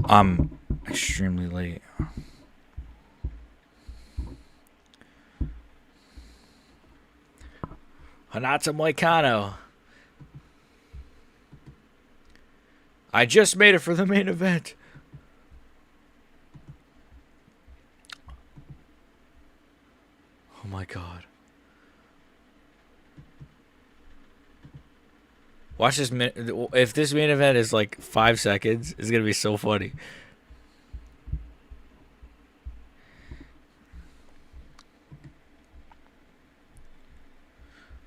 I'm extremely late. Hanata Moicano. I just made it for the main event. Oh my god. Watch this. If this main event is like 5 seconds, it's gonna be so funny.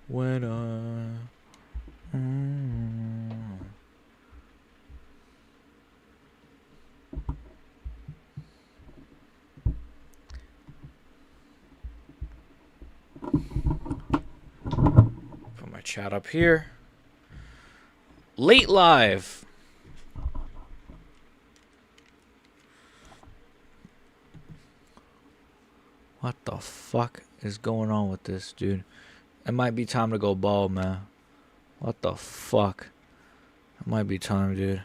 When put my chat up here. Late live. What the fuck is going on with this, dude? It might be time to go bald, man. What the fuck? It might be time, dude.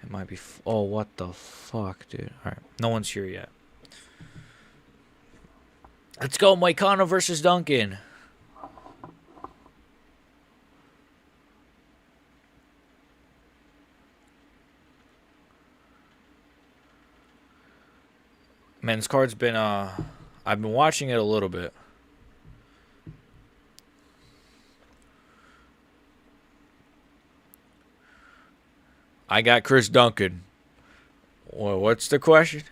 It might be. Oh, what the fuck, dude? All right, no one's here yet. Let's go, Moicano versus Duncan. Man, this card's been I've been watching it a little bit. I got Chris Duncan. Well, what's the question?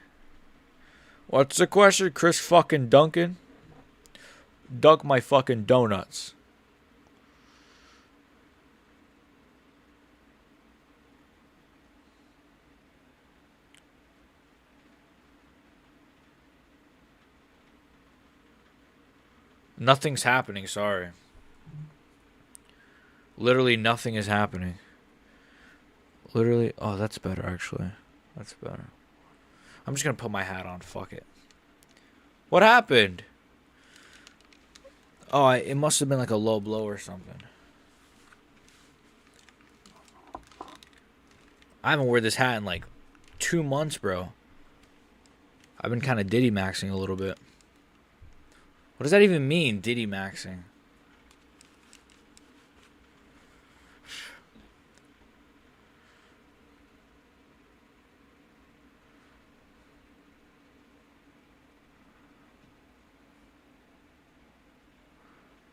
What's the question? Chris fucking Duncan? Dunk my fucking donuts. Nothing's happening, sorry. Literally nothing is happening. Literally, oh, that's better actually. That's better. I'm just gonna put my hat on, fuck it. What happened? Oh, it must have been like a low blow or something. I haven't worn this hat in like 2 months, bro. I've been kind of Diddy maxing a little bit. What does that even mean, Diddy maxing?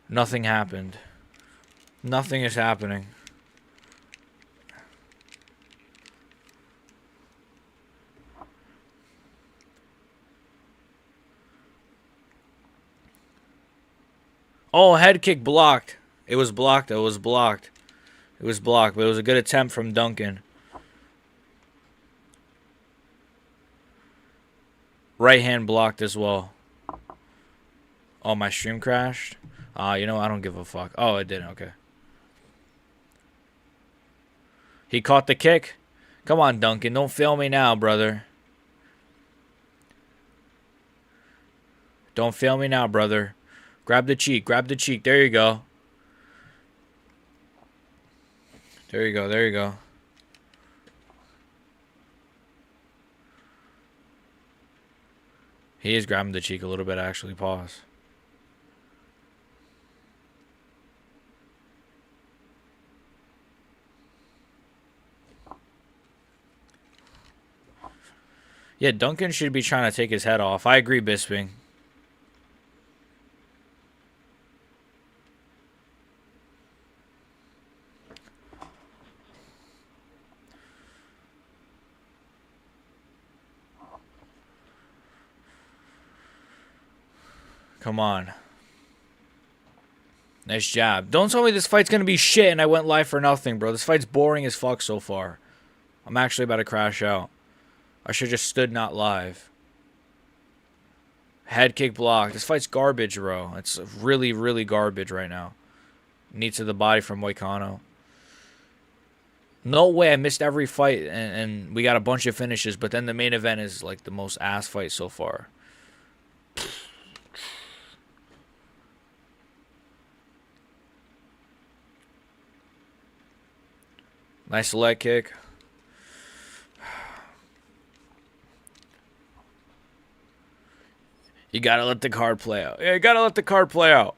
Nothing happened. Nothing is happening. Oh, head kick blocked. It was blocked. It was blocked. It was blocked, but it was a good attempt from Duncan. Right hand blocked as well. Oh, my stream crashed? You know, I don't give a fuck. Oh, it didn't. Okay. He caught the kick. Come on, Duncan. Don't fail me now, brother. Don't fail me now, brother. Grab the cheek. Grab the cheek. There you go. There you go. There you go. He is grabbing the cheek a little bit, actually. Pause. Yeah, Duncan should be trying to take his head off. I agree, Bisping. Come on. Nice jab. Don't tell me this fight's going to be shit and I went live for nothing, bro. This fight's boring as fuck so far. I'm actually about to crash out. I should have just stood not live. Head kick block. This fight's garbage, bro. It's really, really garbage right now. Knee to the body from Moicano. No way I missed every fight and we got a bunch of finishes, but then the main event is like the most ass fight so far. Nice leg kick. You gotta let the card play out. Yeah, you gotta let the card play out.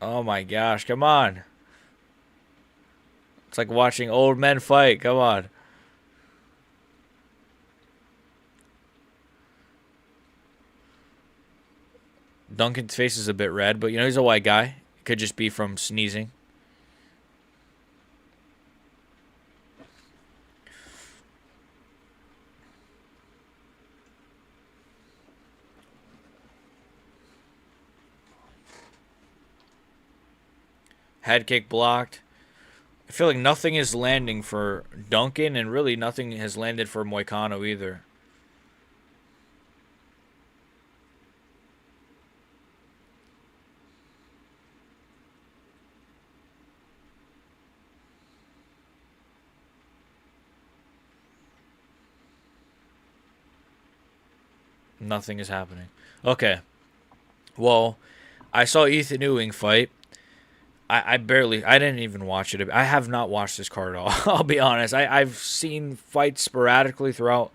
Oh my gosh, come on. It's like watching old men fight. Come on. Duncan's face is a bit red, but you know he's a white guy. It could just be from sneezing. Head kick blocked. I feel like nothing is landing for Duncan, and really nothing has landed for Moicano either. Nothing is happening. Okay. Well, I saw Ethan Ewing fight. I didn't even watch it. I have not watched this card at all. I'll be honest. I've seen fights sporadically throughout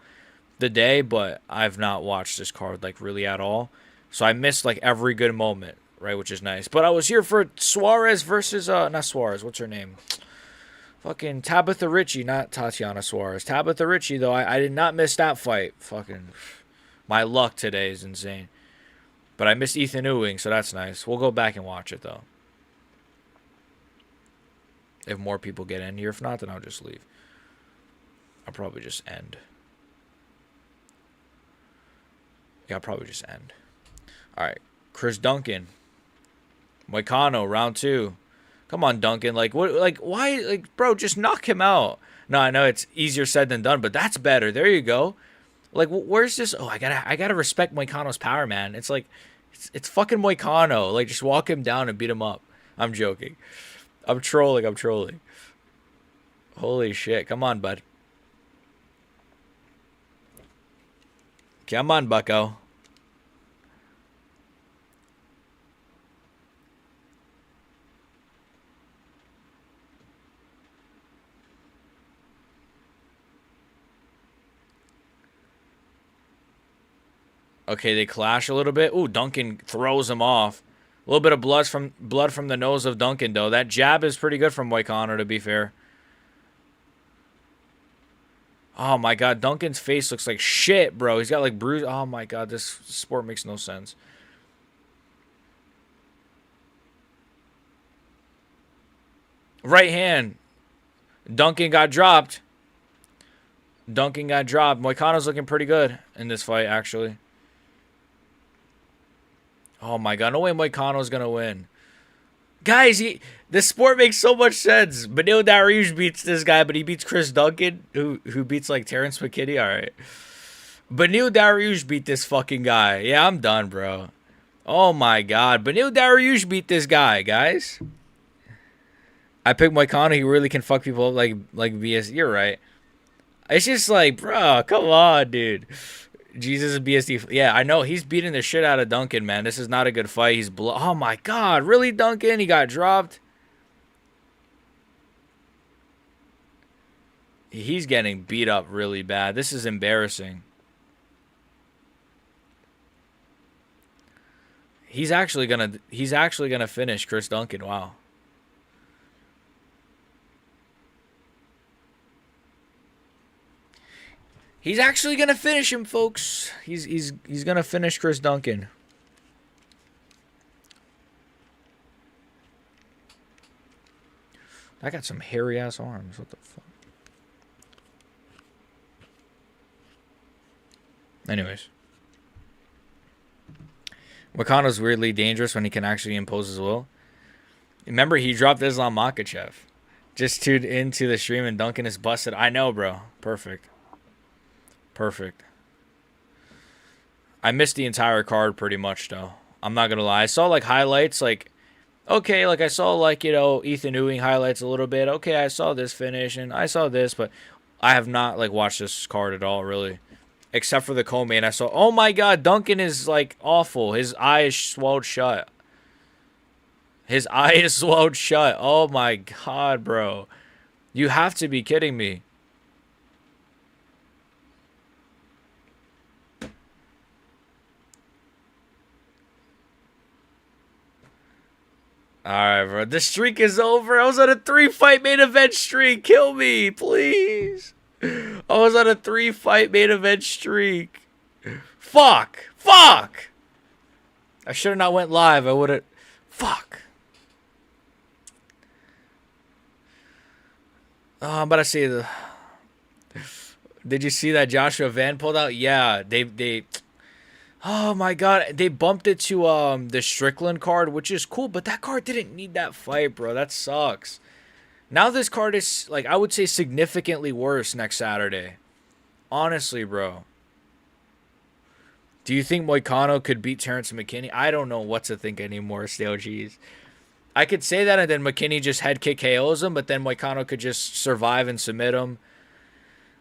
the day, but I've not watched this card like really at all. So I missed like every good moment, right? Which is nice. But I was here for Suarez versus not Suarez. What's her name? Fucking Tabitha Ricci, not Tatiana Suarez. Tabitha Ricci though. I did not miss that fight. Fucking my luck today is insane. But I missed Ethan Ewing, so that's nice. We'll go back and watch it though. If more people get in here. If not, then I'll just leave. I'll probably just end. Yeah, I'll probably just end. Alright. Chris Duncan. Moicano, round 2. Come on, Duncan. Like, what? Like, why? Like, bro, just knock him out. No, I know it's easier said than done, but that's better. There you go. Like, where's this? Oh, I gotta respect Moicano's power, man. It's like, it's fucking Moicano. Like, just walk him down and beat him up. I'm joking. I'm trolling. Holy shit. Come on, bud. Come on, bucko. Okay, they clash a little bit. Ooh, Duncan throws him off. A little bit of blood from the nose of Duncan, though. That jab is pretty good from Moicano, to be fair. Oh, my God. Duncan's face looks like shit, bro. He's got, like, bruise. Oh, my God. This sport makes no sense. Right hand. Duncan got dropped. Moicano's looking pretty good in this fight, actually. Oh, my God. No way Moicano's going to win. Guys, this sport makes so much sense. Benil Dariush beats this guy, but he beats Chris Duncan, who beats, like, Terrence McKinney. All right. Benil Dariush beat this fucking guy. Yeah, I'm done, bro. Oh, my God. Benil Dariush beat this guy, guys. I picked Moicano. He really can fuck people up like BS. You're right. It's just like, bro, come on, dude. Jesus is BSD. Yeah, I know. He's beating the shit out of Duncan, man. This is not a good fight. He's oh, my God. Really, Duncan? He got dropped? He's getting beat up really bad. This is embarrassing. He's actually gonna finish Chris Duncan. Wow. He's actually gonna finish him, folks. He's gonna finish Chris Duncan. I got some hairy ass arms. What the fuck? Anyways, Wakano's weirdly dangerous when he can actually impose his will. Remember, he dropped Islam Makhachev. Just tuned into the stream and Duncan is busted. I know, bro. Perfect. I missed the entire card pretty much, though. I'm not gonna lie. I saw, like, highlights, like, okay, like, I saw, like, you know, Ethan Ewing highlights a little bit. Okay, I saw this finish, and I saw this, but I have not, like, watched this card at all, really. Except for the co-main. I saw, oh my God, Duncan is, like, awful. His eye is swelled shut. Oh my God, bro. You have to be kidding me. Alright, bro. The streak is over. I was on a 3-fight main event streak. Kill me, please. I was on a 3-fight main event streak. Fuck. Fuck. I should have not went live. I would have. Fuck. Oh, I'm about to say the. Did you see that Joshua Van pulled out? Yeah, they. Oh my god, they bumped it to the Strickland card, which is cool, but that card didn't need that fight, bro. That sucks. Now this card is like I would say significantly worse next Saturday. Honestly, bro. Do you think Moicano could beat Terrence McKinney? I don't know what to think anymore, Stale Cheese. I could say that and then McKinney just head kick KOs him, but then Moicano could just survive and submit him.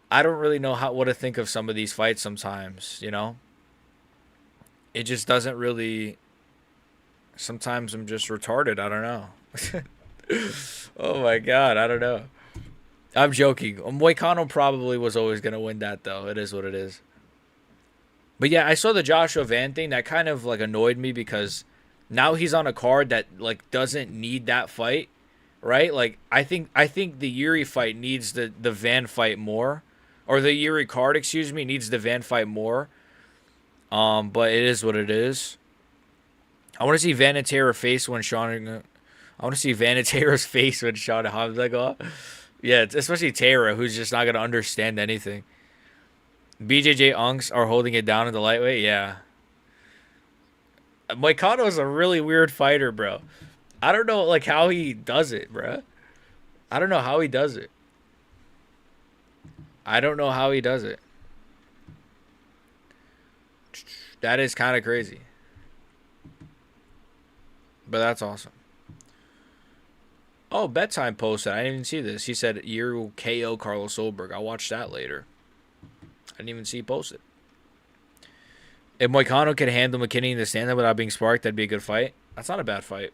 I don't really know what to think of some of these fights sometimes, you know? It just doesn't really... Sometimes I'm just retarded. I don't know. Oh my god, I don't know. I'm joking. Moicano probably was always going to win that, though. It is what it is. But yeah, I saw the Joshua Van thing. That kind of like annoyed me because now he's on a card that like doesn't need that fight, right? Like I think the Yuri fight needs the Van fight more, or the Yuri card, excuse me, needs the Van fight more. But it is what it is. I want to see Van and Taylor face when Sean. I want to see Van and Taylor's face when Sean Hamza go. Yeah, especially Taylor, who's just not gonna understand anything. BJJ Unks are holding it down in the lightweight. Yeah. Moicano is a really weird fighter, bro. I don't know like how he does it, bro. I don't know how he does it. I don't know how he does it. That is kind of crazy. But that's awesome. Oh, Bedtime posted. I didn't even see this. He said, "You KO Carlos Solberg." I'll watch that later. I didn't even see he posted. If Moicano could handle McKinney in the stand-up without being sparked, that'd be a good fight. That's not a bad fight.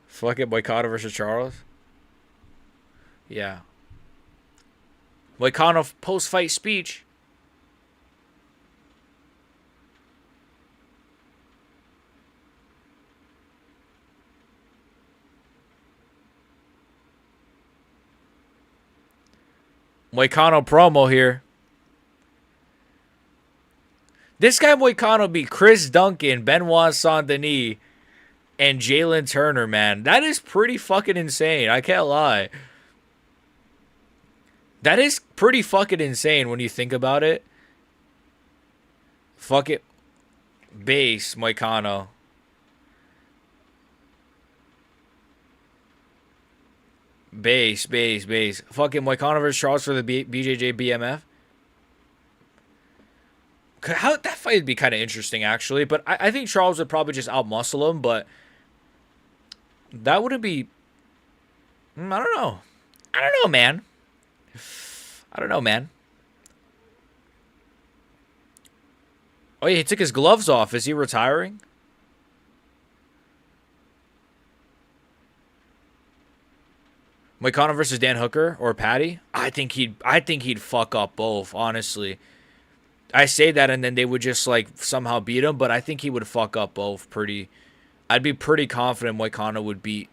Fuck it, Moicano versus Charles. Yeah. Moicano post-fight speech. Moicano promo here. This guy Moicano beat Chris Duncan, Benoit Saint-Denis, and Jalen Turner, man. That is pretty fucking insane. I can't lie. That is pretty fucking insane when you think about it. Fuck it. Base, Moicano. Base. Fucking Moicano versus Charles for the BJJ BMF. How that fight would be kind of interesting, actually. But I think Charles would probably just outmuscle him. But that wouldn't be. I don't know. Man. I don't know, man. Oh yeah, he took his gloves off. Is he retiring? Moicano versus Dan Hooker or Patty? I think he'd fuck up both, honestly. I say that and then they would just like somehow beat him, but I think he would fuck up both pretty. I'd be pretty confident Moicano would beat.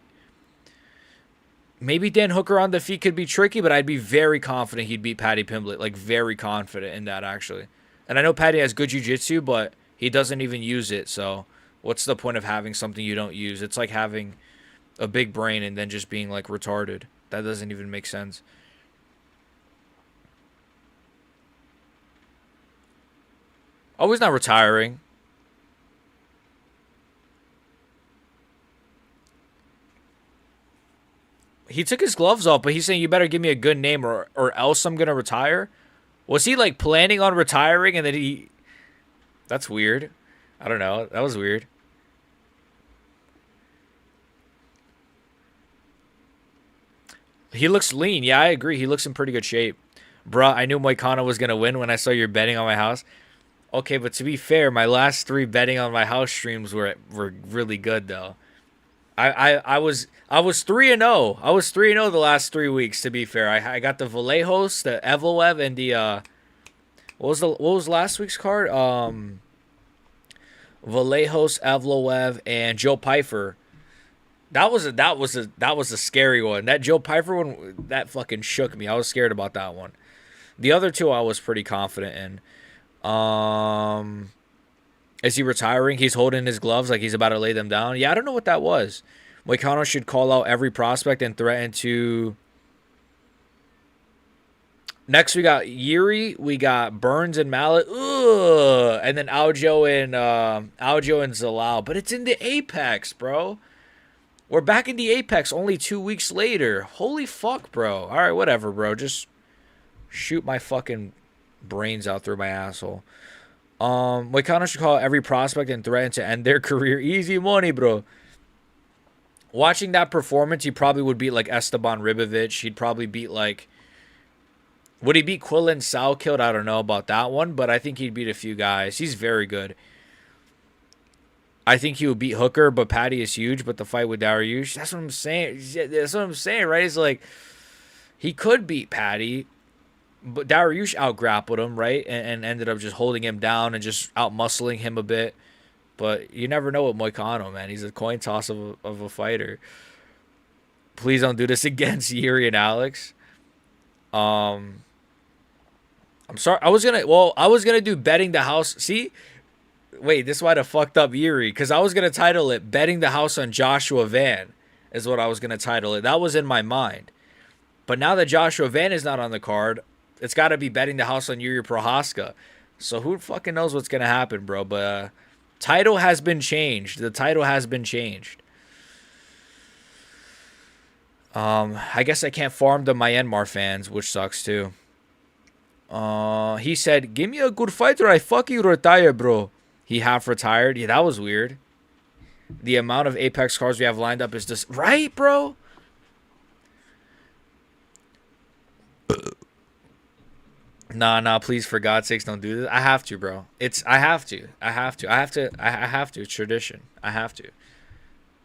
Maybe Dan Hooker on the feet could be tricky, but I'd be very confident he'd beat Patty Pimblett. Like very confident in that actually. And I know Patty has good jiu-jitsu, but he doesn't even use it. So what's the point of having something you don't use? It's like having a big brain and then just being like retarded. That doesn't even make sense. Oh, he's not retiring. He took his gloves off, but he's saying you better give me a good name or else I'm going to retire. Was he like planning on retiring and then he... That's weird. I don't know. That was weird. He looks lean. Yeah, I agree. He looks in pretty good shape. Bruh, I knew Moicano was going to win when I saw your betting on my house. Okay, but to be fair, my last 3 betting on my house streams were really good though. I was 3-0. I was 3-0 the last 3 weeks. To be fair, I got the Vallejos, the Evloev, and the what was last week's card? Vallejos, Evloev, and Joe Pfeiffer. That was a scary one. That Joe Piper one, that fucking shook me. I was scared about that one. The other two I was pretty confident in. Is he retiring? He's holding his gloves like he's about to lay them down. Yeah, I don't know what that was. Moicano should call out every prospect and threaten to. Next, we got Yuri, we got Burns and Mallet, ugh, and then Aljo and Zalal. But it's in the Apex, bro. We're back in the Apex only 2 weeks later. Holy fuck, bro. All right, whatever, bro. Just shoot my fucking brains out through my asshole. Moicano should call every prospect and threaten to end their career. Easy money, bro. Watching that performance, he probably would beat like Esteban Ribovic. He'd probably beat like. Would he beat Quillen Salkild? I don't know about that one, but I think he'd beat a few guys. He's very good. I think he would beat Hooker, but Patty is huge. But the fight with Dariush, that's what I'm saying. That's what I'm saying, right? It's like he could beat Patty, but Dariush out-grappled him, right? And ended up just holding him down and just out-muscling him a bit. But you never know with Moicano, man. He's a coin toss of a fighter. Please don't do this against Yuri and Alex. I'm sorry. I was gonna do betting the house. See, wait, this might have fucked up Yuri because I was gonna title it "Betting the House on Joshua Van" is what I was gonna title it. That was in my mind, but now that Joshua Van is not on the card, it's got to be betting the house on Yuri Prohaska. So who fucking knows what's gonna happen, bro? But title has been changed. The title has been changed. I guess I can't farm the Myanmar fans, which sucks too. He said, "Give me a good fighter, I fucking retire, bro." He half retired. Yeah, that was weird. The amount of Apex cards we have lined up is just right, bro. Nah, please, for God's sakes, don't do this. I have to, bro. I have to. I have to. It's tradition. I have to.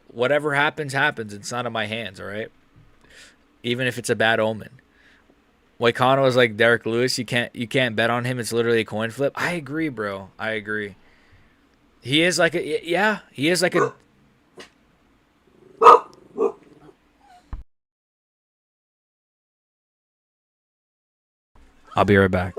Whatever happens, happens. It's not in my hands, all right? Even if it's a bad omen. Moicano is like Derek Lewis. You can't bet on him. It's literally a coin flip. I agree, bro. I agree. He is like a yeah. He is like a. I'll be right back.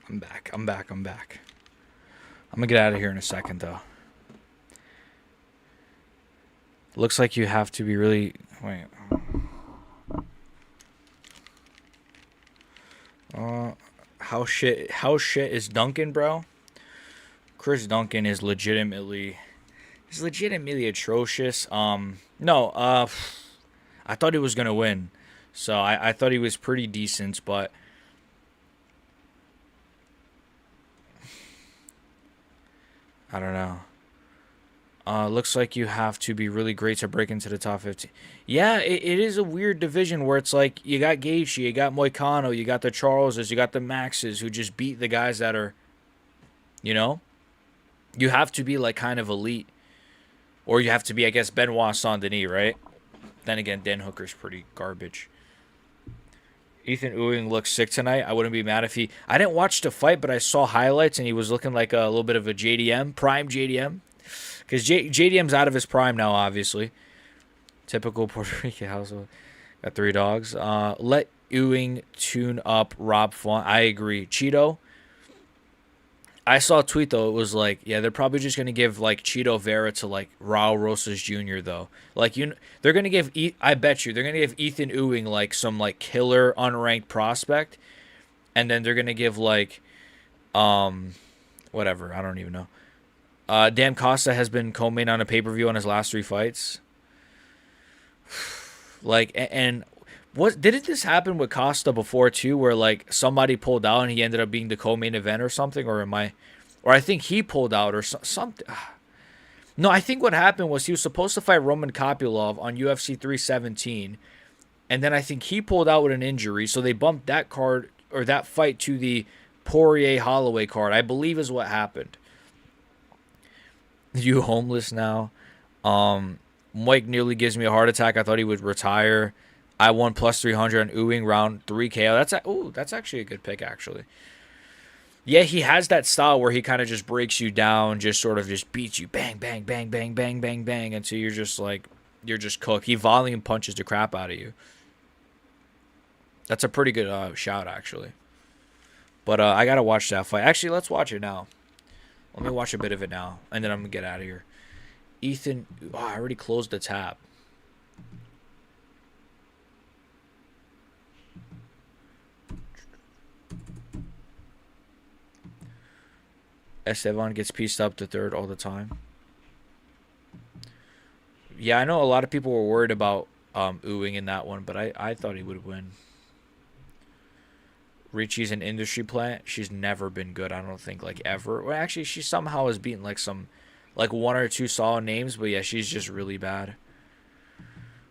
I'm back. I'm gonna get out of here in a second, though. Looks like you have to be really. Wait. How shit is Duncan, bro? Chris Duncan is legitimately atrocious. No, I thought he was gonna win, so I thought he was pretty decent, but I don't know. Looks like you have to be really great to break into the top 15. Yeah, it is a weird division where it's like you got Gaethje, you got Moicano, you got the Charleses, you got the Maxes who just beat the guys that are, you know, you have to be like kind of elite, or you have to be, I guess, Benoit Saint Denis, right? Then again, Dan Hooker's pretty garbage. Ethan Ewing looks sick tonight. I wouldn't be mad if he. I didn't watch the fight, but I saw highlights and he was looking like a little bit of a JDM, prime JDM. Because JDM's out of his prime now, obviously. Typical Puerto Rican household. Got 3 dogs. Let Ewing tune up Rob Font. I agree. Cheeto. I saw a tweet though. It was like, yeah, they're probably just gonna give like Cheeto Vera to like Raul Rosas Jr. though. Like they're gonna give. I bet you they're gonna give Ethan Ewing like some like killer unranked prospect, and then they're gonna give like, whatever. I don't even know. Dan Costa has been co-main on a pay-per-view on his last 3 fights. Like, and what didn't this happen with Costa before too, where like somebody pulled out and he ended up being the co-main event or something, or I think he pulled out or something. No, I think what happened was he was supposed to fight Roman Kopylov on UFC 317, and then I think he pulled out with an injury, so they bumped that card or that fight to the Poirier Holloway card, I believe is what happened. You homeless now? Mike nearly gives me a heart attack. I thought he would retire. I won plus 300 on Ewing round 3 KO. That's actually a good pick actually. Yeah, he has that style where he kind of just breaks you down, just sort of just beats you, bang, bang, bang, bang, bang, bang, bang, until you're just cooked. He volume punches the crap out of you. That's a pretty good shout actually. But I gotta watch that fight. Actually, let's watch it now. Let me watch a bit of it now, and then I'm gonna get out of here. Ethan, I already closed the tab. Esteban gets pieced up to third all the time. Yeah, I know a lot of people were worried about Ewing in that one, but I thought he would win. Richie's an industry plant. She's never been good, I don't think, like ever. Well, actually, she somehow has beaten like some, like 1 or 2 solid names, but yeah, she's just really bad.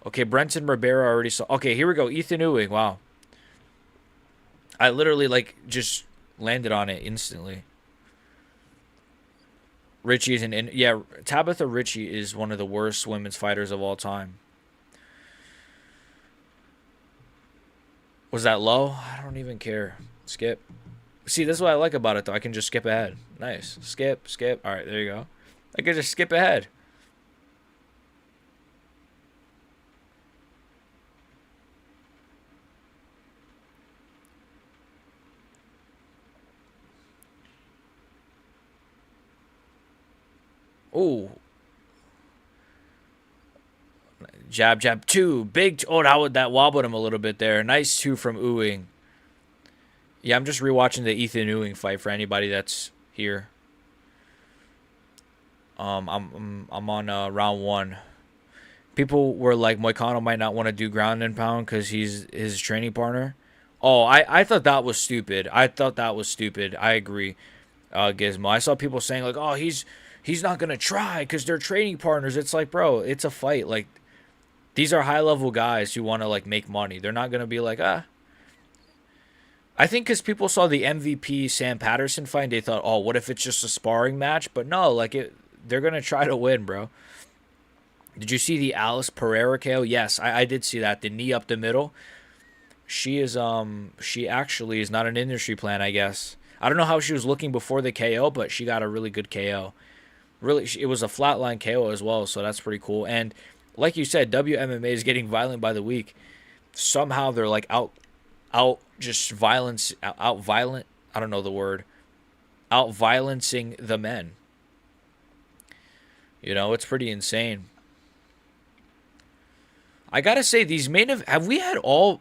Okay, Brenton Ribera already saw. Okay, here we go. Ethan Ewing. Wow. I literally like just landed on it instantly. Richie is yeah, Tabitha Richie is one of the worst women's fighters of all time. Was that low? I don't even care. Skip. See, this is what I like about it, though. I can just skip ahead. Nice. Skip, skip. All right, there you go. I can just skip ahead. Ooh. Jab, jab, 2. Big. Oh, that wobbled him a little bit there. Nice 2 from Ewing. Yeah, I'm just rewatching the Ethan Ewing fight for anybody that's here. I'm on round 1. People were like, Moicano might not want to do ground and pound because he's his training partner. Oh, I thought that was stupid. I agree, Gizmo. I saw people saying like, oh, he's not gonna try because they're training partners. It's like, bro, it's a fight. Like, these are high level guys who want to like make money. They're not gonna be like, ah. I think because people saw the MVP Sam Patterson fight, they thought, oh, what if it's just a sparring match? But no, like they're gonna try to win, bro. Did you see the Alice Pereira KO? Yes, I did see that. The knee up the middle. She actually is not an industry plan, I guess. I don't know how she was looking before the KO, but she got a really good KO. Really, it was a flatline KO as well, so that's pretty cool. And like you said, WMMA is getting violent by the week. Somehow they're like out violent. I don't know the word. Out violencing the men. You know, it's pretty insane. I gotta say, these have we had all?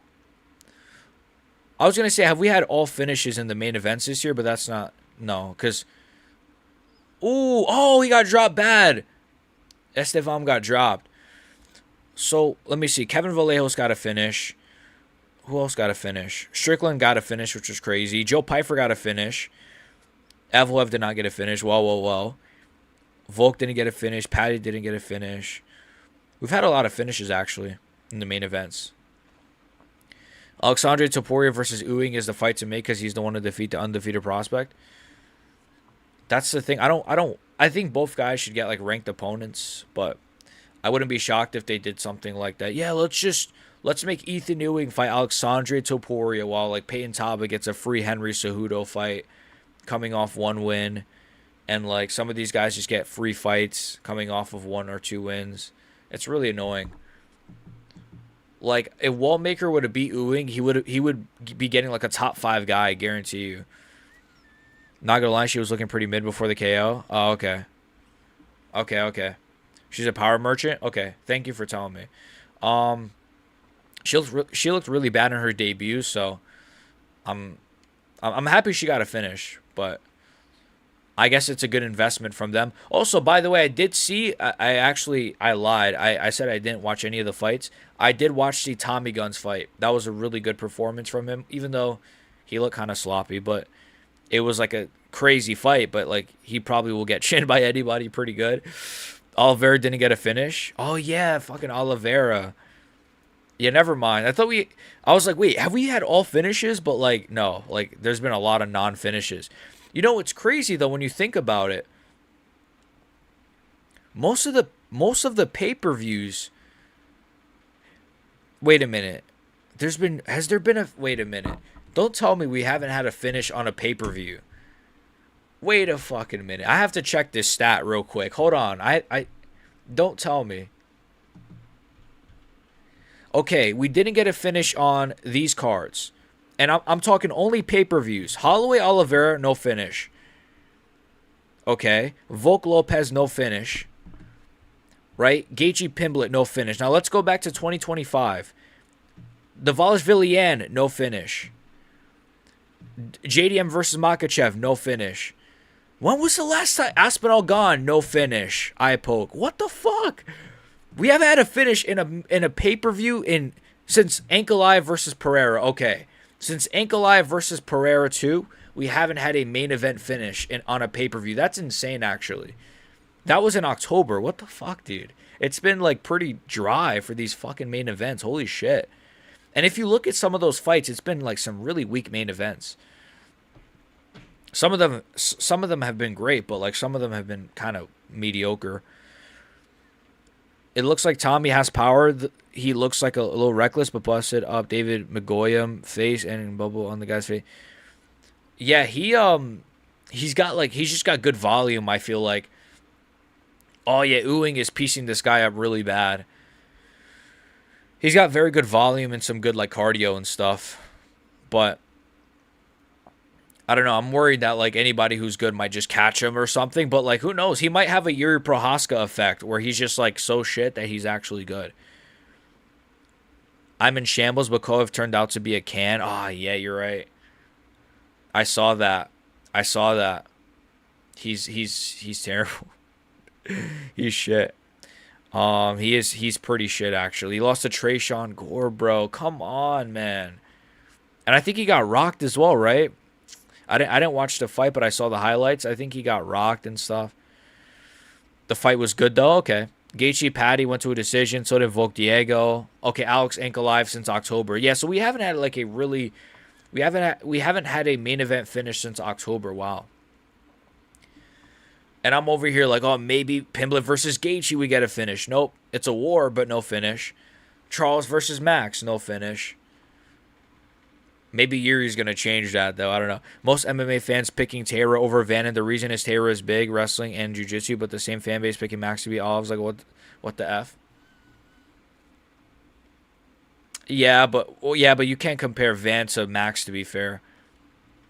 I was gonna say, have we had all finishes in the main events this year? But that's not because. Oh, he got dropped bad. Estevam got dropped. So let me see. Kevin Vallejos got a finish. Who else got a finish? Strickland got a finish, which was crazy. Joe Pyfer got a finish. Evloev did not get a finish. Whoa. Volk didn't get a finish. Patty didn't get a finish. We've had a lot of finishes, actually, in the main events. Alexandre Topuria versus Ewing is the fight to make because he's the one to defeat the undefeated prospect. That's the thing. I think both guys should get, like, ranked opponents, but I wouldn't be shocked if they did something like that. Yeah, let's make Ethan Ewing fight Alexandre Topuria while, like, Peyton Taba gets a free Henry Cejudo fight coming off 1 win. And, like, some of these guys just get free fights coming off of 1 or 2 wins. It's really annoying. Like, if Wallmaker would have beat Ewing, he would be getting, like, a top 5 guy, I guarantee you. Not gonna lie, she was looking pretty mid before the KO. Oh, okay. Okay. She's a power merchant? Okay. Thank you for telling me. Um, she looked really bad in her debut, so I'm I'm happy she got a finish, but I guess it's a good investment from them. Also, by the way, I did see. I lied. I said I didn't watch any of the fights. I did watch the Tommy Guns fight. That was a really good performance from him, even though he looked kind of sloppy. But it was like a crazy fight. But like he probably will get chinned by anybody pretty good. Oliveira didn't get a finish. Oh yeah, fucking Oliveira. Yeah, never mind. I was like, wait, have we had all finishes? But like, no. Like, there's been a lot of non-finishes. You know, it's crazy though when you think about it. Most of the pay-per-views. Wait a minute. Has there been a wait a minute. Don't tell me we haven't had a finish on a pay-per-view. Wait a fucking minute. I have to check this stat real quick. Hold on. I don't tell me. Okay, we didn't get a finish on these cards. And I'm talking only pay-per-views. Holloway Oliveira, no finish. Okay. Volk Lopez, no finish. Right? Gaethje Pimblett, no finish. Now let's go back to 2025. Davalos Villian, no finish. JDM versus Makachev, no finish. When was the last time? Aspinall gone, no finish. Eye poke. What the fuck? We haven't had a finish in a pay-per-view since Ankalaev versus Pereira. Okay. Since Ankalaev versus Pereira 2, we haven't had a main event finish on a pay-per-view. That's insane, actually. That was in October. What the fuck, dude? It's been, like, pretty dry for these fucking main events. Holy shit. And if you look at some of those fights, it's been, like, some really weak main events. Some of them have been great, but, like, some of them have been kind of mediocre. It looks like Tommy has power. He looks like a little reckless, but busted up David McGoyam face and bubble on the guy's face. Yeah, he's just got good volume, I feel like. Oh yeah, Owing is piecing this guy up really bad. He's got very good volume and some good like cardio and stuff. But I don't know. I'm worried that like anybody who's good might just catch him or something. But like who knows? He might have a Yuri Prohaska effect where he's just like so shit that he's actually good. I'm in shambles, but Koev turned out to be a can. Oh yeah, you're right. I saw that. He's terrible. He's shit. He's pretty shit actually. He lost to Trayshawn Gore, bro. Come on, man. And I think he got rocked as well, right? I didn't watch the fight, but I saw the highlights. I think he got rocked and stuff. The fight was good though. Okay. Gaethje Patty went to a decision. So did Volk Diego. Okay, Alex Ankalaev since October. Yeah, so we haven't had like a really, we haven't had a main event finish since October. Wow. And I'm over here like, oh, maybe Pimblett versus Gaethje we get a finish. Nope, it's a war, but no finish. Charles versus Max, no finish. Maybe Yuri's going to change that, though. I don't know. Most MMA fans picking Taylor over Vannon. The reason is Taylor is big, wrestling, and jiu-jitsu, but the same fan base picking Max to be Olives. Like, what the F? Yeah, but you can't compare Van to Max, to be fair.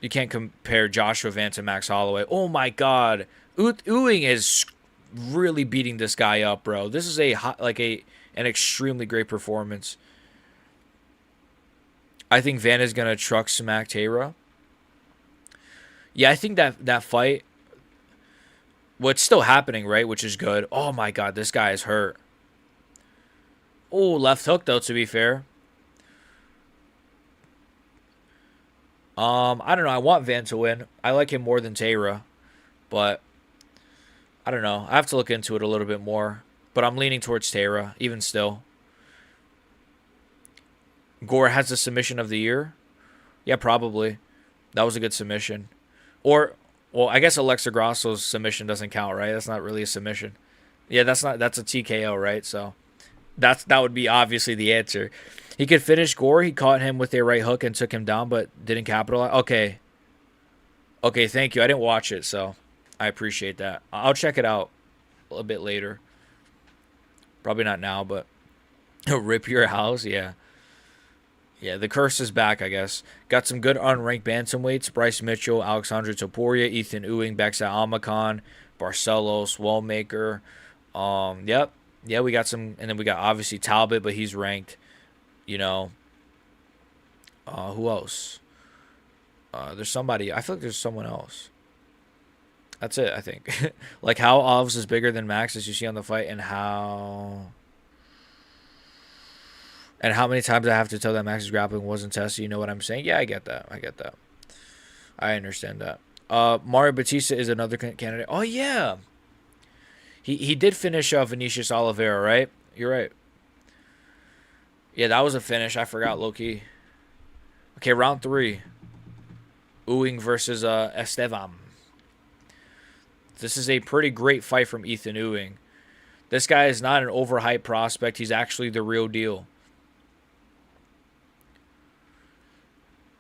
You can't compare Joshua Van to Max Holloway. Oh, my God. Owing is really beating this guy up, bro. This is an extremely great performance. I think Van is going to truck smack Taylor. Yeah, I think that fight, well, it's still happening, right? Which is good. Oh, my God, this guy is hurt. Oh, left hook, though, to be fair. I don't know. I want Van to win. I like him more than Taylor. But, I don't know. I have to look into it a little bit more. But I'm leaning towards Taylor, even still. Gore has the submission of the year. Yeah, probably. That was a good submission. Or, well, I guess Alexa Grasso's submission doesn't count, right? That's not really a submission. Yeah, that's a TKO, right? So that would be obviously the answer. He could finish Gore. He caught him with a right hook and took him down, but didn't capitalize. Okay, thank you. I didn't watch it, so I appreciate that. I'll check it out a little bit later. Probably not now, but rip your house, yeah. Yeah, the curse is back, I guess. Got some good unranked bantamweights. Bryce Mitchell, Alexandre Topuria, Ethan Ewing, Bexa Amakan, Barcelos, Wallmaker. Yep. Yeah, we got some, and then we got obviously Talbot, but he's ranked. You know, who else? There's somebody. I feel like there's someone else. That's it, I think. Like how Alves is bigger than Max, as you see on the fight, and how many times I have to tell that Max's grappling wasn't tested. You know what I'm saying? Yeah, I get that. I get that. I understand that. Mario Batista is another candidate. Oh yeah, he did finish Vinicius Oliveira, right? You're right. Yeah, that was a finish. I forgot, low key. Okay, round 3. Ewing versus Estevam. This is a pretty great fight from Ethan Ewing. This guy is not an overhyped prospect. He's actually the real deal.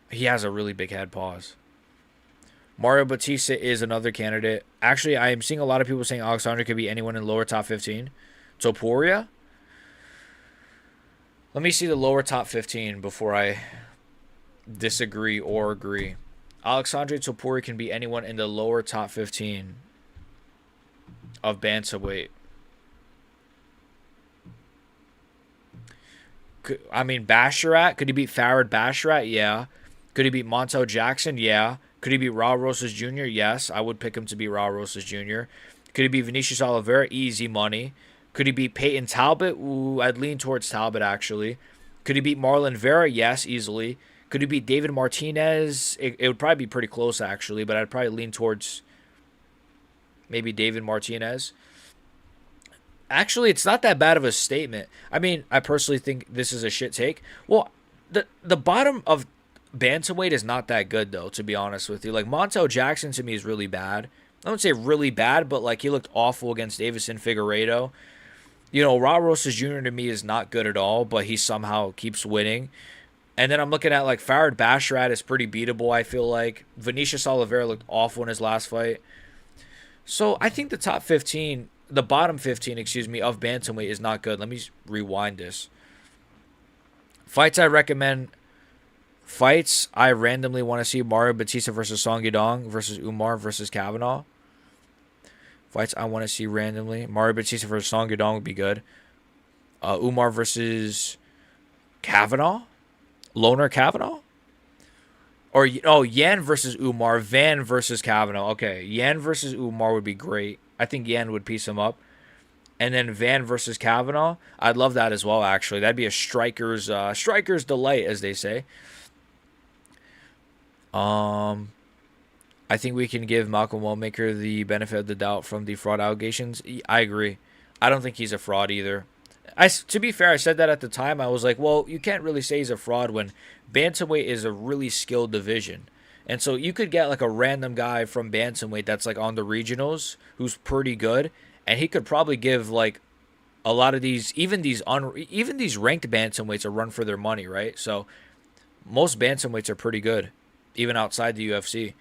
He has a really big head. Pause. Mario Batista is another candidate. Actually, I am seeing a lot of people saying Alexandre could be anyone in lower top 15. Topuria? Let me see the lower top 15 before I disagree or agree. Alexandre Topuria can be anyone in the lower top 15 of bantamweight. I mean, Basharat? Could he beat Farad Basharat? Yeah. Could he beat Montel Jackson? Yeah. Could he beat Raul Rosas Jr.? Yes. I would pick him to beat Raul Rosas Jr. Could he beat Vinicius Oliveira? Easy money. Could he beat Peyton Talbot? Ooh, I'd lean towards Talbot, actually. Could he beat Marlon Vera? Yes, easily. Could he beat David Martinez? It would probably be pretty close, actually, but I'd probably lean towards maybe David Martinez. Actually, it's not that bad of a statement. I mean, I personally think this is a shit take. Well, the bottom of bantamweight is not that good, though, to be honest with you. Like, Montel Jackson, to me, is really bad. I don't say really bad, but, like, he looked awful against Davison Figueiredo. You know, Raul Rosas Jr. to me is not good at all, but he somehow keeps winning. And then I'm looking at, like, Farad Basharat is pretty beatable, I feel like. Vinicius Oliveira looked awful in his last fight. So, I think the top 15, the bottom 15, excuse me, of bantamweight is not good. Let me rewind this. Fights I recommend. Fights I randomly want to see: Mario Batista versus Song Yadong versus Umar versus Kavanaugh. Fights I want to see randomly: Mario Batista versus Song Yadong would be good. Umar versus Kavanaugh? Loner Kavanaugh? Or, Yan versus Umar, Van versus Kavanaugh. Okay, Yan versus Umar would be great. I think Yan would piece him up. And then Van versus Kavanaugh, I'd love that as well, actually. That'd be a striker's delight, as they say. I think we can give Malcolm Wellmaker the benefit of the doubt from the fraud allegations. I agree. I don't think he's a fraud either. To be fair, I said that at the time. I was like, well, you can't really say he's a fraud when bantamweight is a really skilled division. And so you could get like a random guy from bantamweight that's like on the regionals who's pretty good, and he could probably give like a lot of these, even these ranked bantamweights a run for their money, right? So most bantamweights are pretty good, even outside the UFC,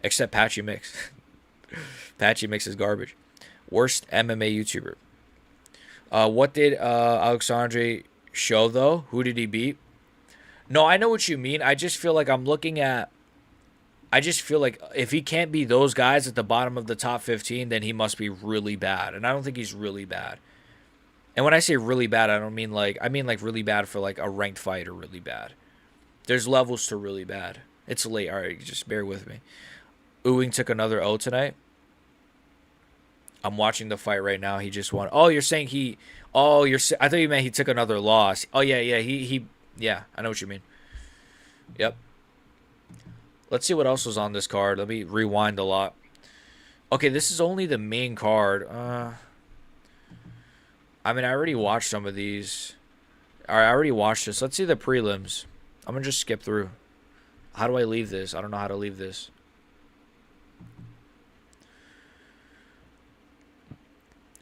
except Patchy Mix. Patchy Mix is garbage. Worst MMA YouTuber. What did Alexandre show, though? Who did he beat? No, I know what you mean. I just feel like if he can't be those guys at the bottom of the top 15, then he must be really bad. And I don't think he's really bad. And when I say really bad, I mean like really bad for like a ranked fighter, really bad. There's levels to really bad. It's late. All right, just bear with me. Ewing took another O tonight. I'm watching the fight right now. He just won. Oh, you're saying he... Oh, I thought you meant he took another loss. Oh, yeah. Yeah, I know what you mean. Yep. Let's see what else was on this card. Let me rewind a lot. Okay, this is only the main card. I mean, I already watched some of these. All right, I already watched this. Let's see the prelims. I'm going to just skip through. How do I leave this? I don't know how to leave this.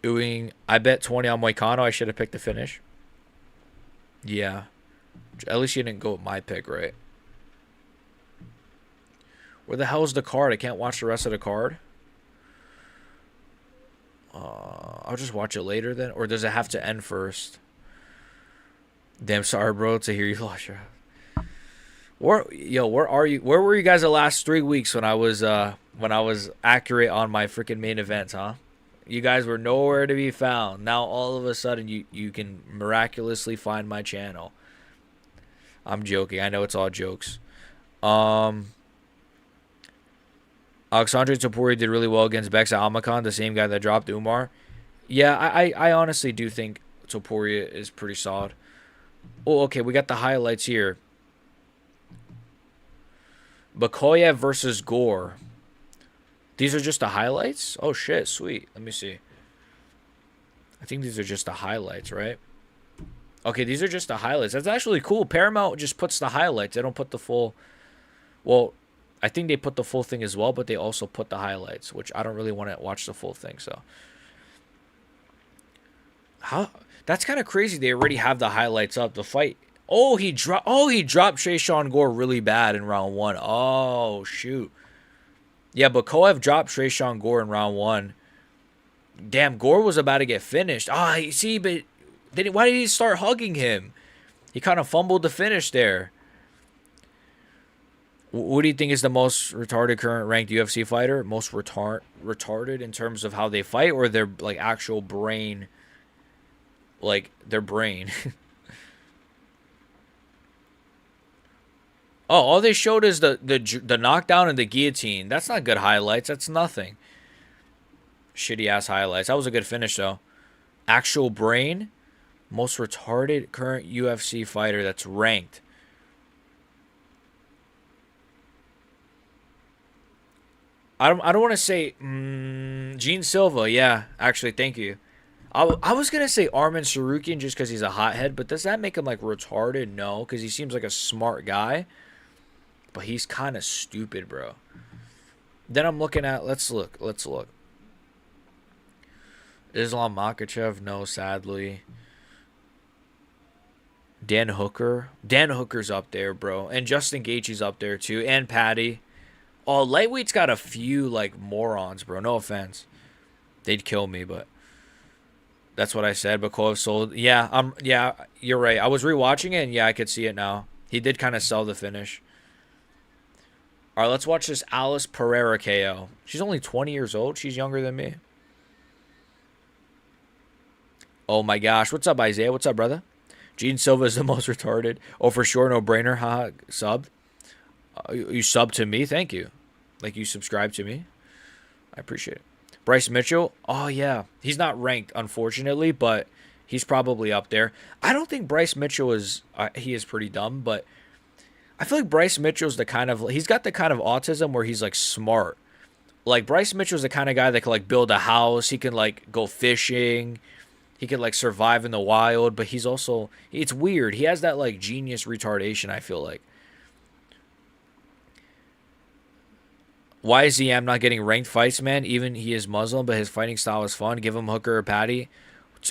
Ewing, I bet 20 on Moicano. I should have picked the finish. Yeah. At least you didn't go with my pick, right? Where the hell is the card? I can't watch the rest of the card. I'll just watch it later then. Or does it have to end first? Damn, sorry, bro, to hear you lost your house. Where are you? Where were you guys the last 3 weeks when I was accurate on my freaking main events, huh? You guys were nowhere to be found. Now all of a sudden you can miraculously find my channel. I'm joking. I know it's all jokes. Um, Alexandre Topuria did really well against Bex at Almacan, the same guy that dropped Umar. Yeah, I honestly do think Topuria is pretty solid. Oh, okay, we got the highlights here. Bakoyev versus Gore. These are just the highlights? Oh, shit, sweet. Let me see. I think these are just the highlights, right? Okay, these are just the highlights. That's actually cool. Paramount just puts the highlights. They don't put the full... Well, I think they put the full thing as well, but they also put the highlights, which I don't really want to watch the full thing, so... How? That's kind of crazy. They already have the highlights up. The fight... he dropped Shayshawn Gore really bad in round 1. Oh, shoot. Yeah, but Koev dropped Shayshawn Gore in round 1. Damn, Gore was about to get finished. You see, but why did he start hugging him? He kind of fumbled the finish there. What do you think is the most retarded current ranked UFC fighter? Most retarded in terms of how they fight, or their like actual brain, like their brain? All they showed is the knockdown and the guillotine. That's not good highlights. That's nothing. Shitty ass highlights. That was a good finish though. Actual brain, most retarded current UFC fighter that's ranked. I don't want to say Gene Silva. Yeah, actually, thank you. I was gonna say Armin Sarukian just because he's a hothead, but does that make him like retarded? No, because he seems like a smart guy. But he's kind of stupid, bro. Then I'm looking at... Let's look. Islam Makhachev, no, sadly. Dan Hooker. Dan Hooker's up there, bro. And Justin Gaethje's up there, too. And Patty. Oh, lightweight's got a few, like, morons, bro. No offense. They'd kill me, but... That's what I said. Bakov sold... Yeah, you're right. I was rewatching it, and yeah, I could see it now. He did kind of sell the finish. All right, let's watch this Alice Pereira KO. She's only 20 years old. She's younger than me. Oh, my gosh. What's up, Isaiah? What's up, brother? Gene Silva is the most retarded. Oh, for sure. No brainer. Haha. Subbed. You subbed to me? Thank you. Like, you subscribed to me. I appreciate it. Bryce Mitchell. Oh, yeah. He's not ranked, unfortunately, but he's probably up there. I don't think Bryce Mitchell is... he is pretty dumb, but... I feel like Bryce Mitchell's the kind of... He's got the kind of autism where he's, like, smart. Like, Bryce Mitchell's the kind of guy that can, like, build a house. He can, like, go fishing. He can, like, survive in the wild. But he's also... It's weird. He has that, like, genius retardation, I feel like. Why is ZM not getting ranked fights, man? Even he is Muslim, but his fighting style is fun. Give him Hooker or Patty.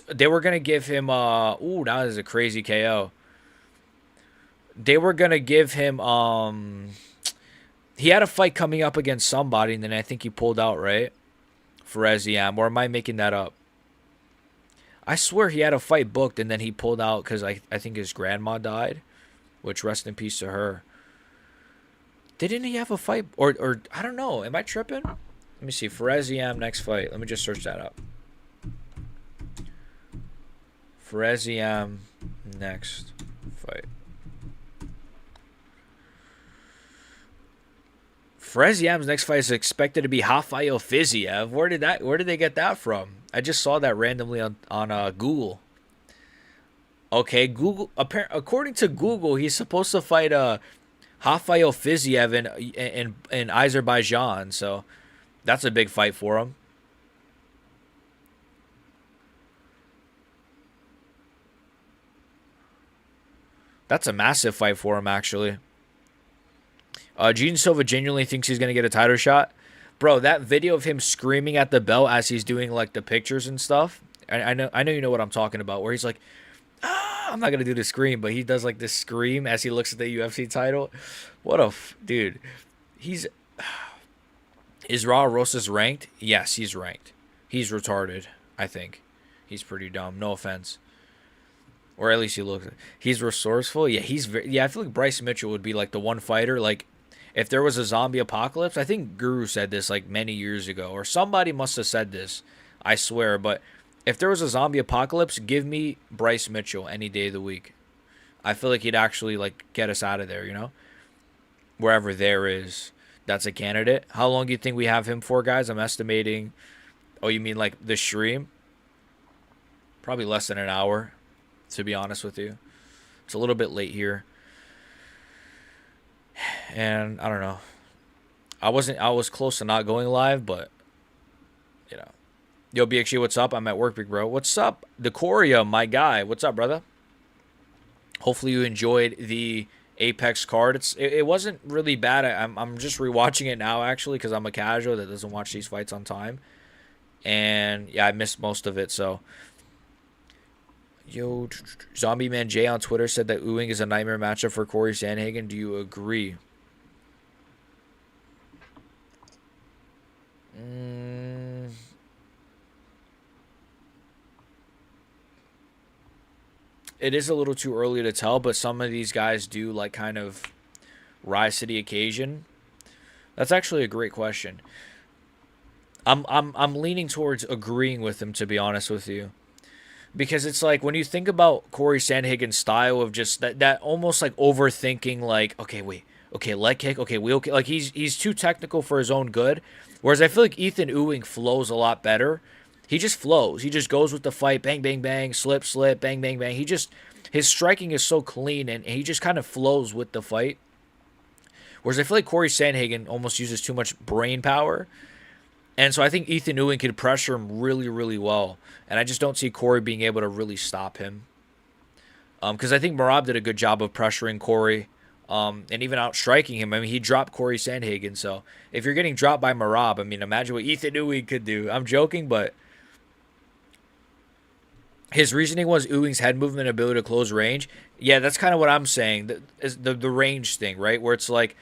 They were going to give him... Ooh, that is a crazy KO. They were going to give him, he had a fight coming up against somebody, and then I think he pulled out, right? For Eziam, or am I making that up? I swear he had a fight booked, and then he pulled out because I think his grandma died, which rest in peace to her. Didn't he have a fight? Or I don't know. Am I tripping? Let me see. Fereziam next fight. Let me just search that up. Fereziam next fight. Fereziam's next fight is expected to be Rafael Fiziev. Where did they get that from? I just saw that randomly on Google. Okay, Google. According to Google, he's supposed to fight Rafael Fiziev in Azerbaijan. So that's a big fight for him. That's a massive fight for him, actually. Gene Silva genuinely thinks he's going to get a title shot. Bro, that video of him screaming at the belt as he's doing, like, the pictures and stuff. I know you know what I'm talking about, where he's like, I'm not going to do the scream, but he does, like, this scream as he looks at the UFC title. What a... Dude, he's... Is Raul Rosas ranked? Yes, he's ranked. He's retarded, I think. He's pretty dumb. No offense. or at least he looks. He's resourceful. Yeah, he's very. Yeah, I feel like Bryce Mitchell would be like the one fighter. Like, if there was a zombie apocalypse, I think Guru said this like many years ago, or somebody must have said this. I swear, but if there was a zombie apocalypse, give me Bryce Mitchell any day of the week. I feel like he'd actually like get us out of there. You know, wherever there is, that's a candidate. How long do you think we have him for, guys? I'm estimating. Oh, you mean like the stream? Probably less than an hour, to be honest with you. It's a little bit late here. And I don't know. I was close to not going live, but you know. Yo, BXG, what's up? I'm at work, big bro. What's up? Decoria, my guy. What's up, brother? Hopefully you enjoyed the Apex card. It wasn't really bad. I'm just rewatching it now actually because I'm a casual that doesn't watch these fights on time. And yeah, I missed most of it, so yo, Zombie Man J on Twitter said that Owing is a nightmare matchup for Corey Sanhagen. Do you agree? It is a little too early to tell, but some of these guys do like kind of rise to the occasion. That's actually a great question. I'm leaning towards agreeing with him, to be honest with you. Because it's like when you think about Corey Sandhagen's style of just that almost like overthinking, like, okay, wait, okay, leg kick, okay, wheel kick, like he's too technical for his own good. Whereas I feel like Ethan Ewing flows a lot better. He just flows. He just goes with the fight, bang, bang, bang, slip, slip, bang, bang, bang. His striking is so clean and he just kind of flows with the fight. Whereas I feel like Corey Sandhagen almost uses too much brain power. And so I think Ethan Ewing could pressure him really, really well. And I just don't see Corey being able to really stop him. Because I think Morab did a good job of pressuring Corey and even outstriking him. I mean, he dropped Corey Sandhagen. So if you're getting dropped by Morab, I mean, imagine what Ethan Ewing could do. I'm joking, but his reasoning was Ewing's head movement ability to close range. Yeah, that's kind of what I'm saying. The range thing, right? Where it's like,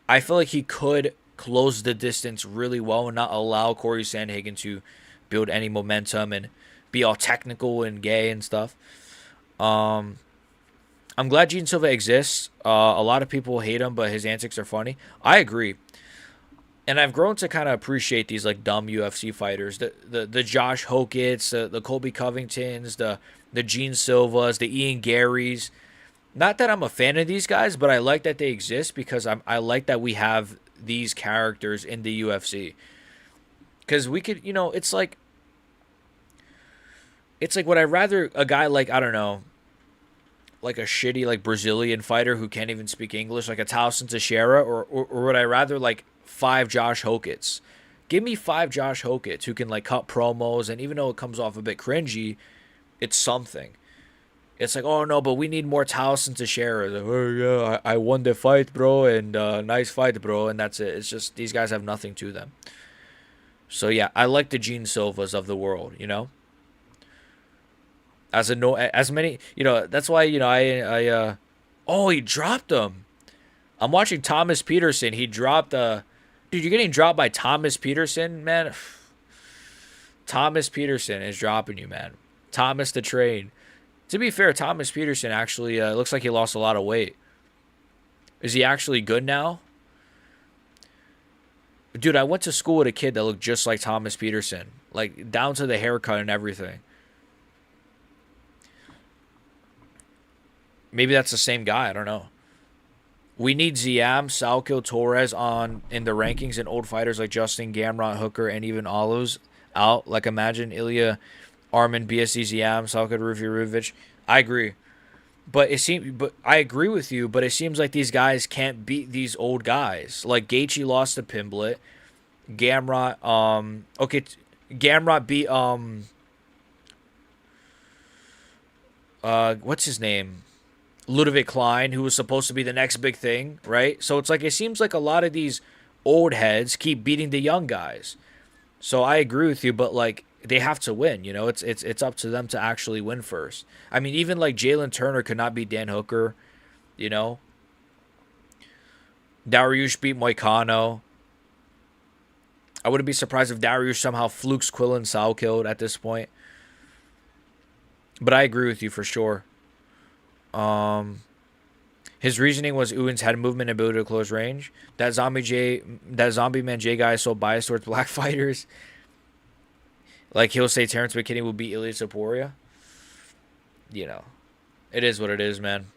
I feel like he could close the distance really well and not allow Corey Sandhagen to build any momentum and be all technical and gay and stuff. I'm glad Gene Silva exists. A lot of people hate him, but his antics are funny. I agree. And I've grown to kind of appreciate these like dumb UFC fighters. The Josh Hokits, the Colby Covingtons, the Gene Silvas, the Ian Garys. Not that I'm a fan of these guys, but I like that they exist because I like that we have these characters in the UFC. Because we could, it's like would I rather a guy like, I don't know, like a shitty like Brazilian fighter who can't even speak English, like a Towson Teixeira, or would I rather like 5 Josh Hokits? Give me 5 Josh Hokits who can like cut promos, and even though it comes off a bit cringy, it's something. It's like, oh no, but we need more Towson Teixeira. Like, oh yeah, I won the fight, bro, and nice fight, bro, and that's it. It's just these guys have nothing to them. So yeah, I like the Gene Silvas of the world, As many, that's why oh, he dropped him. I'm watching Thomas Peterson. He dropped dude, you're getting dropped by Thomas Peterson, man. Thomas Peterson is dropping you, man. Thomas the Train. To be fair, Thomas Peterson actually looks like he lost a lot of weight. Is he actually good now? Dude, I went to school with a kid that looked just like Thomas Peterson. Like, down to the haircut and everything. Maybe that's the same guy. I don't know. We need Ziam, Salkil, Torres in the rankings, and old fighters like Justin, Gamrot, Hooker, and even Olives out. Like, imagine Ilya, Armin, BSC, Ziam, Salkil, Rufi. I agree. But I agree with you, but it seems like these guys can't beat these old guys. Like Gaethje lost to Pimblett. Gamrot, Gamrot beat what's his name? Ludovic Klein, who was supposed to be the next big thing, right? So it's like it seems like a lot of these old heads keep beating the young guys. So I agree with you, but like they have to win, It's up to them to actually win first. I mean, even like Jalen Turner could not beat Dan Hooker, Dariush beat Moicano. I wouldn't be surprised if Dariush somehow flukes Quillen Salkilled at this point. But I agree with you for sure. His reasoning was Owing's head movement and ability to close range. That zombie man J guy is so biased towards black fighters. Like he'll say Terrence McKinney will beat Ilya Saporia. You know, it is what it is, man.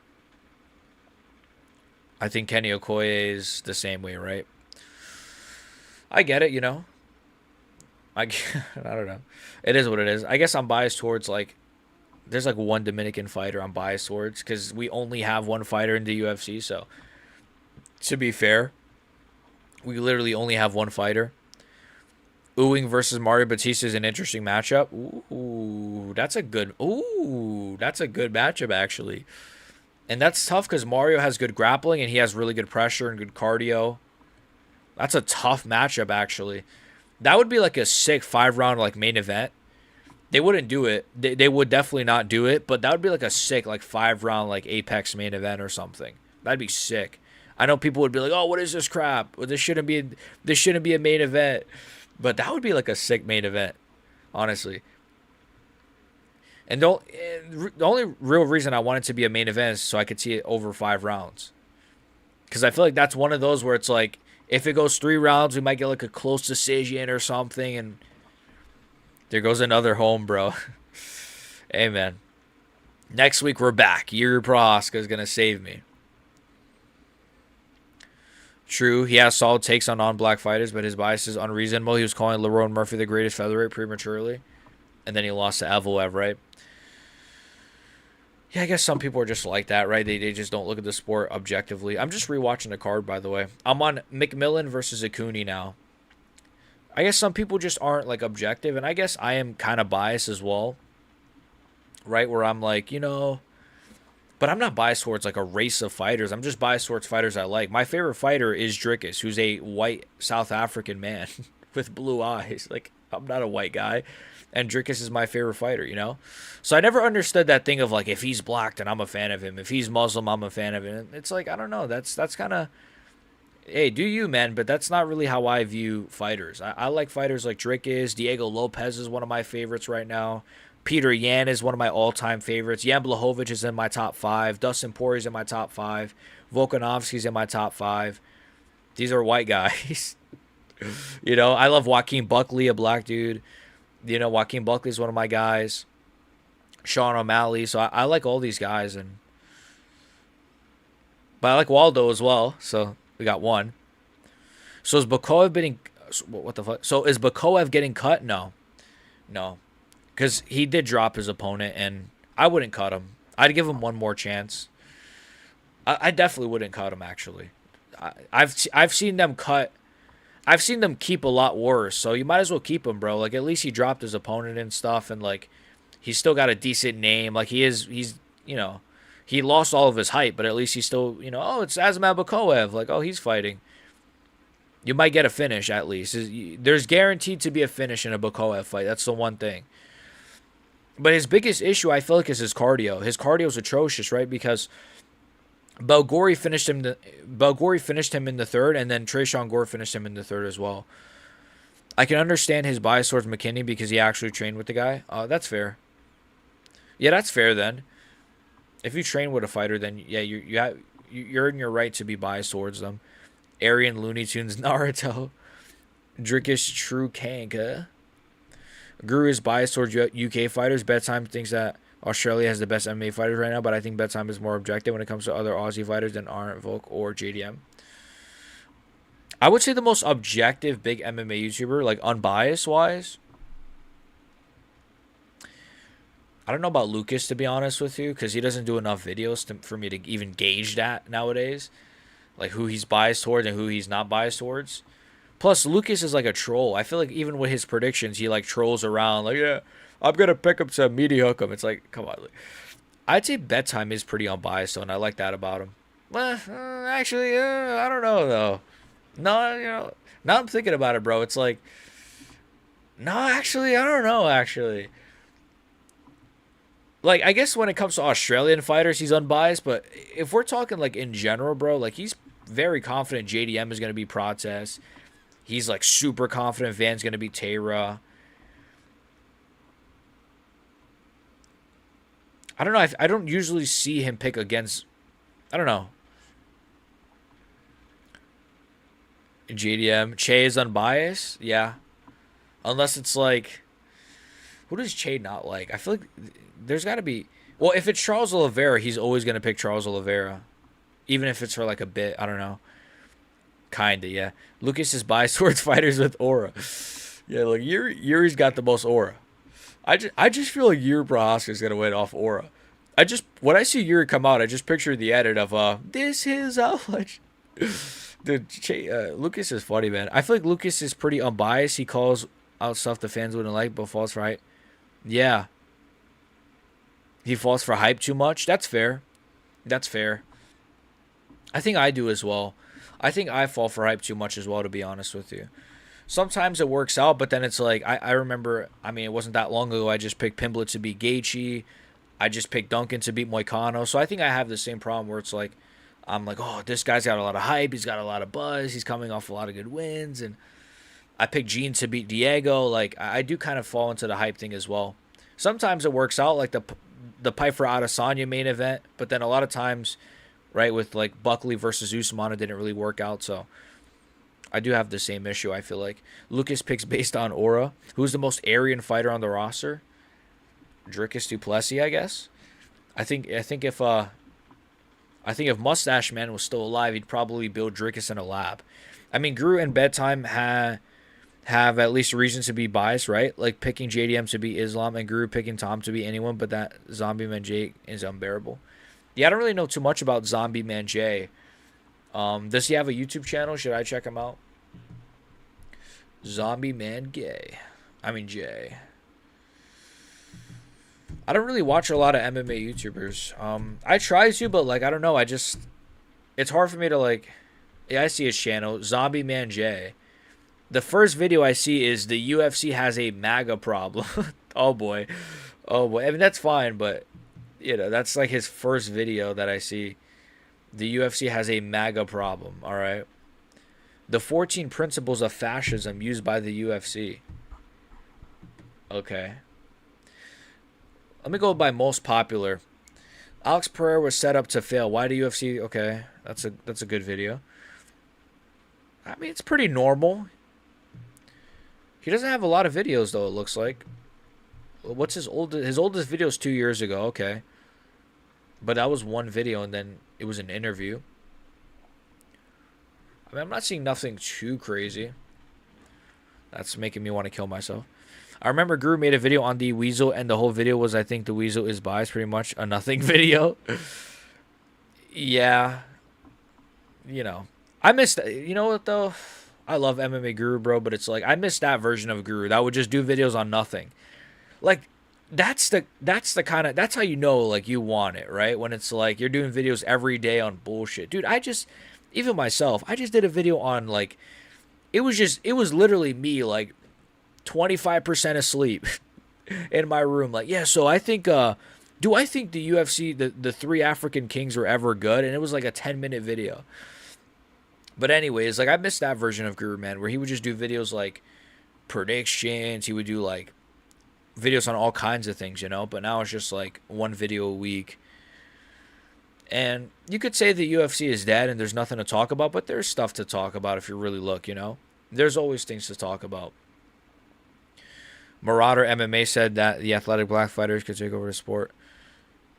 I think Kenny Okoye is the same way, right? I get it, you know. I I don't know. It is what it is. I guess I'm biased towards like there's like one Dominican fighter I'm biased towards because we only have one fighter in the UFC. So to be fair, we literally only have one fighter. Owing versus Mario Batista is an interesting matchup. That's a good matchup actually. And that's tough because Mario has good grappling and he has really good pressure and good cardio. That's a tough matchup actually. That would be like a sick 5-round like main event. They wouldn't do it. They would definitely not do it, but that would be like a sick like 5-round like Apex main event or something. That'd be sick. I know people would be like, "Oh, what is this crap? Well, this shouldn't be a main event." But that would be like a sick main event, honestly. And the only real reason I want it to be a main event is so I could see it over 5 rounds. Because I feel like that's one of those where it's like, if it goes 3 rounds, we might get like a close decision or something. And there goes another home, bro. Hey, man. Next week, we're back. Yuri Prohaska is going to save me. True, he has solid takes on non-black fighters, but his bias is unreasonable. He was calling Lerone Murphy the greatest featherweight prematurely. And then he lost to Evloev, right? Yeah, I guess some people are just like that, right? They just don't look at the sport objectively. I'm just rewatching the card, by the way. I'm on McMillan versus Acuni now. I guess some people just aren't, like, objective, and I guess I am kind of biased as well, right? Where I'm like, you know... But I'm not biased towards, like, a race of fighters. I'm just biased towards fighters I like. My favorite fighter is Dricus, who's a white South African man with blue eyes. Like, I'm not a white guy. And Dricus is my favorite fighter, you know? So I never understood that thing of, like, if he's black, then I'm a fan of him. If he's Muslim, I'm a fan of him. It's like, I don't know. That's kind of... Hey, do you, man? But that's not really how I view fighters. I like fighters like Dricus. Diego Lopez is one of my favorites right now. Peter Yan is one of my all-time favorites. Jan Blachowicz is in my top 5. Dustin Poirier's in my top 5. Volkanovski's in my top 5. These are white guys. You know, I love Joaquin Buckley, a black dude. You know, Joaquin Buckley is one of my guys. Sean O'Malley. So I like all these guys. But I like Waldo as well. So we got one. So is Bakoev getting... What the fuck? So is Bakoev getting cut? No. No. Because he did drop his opponent, and I wouldn't cut him. I'd give him one more chance. I definitely wouldn't cut him, actually. I've seen them cut. I've seen them keep a lot worse, so you might as well keep him, bro. Like, at least he dropped his opponent and stuff, and, like, he's still got a decent name. Like, he's, you know, he lost all of his hype, but at least he's still, you know, oh, it's Azamat Bakoev. Like, oh, he's fighting. You might get a finish, at least. There's guaranteed to be a finish in a Bakoev fight. That's the one thing. But his biggest issue, I feel like, is his cardio. His cardio is atrocious, right? Because Belgori finished him in the third, and then Tresean Gore finished him in the third as well. I can understand his bias towards McKinney because he actually trained with the guy. That's fair. Yeah, that's fair then. If you train with a fighter, then yeah, you're in your right to be biased towards them. Aryan Looney Tunes Naruto. Drickish True Kanka. Guru is biased towards UK fighters. Bedtime thinks that Australia has the best MMA fighters right now, but I think Bedtime is more objective when it comes to other Aussie fighters than Arndt, Volk, or JDM. I would say the most objective big MMA YouTuber, like unbiased-wise. I don't know about Lucas, to be honest with you, because he doesn't do enough videos for me to even gauge that nowadays. Like who he's biased towards and who he's not biased towards. Plus, Lucas is like a troll. I feel like even with his predictions, he like trolls around. Like, yeah, I'm going to pick up some media hook him. It's like, come on. I'd say Bedtime is pretty unbiased, though, and I like that about him. Well, actually, I don't know, though. No, you know, now I'm thinking about it, bro. It's like, no, actually, I don't know, actually. Like, I guess when it comes to Australian fighters, he's unbiased, but if we're talking, like, in general, bro, like, he's very confident JDM is going to be Protest. He's, like, super confident Van's going to be Tara. I don't know. I don't usually see him pick against. I don't know. JDM. Che is unbiased. Yeah. Unless it's like, who does Che not like? I feel like there's got to be. Well, if it's Charles Oliveira, he's always gonna pick Charles Oliveira, even if it's for like a bit. I don't know. Kinda, yeah. Lucas is biased towards fighters with aura. Yeah, like Yuri's got the most aura. I just feel like Yuri Prohaska's gonna win off aura. When I see Yuri come out, I just picture the edit of this is how much. Dude, Lucas is funny, man. I feel like Lucas is pretty unbiased. He calls out stuff the fans wouldn't like, but falls for hype. Yeah. He falls for hype too much. That's fair. That's fair. I think I do as well. I think I fall for hype too much as well, to be honest with you. Sometimes it works out, but then it's like, I remember, I mean, it wasn't that long ago, I just picked Pimblett to beat Gaethje. I just picked Duncan to beat Moicano. So I think I have the same problem where it's like, I'm like, oh, this guy's got a lot of hype. He's got a lot of buzz. He's coming off a lot of good wins. And I picked Gene to beat Diego. Like, I do kind of fall into the hype thing as well. Sometimes it works out, like the Piper Adesanya main event. But then a lot of times, right, with like Buckley versus Usman, it didn't really work out. So I do have the same issue, I feel like. Lucas picks based on aura. Who's the most Aryan fighter on the roster? Dricus du Plessis, I guess. I think if Mustache Man was still alive, he'd probably build Dricus in a lab. I mean, Guru and Bedtime have at least reasons to be biased, right? Like picking JDM to be Islam and Guru picking Tom to be anyone, but that Zombie Man J is unbearable. Yeah, I don't really know too much about Zombie Man J. Does he have a YouTube channel? Should I check him out? Zombie Man J. I don't really watch a lot of MMA YouTubers. I try to, but like I don't know. It's hard for me to like. Yeah, I see his channel, Zombie Man J. The first video I see is the UFC has a MAGA problem. Oh boy. I mean that's fine, but you know that's like his first video that I see. The UFC has a MAGA problem. All right. The 14 principles of fascism used by the UFC. Okay. Let me go by most popular. Alex Pereira was set up to fail. Why the UFC? Okay, that's a good video. I mean, it's pretty normal. He doesn't have a lot of videos though. It looks like. What's his oldest? His oldest video is 2 years ago. Okay, but that was one video, and then it was an interview. I mean, I'm not seeing nothing too crazy. That's making me want to kill myself. I remember Guru made a video on the Weasel, and the whole video was, I think the Weasel is biased, pretty much a nothing video. Yeah. You know. I missed, you know what, though? I love MMA Guru, bro, but it's like, I missed that version of Guru. That would just do videos on nothing. Like, that's the kind of, that's how you know, like, you want it, right? When it's like, you're doing videos every day on bullshit. Dude, even myself, I just did a video on, like, it was literally me, like, 25% asleep in my room. Like, yeah, so I think, do I think the UFC, the three African kings were ever good? And it was like a 10-minute video. But anyways, like, I missed that version of Guru, man, where he would just do videos like predictions. He would do like videos on all kinds of things, you know? But now it's just like one video a week. And you could say the UFC is dead and there's nothing to talk about, but there's stuff to talk about if you really look, you know? There's always things to talk about. Marauder MMA said that the athletic black fighters could take over the sport.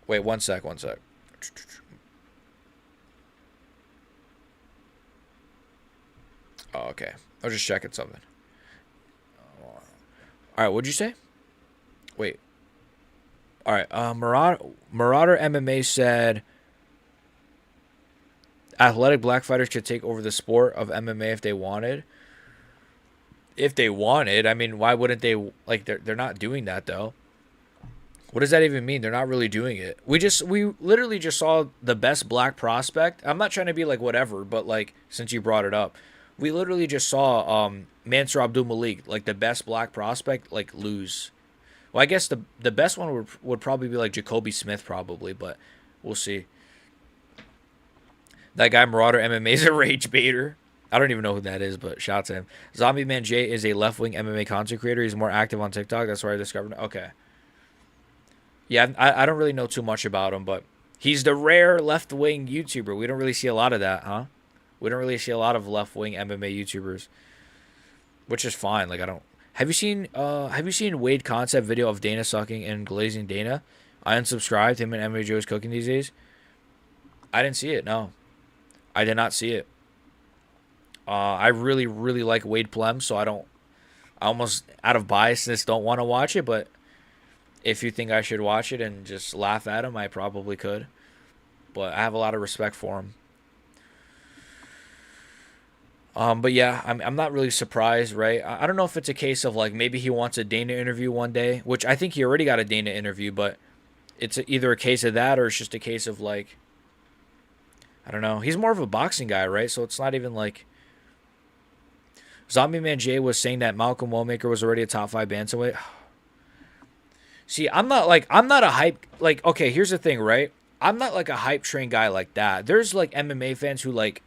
Wait, one sec. Oh, okay. I was just checking something. All right, what'd you say? Wait. All right, Marauder MMA said athletic black fighters could take over the sport of MMA if they wanted. If they wanted, I mean, why wouldn't they? Like, they're not doing that though. What does that even mean? They're not really doing it. We literally just saw the best black prospect. I'm not trying to be like whatever, but like since you brought it up, we literally just saw Mansour Abdul Malik, like the best black prospect, like lose. Well, I guess the best one would probably be like Jacoby Smith probably, but we'll see. That guy Marauder MMA is a rage baiter. I don't even know who that is, but shout out to him. Zombie Man J is a left-wing MMA content creator. He's more active on TikTok. That's where I discovered. Okay. Yeah, I don't really know too much about him, but he's the rare left wing YouTuber. We don't really see a lot of that, huh? We don't really see a lot of left wing MMA YouTubers, which is fine. Like I don't. Have you seen Wade Concept video of Dana sucking and glazing Dana? I unsubscribed. Him and MMA Joe's cooking these days. I didn't see it. No, I did not see it. I really really like Wade Plem, so I don't. I almost out of biasness don't want to watch it, but if you think I should watch it and just laugh at him, I probably could. But I have a lot of respect for him. But yeah, I'm not really surprised, right? I don't know if it's a case of like maybe he wants a Dana interview one day, which I think he already got a Dana interview, but it's either a case of that or it's just a case of like I don't know. He's more of a boxing guy, right? So it's not even like Zombie Man Jay was saying that Malcolm Wellmaker was already a top 5 bantamweight. See, I'm not a hype like okay, here's the thing, right? I'm not like a hype train guy like that. There's like MMA fans who like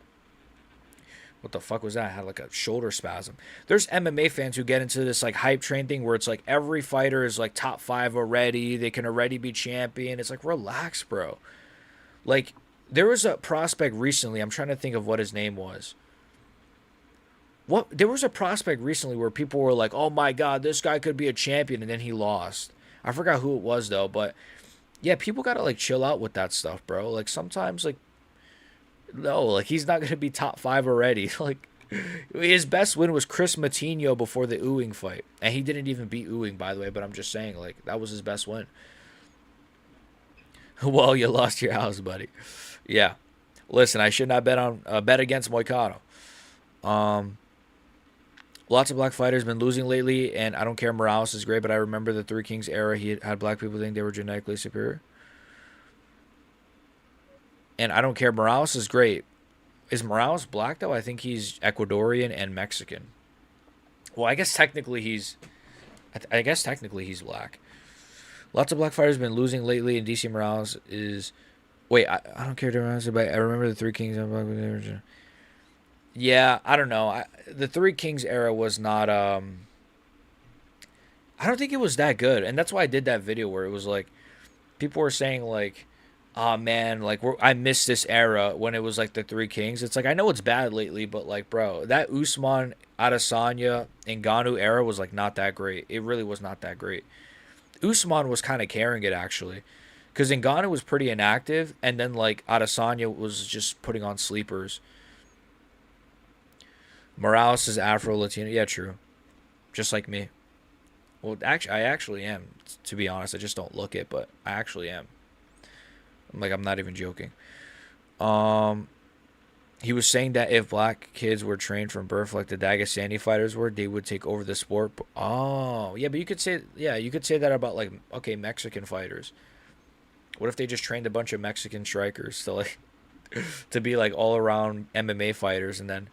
what the fuck was that? I had like a shoulder spasm. There's MMA fans who get into this like hype train thing where it's like every fighter is like top 5 already. They can already be champion. It's like relax, bro. Like there was a prospect recently. I'm trying to think of what his name was. What there was a prospect recently where people were like, "Oh my god, this guy could be a champion," and then he lost. I forgot who it was though, but yeah, people gotta like chill out with that stuff, bro. Like sometimes like no, like he's not gonna be top 5 already. Like his best win was Chris Matinho before the Owing fight, and he didn't even beat Owing, by the way. But I'm just saying, like that was his best win. Well, you lost your house, buddy. Yeah, listen, I should not bet against Moicano. Um, Lots of black fighters been losing lately, and I don't care. Morales is great, but I remember the Three Kings era. He had black people think they were genetically superior, and I don't care. Morales is great. Is Morales black though? I think he's Ecuadorian and Mexican. Well, I guess technically he's. I guess technically he's black. Lots of black fighters been losing lately, and DC Morales is. Wait, I don't care to Morales, but I remember the Three Kings. Yeah, I don't know. The Three Kings era was not. I don't think it was that good, and that's why I did that video where it was like, people were saying like, "Oh man, like I missed this era when it was like the Three Kings." It's like I know it's bad lately, but like, bro, that Usman, Adesanya, and Ngannou era was like not that great. It really was not that great. Usman was kind of carrying it actually, because Ngannou was pretty inactive, and then like Adesanya was just putting on sleepers. Morales is Afro Latino. Yeah, true. Just like me. Well, actually, I actually am. To be honest, I just don't look it, but I actually am. I'm not even joking. Um, he was saying that if black kids were trained from birth like the Dagestani fighters were, they would take over the sport. Oh, yeah, but you could say that about like okay, Mexican fighters. What if they just trained a bunch of Mexican strikers to like to be like all around MMA fighters and then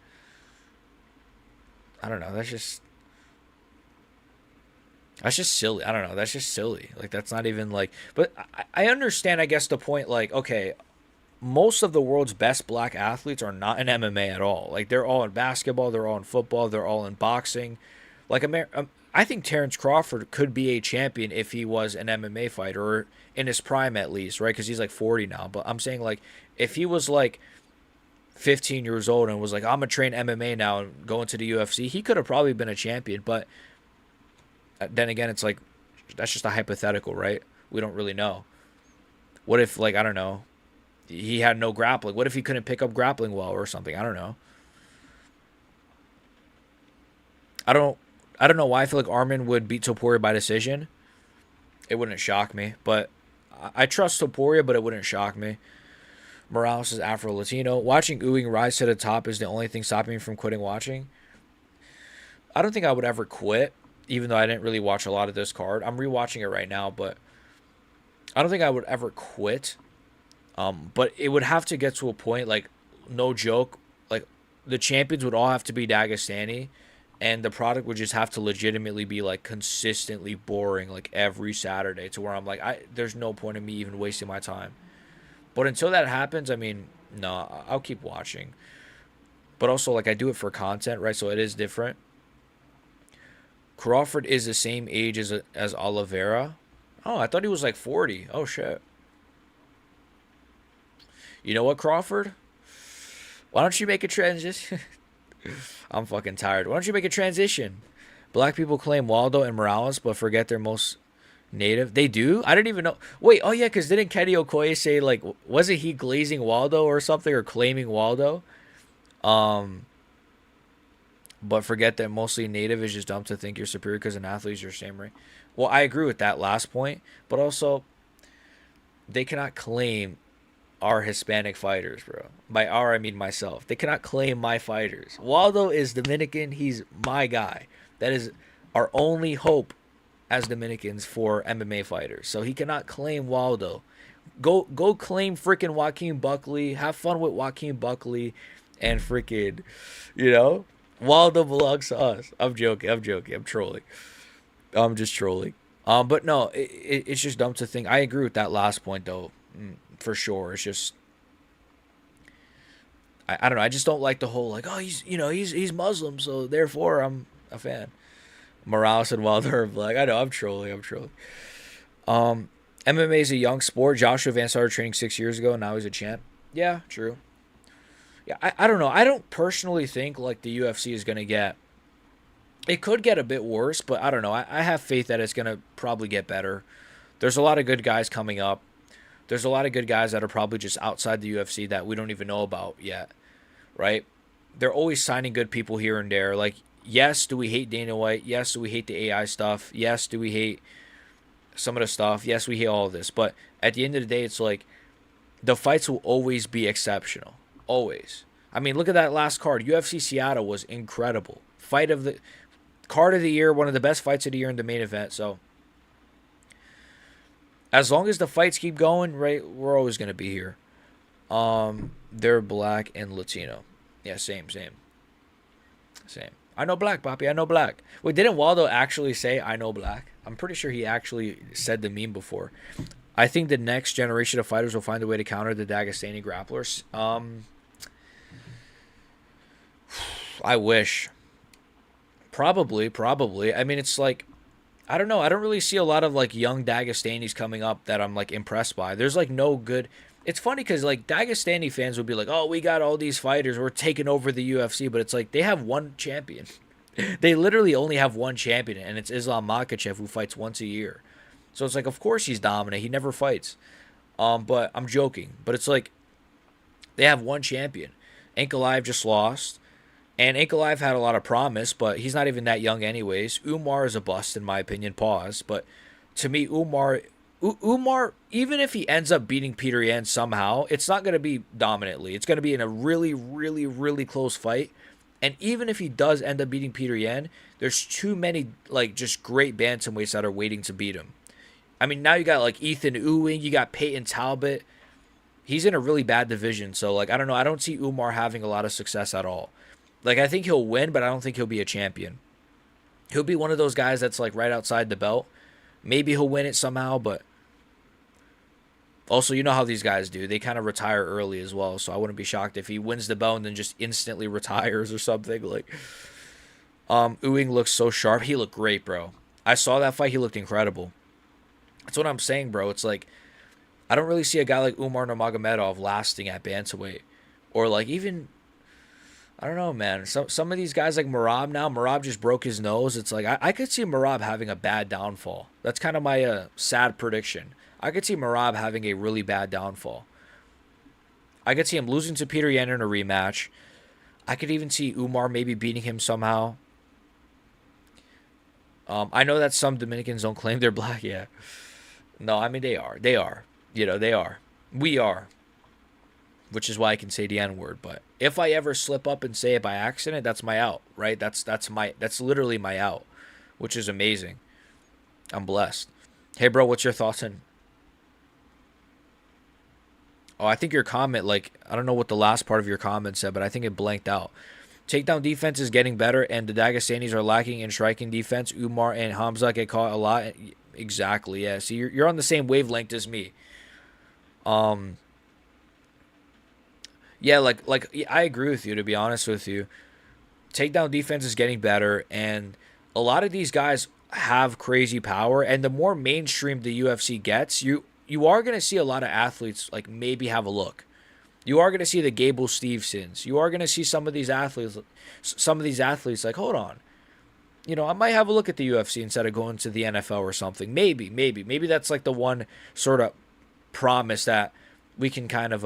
I don't know, that's just silly. I don't know. That's just silly. Like that's not even like. But I understand. I guess the point. Like, okay, most of the world's best black athletes are not in MMA at all. Like they're all in basketball. They're all in football. They're all in boxing. Like I think Terrence Crawford could be a champion if he was an MMA fighter or in his prime at least, right? Because he's like 40 now. But I'm saying like if he was like 15 years old and was like, I'm gonna train MMA now and go into the UFC, he could have probably been a champion. But then again, it's like that's just a hypothetical, right? We don't really know. What if, like, I don't know, he had no grappling? What if he couldn't pick up grappling well or something? I don't know. I don't. I don't know why I feel like Armin would beat Topuria by decision. It wouldn't shock me, but I trust Topuria, but it wouldn't shock me. Morales is Afro Latino. Watching Ewing rise to the top is the only thing stopping me from quitting watching. I don't think I would ever quit, even though I didn't really watch a lot of this card. I'm rewatching it right now, but I don't think I would ever quit. But it would have to get to a point, like, no joke, like, the champions would all have to be Dagestani, and the product would just have to legitimately be, like, consistently boring, like, every Saturday, to where I'm like, there's no point in me even wasting my time. But until that happens, I mean, no, I'll keep watching. But also, like, I do it for content, right? So it is different. Crawford is the same age as Oliveira. Oh, I thought he was like 40. Oh shit. You know what, Crawford? Why don't you make a transition? I'm fucking tired. Why don't you make a transition? Black people claim Waldo and Morales, but forget they're most native. They do? I didn't even know. Wait, oh yeah, because didn't Kenny Okoye say, like, wasn't he glazing Waldo or something, or claiming Waldo? Um, but forget that mostly native is just dumb to think you're superior because an athlete is your same rank. Well, I agree with that last point, but also they cannot claim our Hispanic fighters, bro. By our, I mean myself. They cannot claim my fighters. Waldo is Dominican. He's my guy. That is our only hope as Dominicans for MMA fighters. So he cannot claim Waldo. Go claim freaking Joaquin Buckley. Have fun with Joaquin Buckley and freaking, you know, Waldo belongs to us. I'm joking. I'm joking. I'm trolling. I'm just trolling. But no, it's just dumb to think. I agree with that last point though, for sure. It's just I don't know. I just don't like the whole like, oh, he's Muslim, so therefore I'm a fan. Morales and Wilder are black. I know. I'm trolling. I'm trolling. MMA is a young sport. Joshua Van started training 6 years ago, and now he's a champ. Yeah, true. Yeah, I don't know. I don't personally think like the UFC is gonna get. It could get a bit worse, but I don't know. I have faith that it's gonna probably get better. There's a lot of good guys coming up. There's a lot of good guys that are probably just outside the UFC that we don't even know about yet, right? They're always signing good people here and there. Like, yes, do we hate Dana White? Yes, do we hate the AI stuff? Yes, do we hate some of the stuff? Yes, we hate all of this. But at the end of the day, it's like the fights will always be exceptional. Always. I mean, look at that last card. UFC Seattle was incredible. Card of the year, one of the best fights of the year in the main event. So as long as the fights keep going, right, we're always gonna be here. They're black and Latino. Yeah, same. I know black, Papi. I know black. Wait, didn't Waldo actually say I know black? I'm pretty sure he actually said the meme before. I think the next generation of fighters will find a way to counter the Dagestani grapplers. I wish. Probably. I mean, it's like, I don't know. I don't really see a lot of like young Dagestanis coming up that I'm like impressed by. There's like no good. It's funny because like Dagestani fans would be like, "Oh, we got all these fighters. We're taking over the UFC," but it's like they have one champion. They literally only have one champion, and it's Islam Makhachev, who fights once a year. So it's like, of course he's dominant. He never fights. But I'm joking. But it's like they have one champion. Ankalaev just lost. And Ankalaev had a lot of promise, but he's not even that young anyways. Umar is a bust, in my opinion. Pause. But to me, Umar, even if he ends up beating Peter Yan somehow, it's not going to be dominantly. It's going to be in a really, really, really close fight. And even if he does end up beating Peter Yan, there's too many like just great bantamweights that are waiting to beat him. I mean, now you got like Ethan Ewing, you got Peyton Talbot. He's in a really bad division, so like I don't know. I don't see Umar having a lot of success at all. Like, I think he'll win, but I don't think he'll be a champion. He'll be one of those guys that's, like, right outside the belt. Maybe he'll win it somehow, but also, you know how these guys do. They kind of retire early as well, so I wouldn't be shocked if he wins the belt and then just instantly retires or something. Like, Ewing looks so sharp. He looked great, bro. I saw that fight. He looked incredible. That's what I'm saying, bro. It's like, I don't really see a guy like Umar Nurmagomedov lasting at bantamweight. Or, like, even... I don't know, man. Some of these guys like Morab now, Morab just broke his nose. It's like, I could see Morab having a bad downfall. That's kind of my sad prediction. I could see Morab having a really bad downfall. I could see him losing to Peter Yan in a rematch. I could even see Umar maybe beating him somehow. I know that some Dominicans don't claim they're black. Yeah. No, I mean, they are. They are. You know, they are. We are. Which is why I can say the N-word. But if I ever slip up and say it by accident, that's my out, right? That's literally my out, which is amazing. I'm blessed. Hey, bro, what's your thoughts on... Oh, I think your comment, like, I don't know what the last part of your comment said, but I think it blanked out. Takedown defense is getting better, and the Dagestanis are lacking in striking defense. Umar and Hamza get caught a lot. Exactly, yeah. See, you're on the same wavelength as me. Yeah, like I agree with you, to be honest with you. Takedown defense is getting better, and a lot of these guys, have crazy power, and the more mainstream the UFC gets, you are going to see a lot of athletes like maybe have a look. You are going to see the Gable Stevensons. You are going to see some of these athletes like, hold on, I might have a look at the UFC instead of going to the NFL or something. Maybe that's like the one sort of promise that we can kind of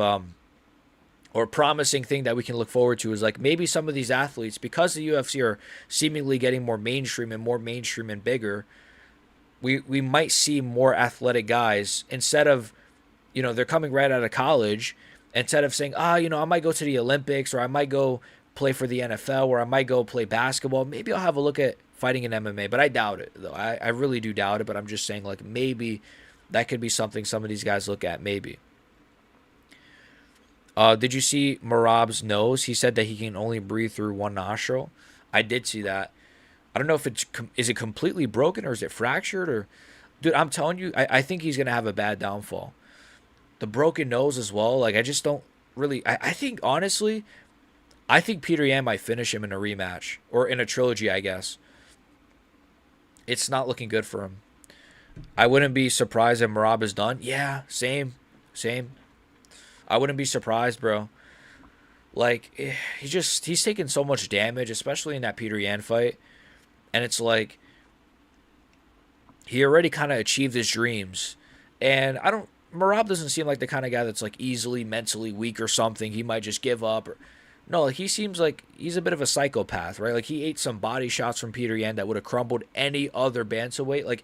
or promising thing that we can look forward to is like maybe some of these athletes, because the UFC are seemingly getting more mainstream and bigger, we might see more athletic guys instead of, they're coming right out of college. Instead of saying, I might go to the Olympics, or I might go play for the NFL, or I might go play basketball. Maybe I'll have a look at fighting in MMA, but I doubt it, though. I really do doubt it, but I'm just saying, like, maybe that could be something some of these guys look at, maybe. Did you see Morab's nose? He said that he can only breathe through one nostril. I did see that. I don't know if is it completely broken, or is it fractured, or... Dude, I'm telling you, I think he's going to have a bad downfall. The broken nose as well. Like, I just don't really... I think, honestly, I think Peter Yan might finish him in a rematch. Or in a trilogy, I guess. It's not looking good for him. I wouldn't be surprised if Morab is done. Yeah, same. I wouldn't be surprised, bro. Like, he's taking so much damage, especially in that Peter Yan fight. And it's like, he already kind of achieved his dreams. And Morab doesn't seem like the kind of guy that's like easily mentally weak or something. He might just give up. No, like, he seems like he's a bit of a psychopath, right? Like, he ate some body shots from Peter Yan that would have crumbled any other bantamweight.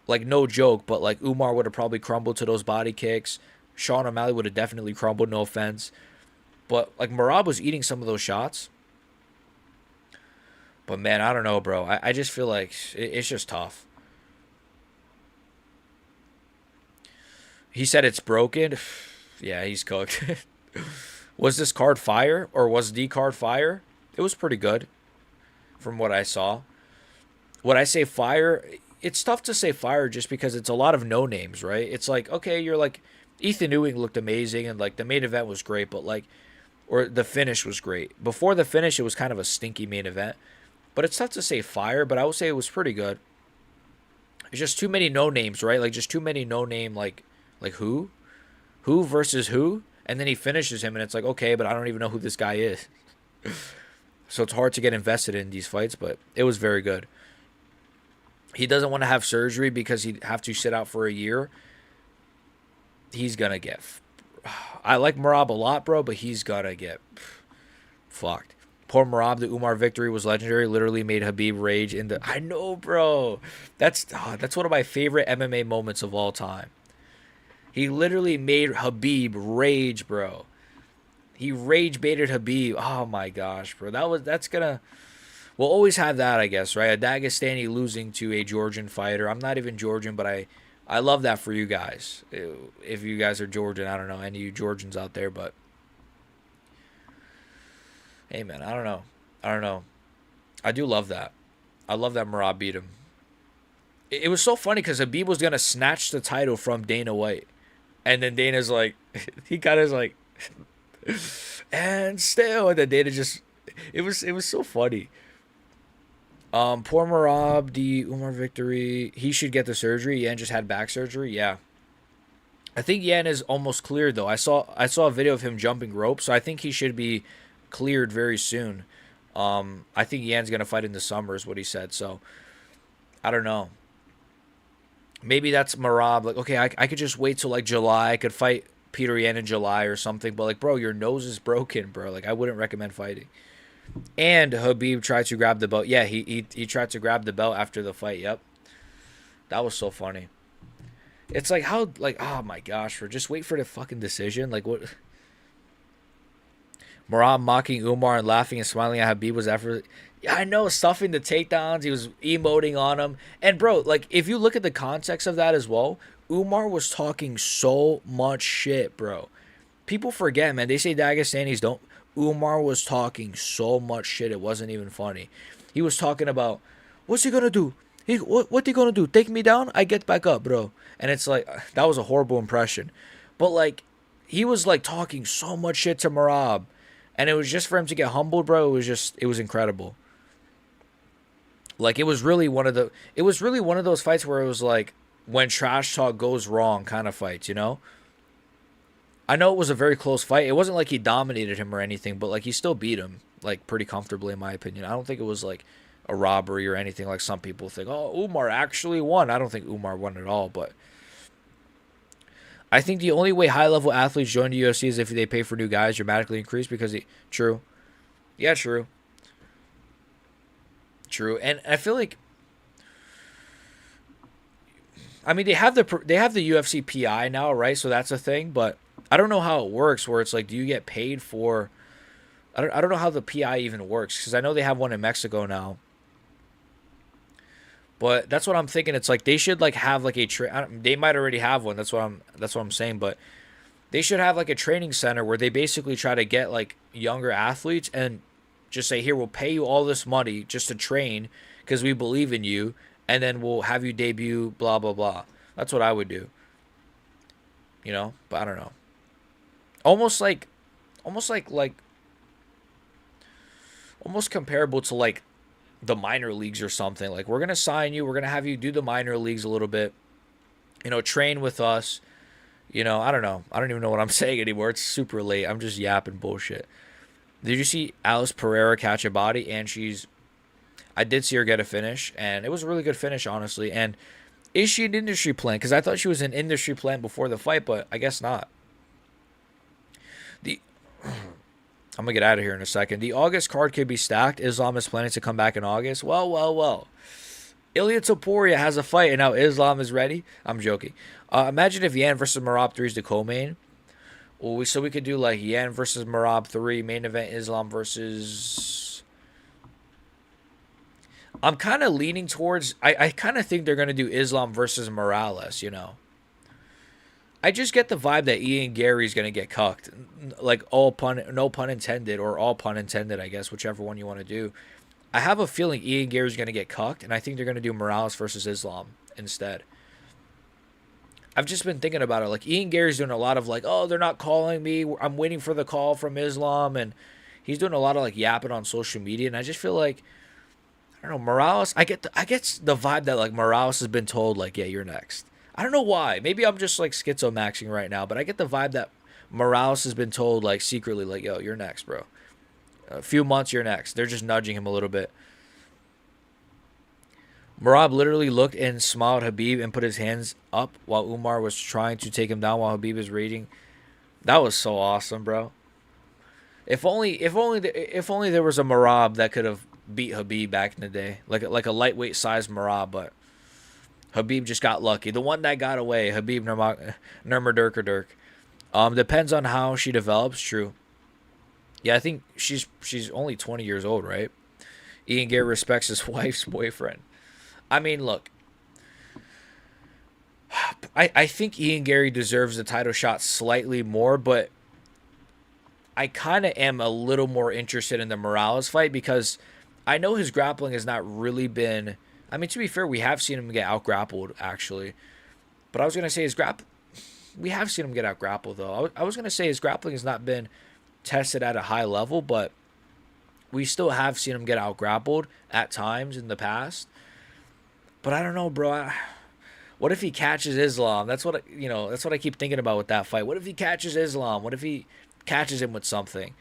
Like no joke, but like Umar would have probably crumbled to those body kicks. Sean O'Malley would have definitely crumbled, no offense. But like Morab was eating some of those shots. But man, I don't know, bro. I just feel like it's just tough. He said it's broken. Yeah, he's cooked. Was this card fire, or was the card fire? It was pretty good from what I saw. When I say fire, it's tough to say fire just because it's a lot of no names, right? It's like, okay, you're like, Ethan Ewing looked amazing, and like the main event was great, but like, or the finish was great. Before the finish, it was kind of a stinky main event. But it's tough to say fire, but I would say it was pretty good. It's just too many no names, right? Like, just too many no name, like who? Who versus who? And then he finishes him, and it's like, okay, but I don't even know who this guy is. So it's hard to get invested in these fights, but it was very good. He doesn't want to have surgery because he'd have to sit out for a year. He's going to get... I like Morab a lot, bro, but he's going to get fucked. Poor Morab, the Umar victory was legendary. Literally made Khabib rage in the... I know, bro. That's one of my favorite MMA moments of all time. He literally made Khabib rage, bro. He rage baited Khabib. Oh my gosh, bro. That's gonna... We'll always have that, I guess, right? A Dagestani losing to a Georgian fighter. I'm not even Georgian, but I love that for you guys. If you guys are Georgian, I don't know any of you Georgians out there, but hey, man, I don't know. I do love that. I love that Morab beat him. It was so funny because Khabib was gonna snatch the title from Dana White. And then Dana's like, he kind of like, and still, and then Dana just, it was so funny. Poor Morab, the Umar victory. He should get the surgery. Yan just had back surgery. Yeah, I think Yan is almost cleared though. I saw a video of him jumping rope, so I think he should be cleared very soon. I think Yan's gonna fight in the summer, is what he said. So I don't know. Maybe that's Morab. Like, okay, I could just wait till like July. I could fight Peter Yan in July or something. But like, bro, your nose is broken, bro. Like, I wouldn't recommend fighting. And Khabib tried to grab the belt. Yeah, he tried to grab the belt after the fight. Yep, that was so funny. It's like, how, like, oh my gosh, bro, just wait for the fucking decision. Like, what? Morab mocking Umar and laughing and smiling at Khabib was after. Yeah, I know, stuffing the takedowns. He was emoting on him. And, bro, like, if you look at the context of that as well, Umar was talking so much shit, bro. People forget, man. They say Dagestanis don't. Umar was talking so much shit, it wasn't even funny. He was talking about, what's he gonna do? What he gonna do? Take me down? I get back up, bro. And it's like, that was a horrible impression. But, like, he was, like, talking so much shit to Morab. And it was just for him to get humbled, bro. It was incredible. Like it was really one of those fights where it was like when trash talk goes wrong kind of fights, you know? I know it was a very close fight. It wasn't like he dominated him or anything, but like he still beat him like pretty comfortably in my opinion. I don't think it was like a robbery or anything like some people think. Oh, Umar actually won. I don't think Umar won at all, but I think the only way high level athletes join the UFC is if they pay for new guys dramatically increase because true. Yeah, true. True. And I feel like I mean they have the UFC PI now, right? So that's a thing, but I don't know how it works where it's like do you get paid for I don't know how the PI even works cuz I know they have one in Mexico now. But that's what I'm thinking. It's like they should like have like they might already have one. That's what I'm saying, but they should have like a training center where they basically try to get like younger athletes and just say, "Here, we'll pay you all this money just to train because we believe in you, and then we'll have you debut blah blah blah." That's what I would do. You know, but I don't know. Almost like almost like almost comparable to like the minor leagues or something. Like we're gonna sign you, we're gonna have you do the minor leagues a little bit, you know, train with us. You know, I don't know. I don't even know what I'm saying anymore. It's super late. I'm just yapping bullshit. Did you see Alice Pereira catch a body? And I did see her get a finish, and it was a really good finish, honestly. And is she an industry plant? Because I thought she was an industry plant before the fight, but I guess not. The I'm gonna get out of here in a second. The August card could be stacked. Islam is planning to come back in August. Well, well, well. Ilya Topuria has a fight, and now Islam is ready. I'm joking. Imagine if Yan versus Morab 3 is the co-main. Well, so we could do like Yan versus Morab 3, main event Islam versus. I'm kind of leaning towards. I kind of think they're gonna do Islam versus Morales. You know. I just get the vibe that Ian Gary's gonna get cucked, like no pun intended, or all pun intended, I guess, whichever one you want to do. I have a feeling Ian Gary's gonna get cucked, and I think they're gonna do Morales versus Islam instead. I've just been thinking about it. Like Ian Gary's doing a lot of like, oh, they're not calling me. I'm waiting for the call from Islam, and he's doing a lot of like yapping on social media, and I just feel like I don't know Morales. I get the vibe that like Morales has been told like, yeah, you're next. I don't know why. Maybe I'm just like schizomaxing right now, but I get the vibe that Morales has been told like secretly like, yo, you're next, bro. A few months, you're next. They're just nudging him a little bit. Morab literally looked and smiled at Habib and put his hands up while Umar was trying to take him down while Habib is raiding. That was so awesome, bro. If only there was a Morab that could have beat Habib back in the day, like a lightweight sized Morab, but Habib just got lucky. The one that got away, Habib Nurmagomedov. Depends on how she develops. True. Yeah, I think she's only 20 years old, right? Ian Gary respects his wife's boyfriend. I mean, look. I think Ian Gary deserves the title shot slightly more, but I kind of am a little more interested in the Morales fight because I know his grappling has not really been. I mean, to be fair, we have seen him get out grappled actually, but I was gonna say we have seen him get out grappled though. I was gonna say his grappling has not been tested at a high level, but we still have seen him get out grappled at times in the past. But I don't know, bro. What if he catches Islam? That's what that's what I keep thinking about with that fight. What if he catches Islam? What if he catches him with something?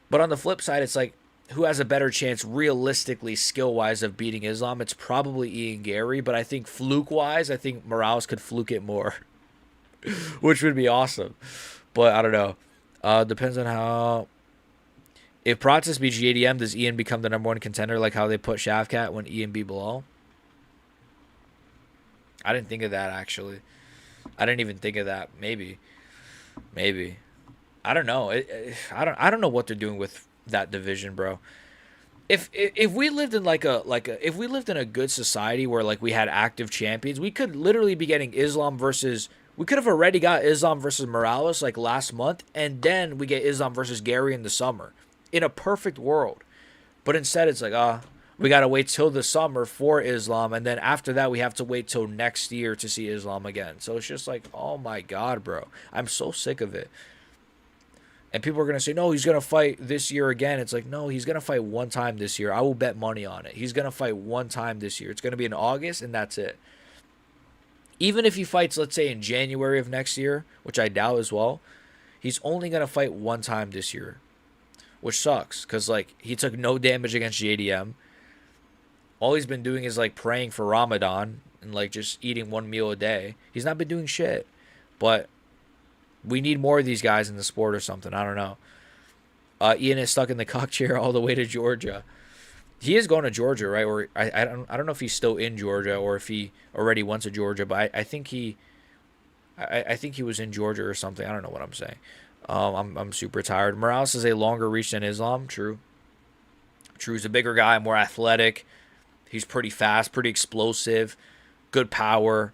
But on the flip side, it's like who has a better chance realistically, skill-wise, of beating Islam? It's probably Ian Gary, but I think fluke-wise, I think Morales could fluke it more, which would be awesome. But I don't know. Depends on how. If Pratis beats JDM, does Ian become the number one contender like how they put Shavkat when Ian beat Bilal? I didn't think of that, actually. I didn't even think of that. Maybe. I don't know. I don't know what they're doing with that division, bro. If we lived in if we lived in a good society where like we had active champions, we could literally be getting Islam versus. We could have already got Islam versus Morales like last month, and then we get Islam versus Gary in the summer, in a perfect world. But instead, it's like we gotta wait till the summer for Islam, and then after that, we have to wait till next year to see Islam again. So it's just like, oh my god, bro, I'm so sick of it. And people are going to say, no, he's going to fight this year again. It's like, no, he's going to fight one time this year. I will bet money on it. He's going to fight one time this year. It's going to be in August, and that's it. Even if he fights, let's say, in January of next year, which I doubt as well, he's only going to fight one time this year, which sucks because, like, he took no damage against JDM. All he's been doing is, like, praying for Ramadan and, like, just eating one meal a day. He's not been doing shit. But we need more of these guys in the sport or something. I don't know. Ian is stuck in the cock chair all the way to Georgia. He is going to Georgia, right? Or I don't know if he's still in Georgia or if he already went to Georgia, but I think he was in Georgia or something. I don't know what I'm saying. I'm super tired. Morales is a longer reach than Islam. True. He's a bigger guy, more athletic. He's pretty fast, pretty explosive, good power.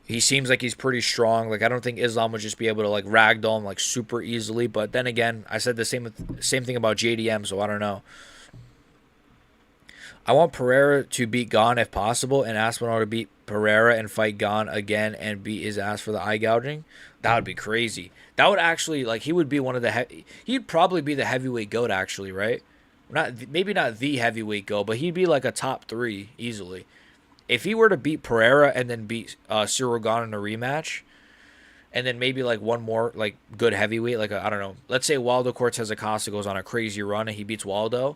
He seems like he's pretty strong. Like, I don't think Islam would just be able to, like, ragdoll him, like, super easily. But then again, I said the same thing about JDM, so I don't know. I want Pereira to beat Gon if possible, and Aspinall to beat Pereira and fight Gon again and beat his ass for the eye gouging. That would be crazy. That would actually, like, he would be one of the he'd probably be the heavyweight GOAT, actually, right? Maybe not the heavyweight GOAT, but he'd be like a top 3 easily. If he were to beat Pereira and then beat Cyril Gane in a rematch, and then maybe like one more like good heavyweight, like I don't know, let's say Waldo Cortez Acosta goes on a crazy run and he beats Waldo,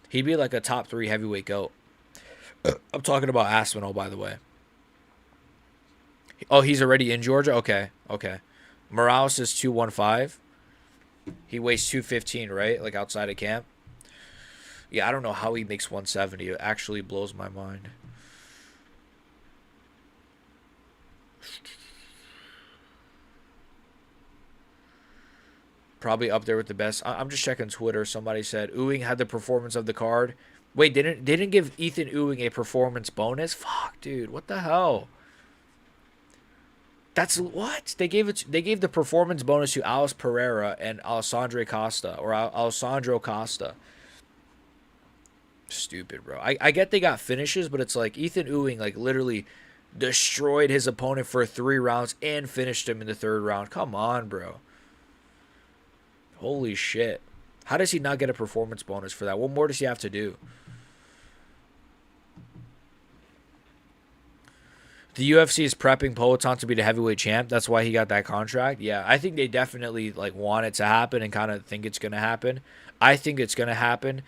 he'd be like a top 3 heavyweight GOAT. I'm talking about Aspinall, by the way. Oh, he's already in Georgia? Okay. Morales is 215. He weighs 215, right? Like outside of camp. Yeah, I don't know how he makes 170. It actually blows my mind. Probably up there with the best. I'm just checking Twitter. Somebody said Owing had the performance of the card. Wait, didn't give Ethan Ewing a performance bonus? Fuck, dude, what the hell? That's what they gave it. They gave the performance bonus to Alice Pereira and Alessandro Costa. Stupid, bro. I get they got finishes, but it's like Ethan Ewing like literally destroyed his opponent for 3 rounds and finished him in the 3rd round. Come on, bro. Holy shit. How does he not get a performance bonus for that? What more does he have to do? The UFC is prepping Poatan to be the heavyweight champ. That's why he got that contract. Yeah, I think they definitely like want it to happen and kind of think it's going to happen. I think it's going to happen.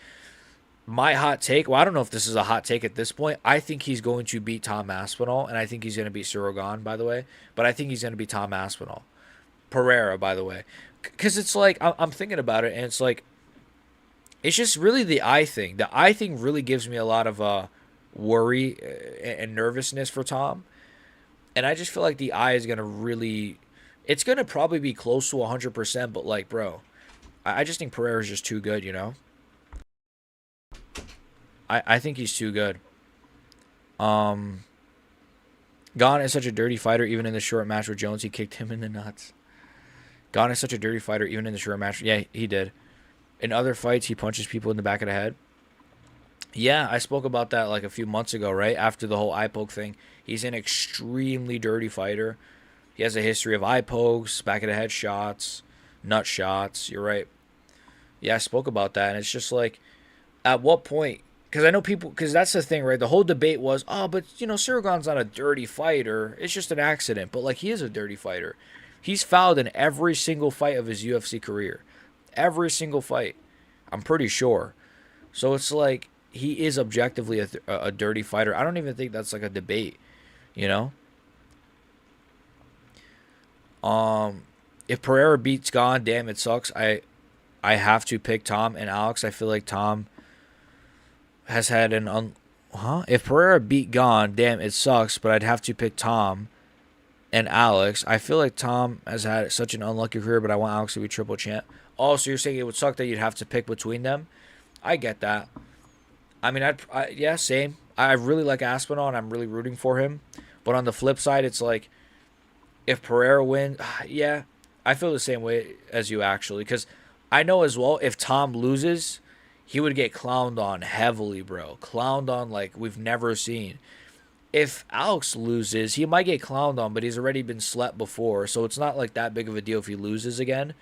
My hot take, well, I don't know if this is a hot take at this point. I think he's going to beat Tom Aspinall, and I think he's going to beat Cyril Gane, by the way. But I think he's going to beat Tom Aspinall. Pereira, by the way. Because it's like, I'm thinking about it, and it's like, it's just really the eye thing. The eye thing really gives me a lot of worry and nervousness for Tom. And I just feel like the eye is going to really, it's going to probably be close to 100%, but like, bro, I just think Pereira is just too good, you know? I think he's too good. Gane is such a dirty fighter, even in the short match with Jones, he kicked him in the nuts. Gane is such a dirty fighter, even in the short match. Yeah, he did. In other fights, he punches people in the back of the head. Yeah, I spoke about that like a few months ago, right? After the whole eye poke thing. He's an extremely dirty fighter. He has a history of eye pokes, back of the head shots, nut shots. You're right. Yeah, I spoke about that. And it's just like, at what point? Because I know people, because that's the thing, right? The whole debate was, oh, but, you know, Cyril Gane's not a dirty fighter. It's just an accident. But, like, he is a dirty fighter. He's fouled in every single fight of his UFC career. Every single fight. I'm pretty sure. So it's like, he is objectively a dirty fighter. I don't even think that's like a debate, you know? If Pereira beats Gane, damn, it sucks. I have to pick Tom and Alex. I feel like Tom has had an If Pereira beat Gane, damn, it sucks, but I'd have to pick Tom and Alex. I feel like Tom has had such an unlucky career, but I want Alex to be triple champ. Oh, so you're saying it would suck that you'd have to pick between them? I get that. I mean, yeah, same. I really like Aspinall, and I'm really rooting for him. But on the flip side, it's like, if Pereira wins, yeah, I feel the same way as you, actually. Because I know as well, if Tom loses, he would get clowned on heavily, bro. Clowned on like we've never seen. if Alex loses, he might get clowned on, but he's already been slept before, so it's not like that big of a deal if he loses again,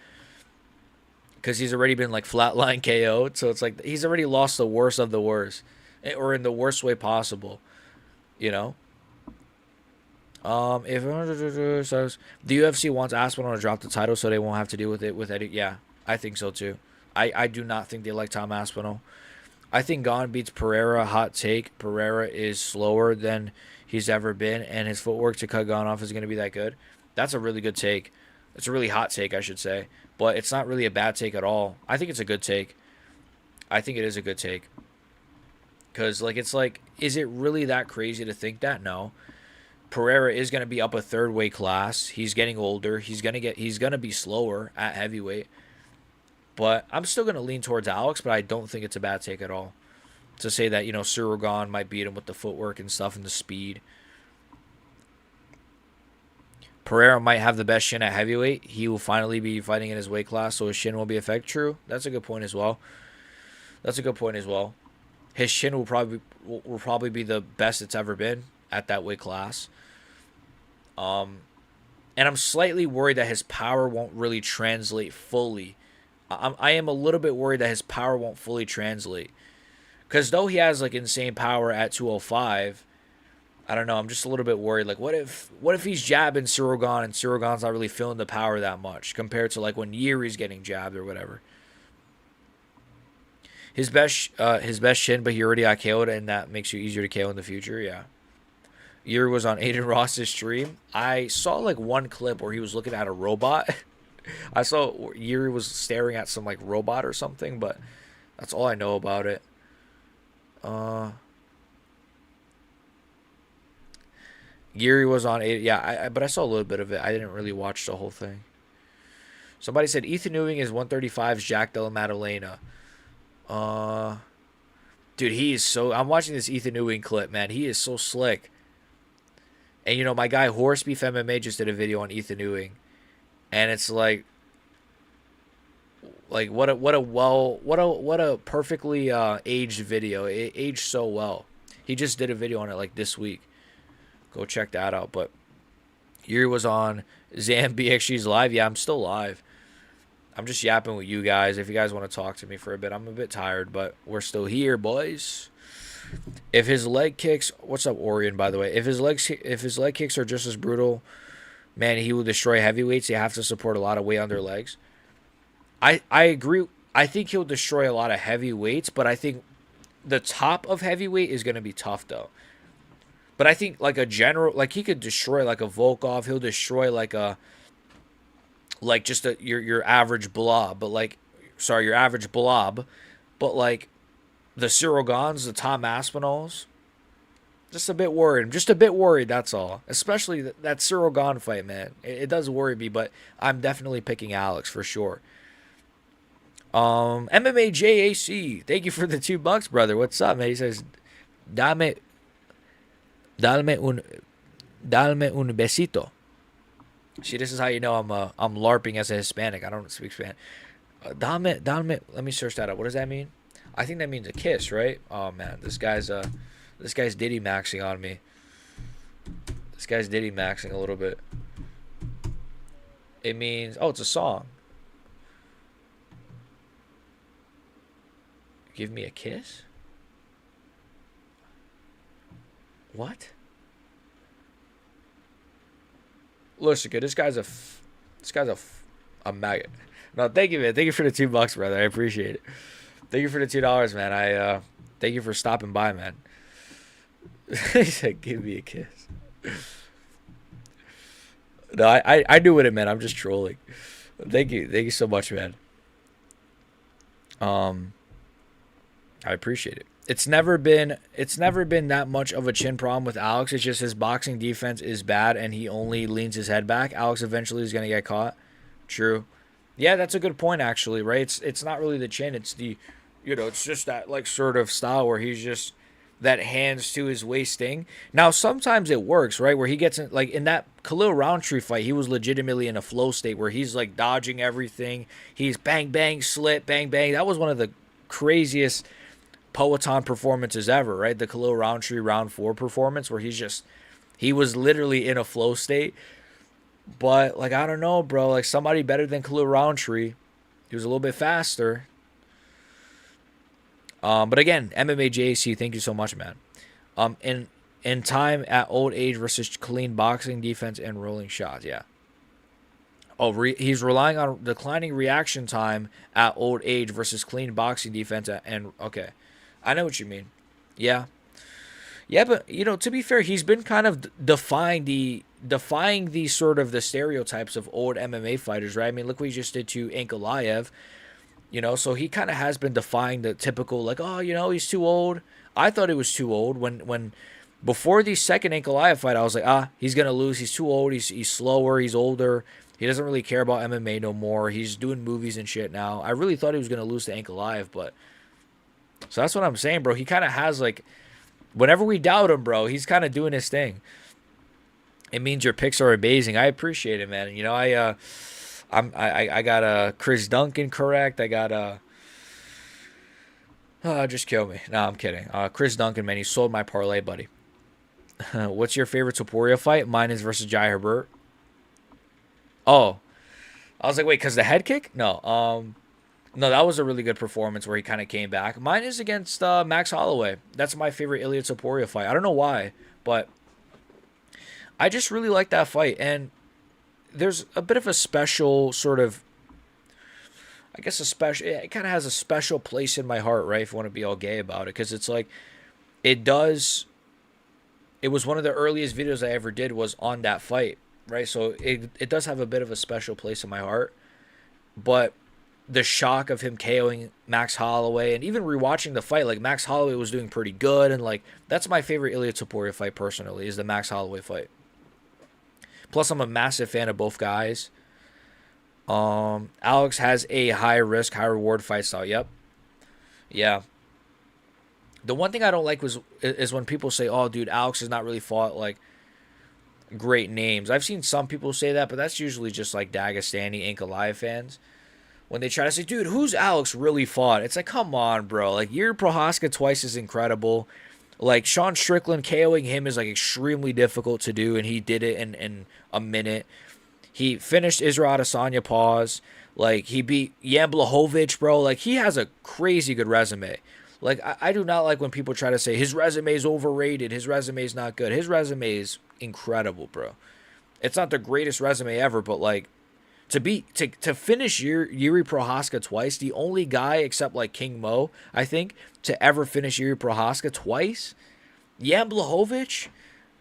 because he's already been like flatline KO'd. So it's like he's already lost the worst of the worst, or in the worst way possible, you know. If the UFC wants Aspinall to drop the title so they won't have to deal with it with Eddie, yeah, I think so too. I do not think they like Tom Aspinall. I think Gon beats Pereira. Hot take. Pereira is slower than he's ever been, and his footwork to cut Gon off is going to be that good. That's a really good take. It's a really hot take, I should say. But it's not really a bad take at all. I think it's a good take. I think it is a good take. Because, like, it's like, is it really that crazy to think that? No. Pereira is going to be up a third weight class. He's getting older. He's going to be slower at heavyweight. But I'm still going to lean towards Alex, but I don't think it's a bad take at all. To say that, Cyril Gane might beat him with the footwork and stuff and the speed. Pereira might have the best shin at heavyweight. He will finally be fighting in his weight class, so his shin will be affected. True. That's a good point as well. His shin will probably be the best it's ever been at that weight class. And I'm slightly worried that his power won't really translate fully. I am a little bit worried that his power won't fully translate. Because though he has like insane power at 205, I don't know, I'm just a little bit worried. Like, what if he's jabbing Cyril Gane and Cyril Gane's not really feeling the power that much compared to like when Yuri's getting jabbed or whatever. His best shin, but he already got KO'd, and that makes you easier to KO in the future. Yeah. Yuri was on Aiden Ross's stream. I saw like one clip where he was looking at a robot. I saw Yuri was staring at some like robot or something, but that's all I know about it. Yuri was on Aiden. Yeah, but I saw a little bit of it. I didn't really watch the whole thing. Somebody said Ethan Ewing is 135's Jack Della Maddalena. Dude, he is so... I'm watching this Ethan Ewing clip, man. He is so slick. And, my guy Horse Beef MMA just did a video on Ethan Ewing. And it's like what a perfectly aged video. It aged so well. He just did a video on it like this week. Go check that out. But Yuri was on Zam BXG's live. Yeah, I'm still live. I'm just yapping with you guys. If you guys want to talk to me for a bit, I'm a bit tired, but we're still here, boys. If his leg kicks, what's up, Orion? By the way, if his leg kicks are just as brutal, man, he will destroy heavyweights. You have to support a lot of weight on their legs. I agree. I think he'll destroy a lot of heavyweights, but I think the top of heavyweight is going to be tough, though. But I think, like, a general... Like, he could destroy, like, a Volkov. He'll destroy, like, just your average blob. But, like... Sorry, your average blob. But, like, the Cyril Ganes, the Tom Aspinalls... Just a bit worried. I'm just a bit worried, that's all. Especially that Cyril Gane fight, man. It does worry me, but I'm definitely picking Alex for sure. MMA JAC, thank you for the $2, brother. What's up, man? He says, Dame un besito. See, this is how you know I'm LARPing as a Hispanic. I don't speak Spanish. Dame. Let me search that up. What does that mean? I think that means a kiss, right? Oh man, this guy's Diddy maxing on me. This guy's Diddy maxing a little bit. It means, it's a song. Give me a kiss? What? Listen, this guy's a maggot. No, thank you, man. Thank you for the $2, brother. I appreciate it. Thank you for the $2, man. I thank you for stopping by, man. He said, "Give me a kiss." No, I knew what it meant. I'm just trolling. Thank you so much, man. I appreciate it. It's never been that much of a chin problem with Alex. It's just his boxing defense is bad, and he only leans his head back. Alex eventually is gonna get caught. True. Yeah, that's a good point, actually. Right? It's not really the chin. It's the, it's just that like sort of style where he's just that hands to his waist thing. Now, sometimes it works, right? Where he gets in, like in that Khalil Roundtree fight, he was legitimately in a flow state where he's like dodging everything. He's bang, bang, slip, bang, bang. That was one of the craziest Poetan performances ever, right? The Khalil Roundtree round 4 performance where he was literally in a flow state. But like I don't know, bro. Like somebody better than Khalil Roundtree. He was a little bit faster. But again, MMA JAC, thank you so much, man. In time at old age versus clean boxing defense and rolling shots, yeah. Oh, he's relying on declining reaction time at old age versus clean boxing defense and okay, I know what you mean. Yeah, yeah, but you know, to be fair, he's been kind of defying the sort of the stereotypes of old MMA fighters, right? I mean, look what he just did to Ankalaev. You know, so he kind of has been defying the typical like, oh, you know, he's too old. I thought he was too old when before the second Ankalaev fight, I was like, he's gonna lose. He's too old. He's slower. He's older. He doesn't really care about MMA no more. He's doing movies and shit now. I really thought he was gonna lose to Ankalaev, but so that's what I'm saying, bro. He kind of has like, whenever we doubt him, bro, he's kind of doing his thing. It means your picks are amazing. I appreciate it, man. You know, I got Chris Duncan correct. I got just kill me. No, I'm kidding. Chris Duncan, man, he sold my parlay, buddy. What's your favorite Topuria fight? Mine is versus Jai Herbert. Oh, I was like, wait, because the head kick? No, no, that was a really good performance where he kind of came back. Mine is against Max Holloway. That's my favorite Ilya Topuria fight. I don't know why, but I just really like that fight. And there's a bit of a special sort of, I guess it kind of has a special place in my heart, right? If you want to be all gay about it, because it's like, it was one of the earliest videos I ever did was on that fight, right? So it does have a bit of a special place in my heart, but the shock of him KOing Max Holloway and even rewatching the fight, like Max Holloway was doing pretty good. And like, that's my favorite Ilya Topuria fight personally, is the Max Holloway fight. Plus, I'm a massive fan of both guys. Alex has a high risk, high reward fight style. Yep. Yeah. The one thing I don't like is when people say, "Oh, dude, Alex has not really fought like great names." I've seen some people say that, but that's usually just like Dagestani Ankalaev fans. When they try to say, "Dude, who's Alex really fought?" It's like, come on, bro. Like, Yuri Prohaska twice is incredible. Like, Sean Strickland KOing him is like extremely difficult to do, and he did it in a minute. He finished Israel Adesanya pause. Like, he beat Jan Blachowicz, bro. Like, he has a crazy good resume. Like, I do not like when people try to say his resume is overrated, his resume is not good. His resume is incredible, bro. It's not the greatest resume ever, but like, to finish Yuri Prohaska twice, the only guy except like King Mo, I think, to ever finish Yuri Prohaska twice, Jan Blachowicz,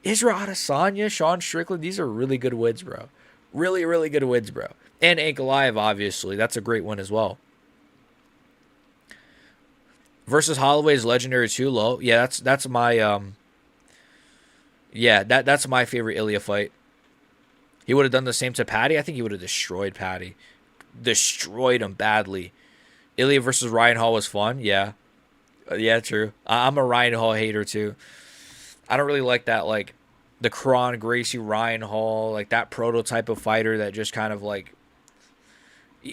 Israel Adesanya, Sean Strickland, these are really good wins, bro. Really, really good wins, bro. And Ankalaev, obviously. That's a great one as well. Versus Holloway's legendary too low. Yeah, that's my that's my favorite Ilya fight. He would have done the same to Patty. I think he would have destroyed Patty. Destroyed him badly. Ilya versus Ryan Hall was fun. Yeah. Yeah, true. I'm a Ryan Hall hater too. I don't really like that, like, the Kron Gracie Ryan Hall, like that prototype of fighter that just kind of like,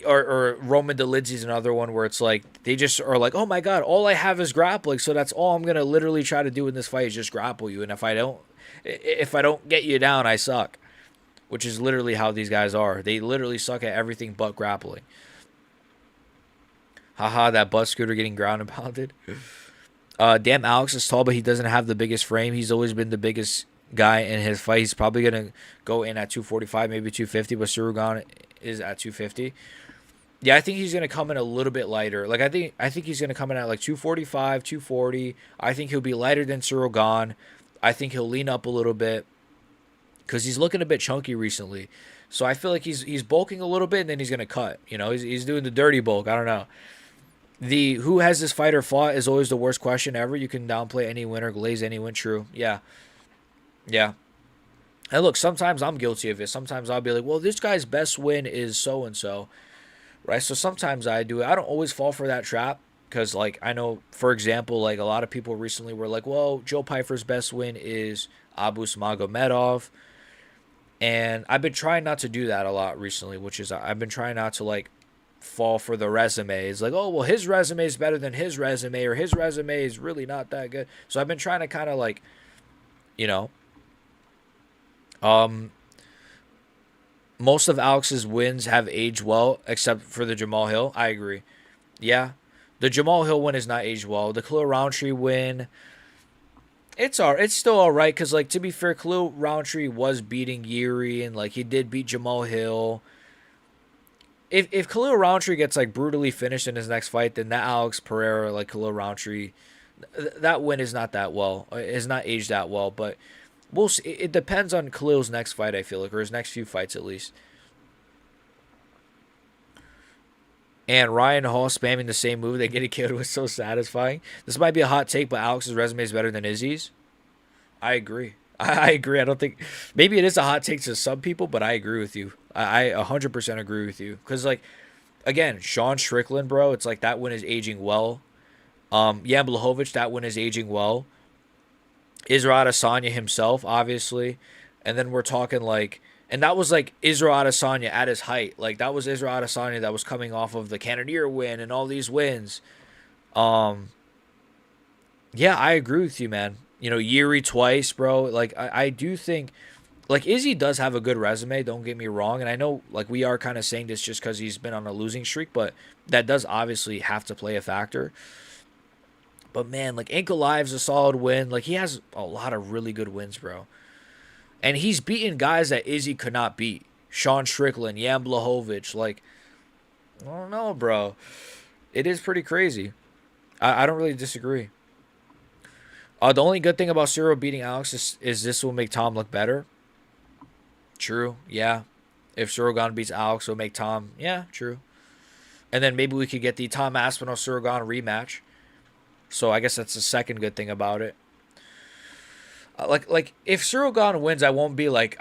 or Roman Dolidze's another one where it's like they just are like, oh my god, all I have is grappling, so that's all I'm gonna literally try to do in this fight is just grapple you, and if I don't get you down, I suck. Which is literally how these guys are. They literally suck at everything but grappling. Haha, that butt scooter getting ground and pounded. Damn, Alex is tall, but he doesn't have the biggest frame. He's always been the biggest guy in his fight. He's probably going to go in at 245, maybe 250, but Surugan is at 250. Yeah, I think he's going to come in a little bit lighter. Like, I think he's going to come in at like 245, 240. I think he'll be lighter than Surugan. I think he'll lean up a little bit, because he's looking a bit chunky recently. So I feel like he's bulking a little bit, and then he's going to cut. You know, he's doing the dirty bulk. I don't know. The who has this fighter fought is always the worst question ever. You can downplay any win or glaze any win. True. Yeah. Yeah. And look, sometimes I'm guilty of it. Sometimes I'll be like, well, this guy's best win is so-and-so. Right? So sometimes I do it. I don't always fall for that trap. Because, like, I know, for example, like, a lot of people recently were like, well, Joe Pyfer's best win is Abus Magomedov. And I've been trying not to do that a lot recently, which is I've been trying not to, like, fall for the resume. It's like, oh, well, his resume is better than his resume, or his resume is really not that good. So I've been trying to kind of like, you know, um, most of Alex's wins have aged well, except for the Jamal Hill. I agree. Yeah, the Jamal Hill win is not aged well. The Khalil Roundtree win, it's still all right because, like, to be fair, Khalil Roundtree was beating Yuri, and like he did beat Jamal Hill. If Khalil Roundtree gets like brutally finished in his next fight, then that Alex Pereira, like Khalil Roundtree, that win is not that well. Is not aged that well, but we'll see. It depends on Khalil's next fight. I feel like, or his next few fights at least. And Ryan Hall spamming the same move that Getty killed was so satisfying. This might be a hot take, but Alex's resume is better than Izzy's. I agree. I agree. I don't think maybe it is a hot take to some people, but I agree with you. I 100% agree with you because, like, again, Sean Strickland, bro, it's like that win is aging well. Jan Blachowicz, that win is aging well. Israel Adesanya himself, obviously, and then we're talking like, and that was like Israel Adesanya at his height. Like that was Israel Adesanya that was coming off of the Cannoneer win and all these wins. Yeah, I agree with you, man. You know, Yuri twice, bro. Like I do think, like, Izzy does have a good resume. Don't get me wrong, and I know like we are kind of saying this just because he's been on a losing streak, but that does obviously have to play a factor. But man, like Ankalaev's a solid win. Like he has a lot of really good wins, bro. And he's beaten guys that Izzy could not beat. Sean Strickland, Jan Blachowicz. Like, I don't know, bro. It is pretty crazy. I don't really disagree. The only good thing about Cyril beating Alex is this will make Tom look better. True, yeah. If Cyril Gane beats Alex, it'll make Tom, yeah, true. And then maybe we could get the Tom Aspinall Cyril Gane rematch. So I guess that's the second good thing about it. Like if Cyril Gane wins, I won't be like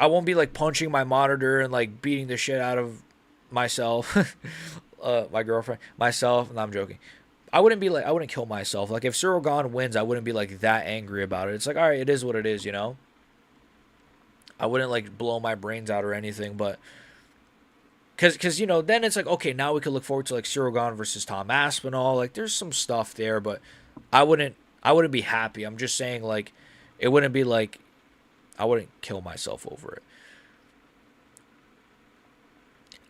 punching my monitor and like beating the shit out of myself, my girlfriend, myself. And no, I'm joking. I wouldn't kill myself. Like if Cyril Gane wins, I wouldn't be like that angry about it. It's like, all right, it is what it is, you know. I wouldn't like blow my brains out or anything, but because you know, then it's like, okay, now we could look forward to like Cyril Gane versus Tom Aspinall. Like there's some stuff there, but I wouldn't be happy. I'm just saying, like, it wouldn't be like I wouldn't kill myself over it.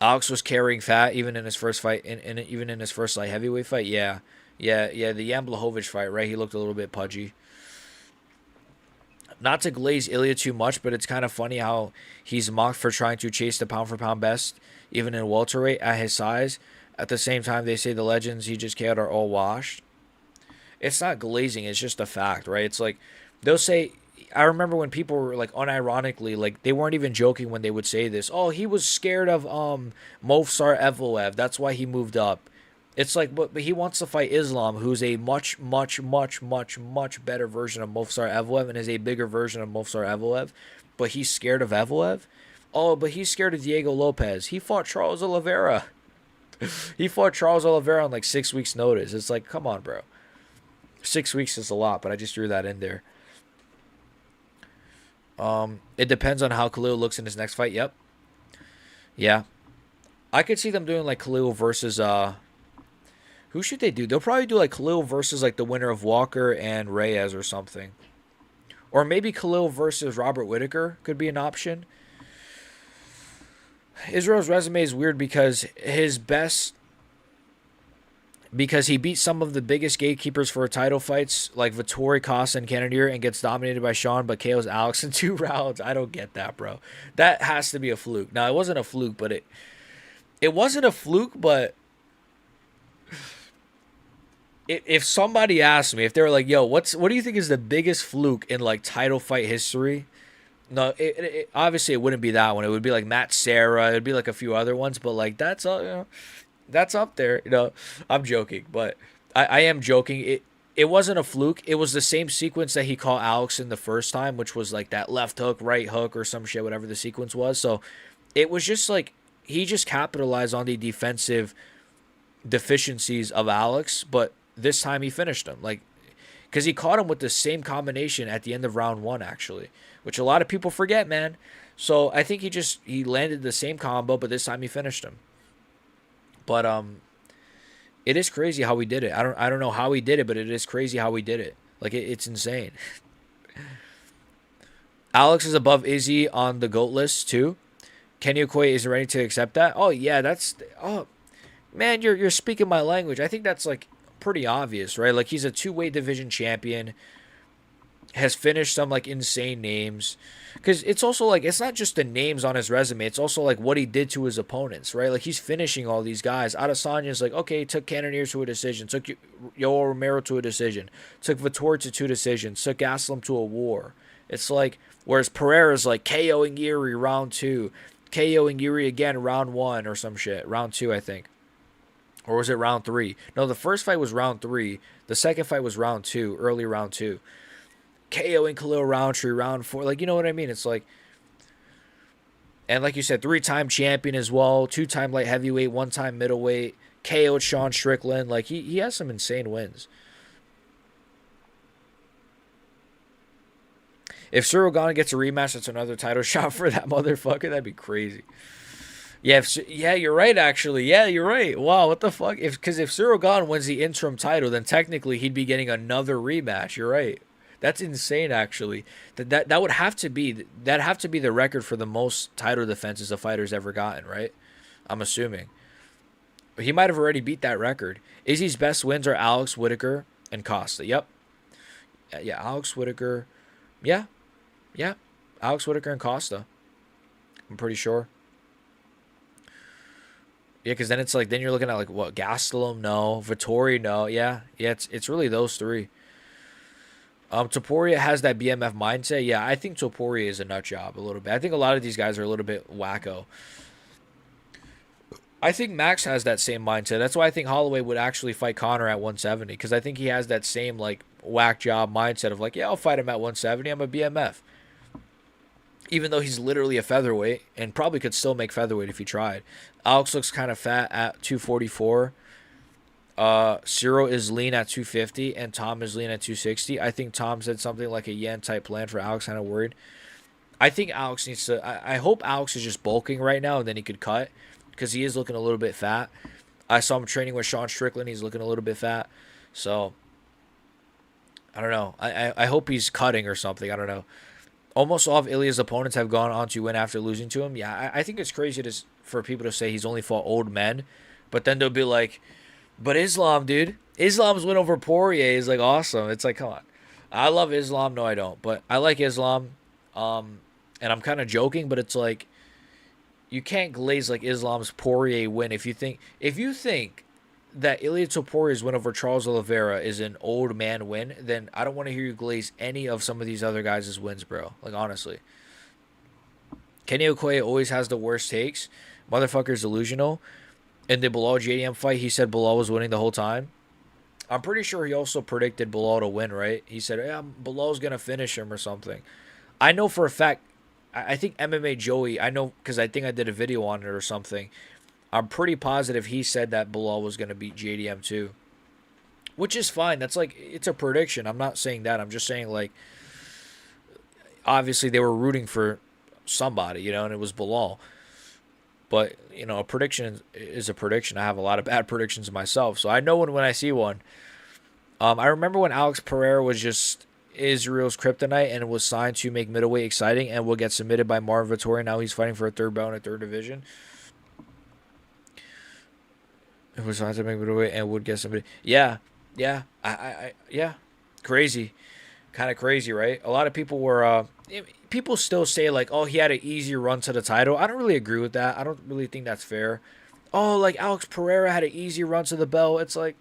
Alex was carrying fat even in his first fight, even in his first light heavyweight fight. Yeah. The Jan Blachowicz fight, right? He looked a little bit pudgy. Not to glaze Ilya too much, but it's kind of funny how he's mocked for trying to chase the pound for pound best, even in welterweight at his size. At the same time, they say the legends he just KO'd are all washed. It's not glazing; it's just a fact, right? It's like they'll say. I remember when people were like unironically, like they weren't even joking when they would say this. Oh, he was scared of Movsar Evloev. That's why he moved up. It's like, but he wants to fight Islam, who's a much better version of Movsar Evloev and is a bigger version of Movsar Evloev. But he's scared of Evloev. Oh, but he's scared of Diego Lopez. He fought Charles Oliveira. He fought Charles Oliveira on like 6 weeks' notice. It's like, come on, bro. 6 weeks is a lot, but I just threw that in there. It depends on how Khalil looks in his next fight. Yep. Yeah. I could see them doing like Khalil versus who should they do? They'll probably do like Khalil versus like the winner of Walker and Reyes or something. Or maybe Khalil versus Robert Whittaker could be an option. Israel's resume is weird because he beat some of the biggest gatekeepers for title fights like Vettori, Costa, and Cannonier and gets dominated by Sean but KOs Alex in 2 rounds. I don't get that, bro. That has to be a fluke. Now, it wasn't a fluke, but it wasn't a fluke, but if somebody asked me, if they were like, yo, what do you think is the biggest fluke in like title fight history? No, obviously it wouldn't be that one. It would be like Matt Serra. It'd be like a few other ones, but like that's all, you know, that's up there. You know, I'm joking, but I am joking. It wasn't a fluke. It was the same sequence that he caught Alex in the first time, which was like that left hook, right hook, or some shit, whatever the sequence was. So it was just like he just capitalized on the defensive deficiencies of Alex, but this time he finished him. Like, because he caught him with the same combination at the end of round 1, actually, which a lot of people forget, man. So I think he landed the same combo, but this time he finished him. But It is crazy how he did it. I don't know how he did it, but it is crazy how he did it. Like it's insane. Alex is above Izzy on the GOAT list too. Kenny Okoye isn't ready to accept that. Oh yeah, that's oh man, you're speaking my language. I think that's like pretty obvious, right? Like he's a two-weight division champion, has finished some like insane names. Because it's also like it's not just the names on his resume, it's also like what he did to his opponents, right? Like he's finishing all these guys. Adesanya's like, okay, he took Cannonier to a decision, took Yoel Romero to a decision, took Vettori to 2 decisions, took Gaslam to a war. It's like, whereas Pereira's like KOing Yuri round 2, KOing Yuri again round 1 or some shit, round 2 I think. Or was it round 3? No, the first fight was round 3. The second fight was round 2, early round 2. KOing Khalil Roundtree round 4. Like, you know what I mean? It's like, and like you said, 3-time champion as well, 2-time light heavyweight, 1-time middleweight, KO'd Sean Strickland. Like, he has some insane wins. If Cyril Gane gets a rematch, that's another title shot for that motherfucker. That'd be crazy. Yeah, yeah, you're right. Actually, yeah, you're right. Wow, what the fuck? Because if Cyril Gane wins the interim title, then technically he'd be getting another rematch. You're right. That's insane. Actually, that would have to be the record for the most title defenses a fighter's ever gotten. Right? I'm assuming. He might have already beat that record. Izzy's best wins are Alex Whitaker and Costa. Yep. Yeah, Alex Whitaker. Yeah. Yeah. Alex Whitaker and Costa. I'm pretty sure. Yeah, because then it's like, then you're looking at like what, Gastelum, no, Vettori, no, yeah, it's really those three. Topuria has that BMF mindset. Yeah, I think Topuria is a nut job a little bit. I think a lot of these guys are a little bit wacko. I think Max has that same mindset. That's why I think Holloway would actually fight Conor at 170, because I think he has that same like whack job mindset of like, yeah, I'll fight him at 170. I'm a BMF. Even though he's literally a featherweight and probably could still make featherweight if he tried. Alex looks kind of fat at 244. Ciro is lean at 250 and Tom is lean at 260. I think Tom said something like a yen type plan for Alex, kind of worried. I think Alex needs to, I hope Alex is just bulking right now and then he could cut, because he is looking a little bit fat. I saw him training with Sean Strickland. He's looking a little bit fat. So, I don't know. I hope he's cutting or something. I don't know. Almost all of Ilya's opponents have gone on to win after losing to him. Yeah, I think it's crazy for people to say he's only fought old men. But then they'll be like, but Islam, dude. Islam's win over Poirier is like awesome. It's like, come on. I love Islam. No, I don't. But I like Islam. And I'm kind of joking, but it's like, you can't glaze like Islam's Poirier win if you think that Ilia Toporia's win over Charles Oliveira is an old man win, then I don't want to hear you glaze any of some of these other guys' wins, bro. Like, honestly. Kenny Okoye always has the worst takes. Motherfucker's delusional. In the Bilal JDM fight, he said Bilal was winning the whole time. I'm pretty sure he also predicted Bilal to win, right? He said, yeah, Bilal's going to finish him or something. I know for a fact, I think MMA Joey, I know because I think I did a video on it or something. I'm pretty positive he said that Bilal was going to beat JDM too. Which is fine. That's like, it's a prediction. I'm not saying that. I'm just saying, like, obviously they were rooting for somebody, you know, and it was Bilal. But, you know, a prediction is a prediction. I have a lot of bad predictions myself, so I know when I see one. I remember when Alex Pereira was just Israel's kryptonite and was signed to make middleweight exciting and will get submitted by Marvin Vettori. Now he's fighting for a third belt in a third division. It was signed to make middleweight and would get somebody. Yeah. Yeah. Yeah. Crazy. Kind of crazy, right? A lot of people were, people still say like, oh, he had an easy run to the title. I don't really agree with that. I don't really think that's fair. Oh, like Alex Pereira had an easy run to the belt. It's like,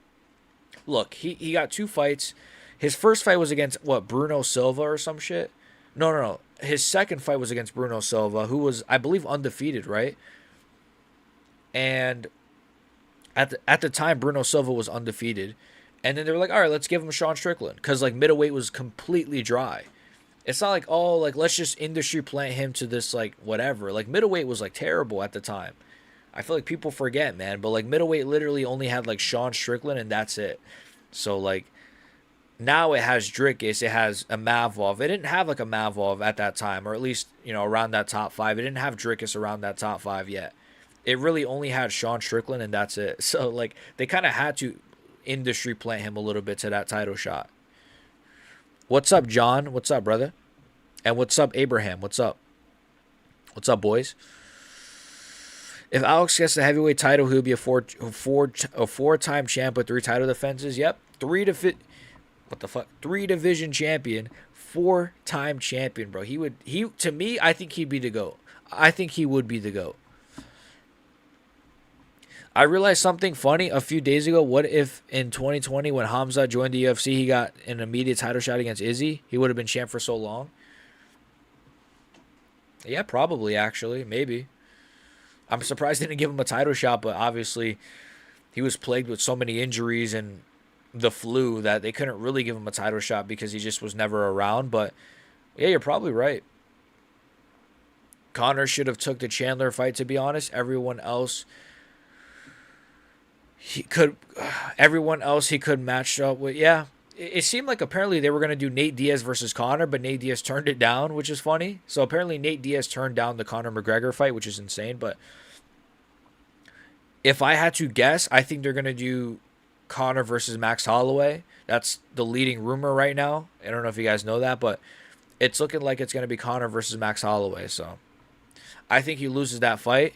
look, he got 2 fights. His first fight was against, what, Bruno Silva or some shit? No. His second fight was against Bruno Silva, who was, I believe, undefeated, right? And at the time, Bruno Silva was undefeated. And then they were like, all right, let's give him Sean Strickland. Because, like, middleweight was completely dry. It's not like, oh, like, let's just industry plant him to this, like, whatever. Like, middleweight was, like, terrible at the time. I feel like people forget, man. But, like, middleweight literally only had, like, Sean Strickland, and that's it. So, like, now it has Drickus. It has a Mavlov. It didn't have, like, a Mavlov at that time. Or at least, you know, around that top 5. It didn't have Drickus around that top 5 yet. It really only had Sean Strickland, and that's it. So, like, they kind of had to industry plant him a little bit to that title shot. What's up, John? What's up, brother? And what's up, Abraham? What's up? What's up, boys? If Alex gets the heavyweight title, he'll be a four-time champ with 3 title defenses. Yep, what the fuck? 3 division champion, 4-time champion, bro. To me, I think he'd be the GOAT. I think he would be the GOAT. I realized something funny a few days ago. What if in 2020, when Hamza joined the UFC, he got an immediate title shot against Izzy? He would have been champ for so long. Yeah, probably, actually. Maybe. I'm surprised they didn't give him a title shot, but obviously he was plagued with so many injuries and the flu that they couldn't really give him a title shot because he just was never around. But yeah, you're probably right. Conor should have took the Chandler fight, to be honest. Everyone else he could match up with. Yeah, it seemed like apparently they were going to do Nate Diaz versus Conor, but Nate Diaz turned it down, which is funny. So apparently Nate Diaz turned down the Conor McGregor fight, which is insane. But if I had to guess, I think they're going to do Conor versus Max Holloway. That's the leading rumor right now. I don't know if you guys know that, but it's looking like it's going to be Conor versus Max Holloway. So I think he loses that fight.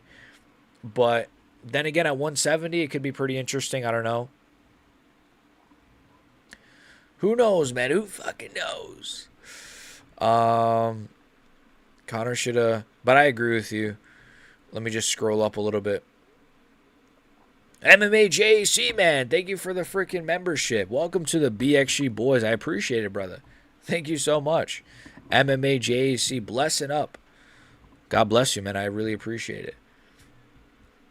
But then again, at 170, it could be pretty interesting. I don't know. Who knows, man? Who fucking knows? Conor should have... But I agree with you. Let me just scroll up a little bit. MMA JAC, man. Thank you for the freaking membership. Welcome to the BXG boys. I appreciate it, brother. Thank you so much. MMA JAC, blessing up. God bless you, man. I really appreciate it.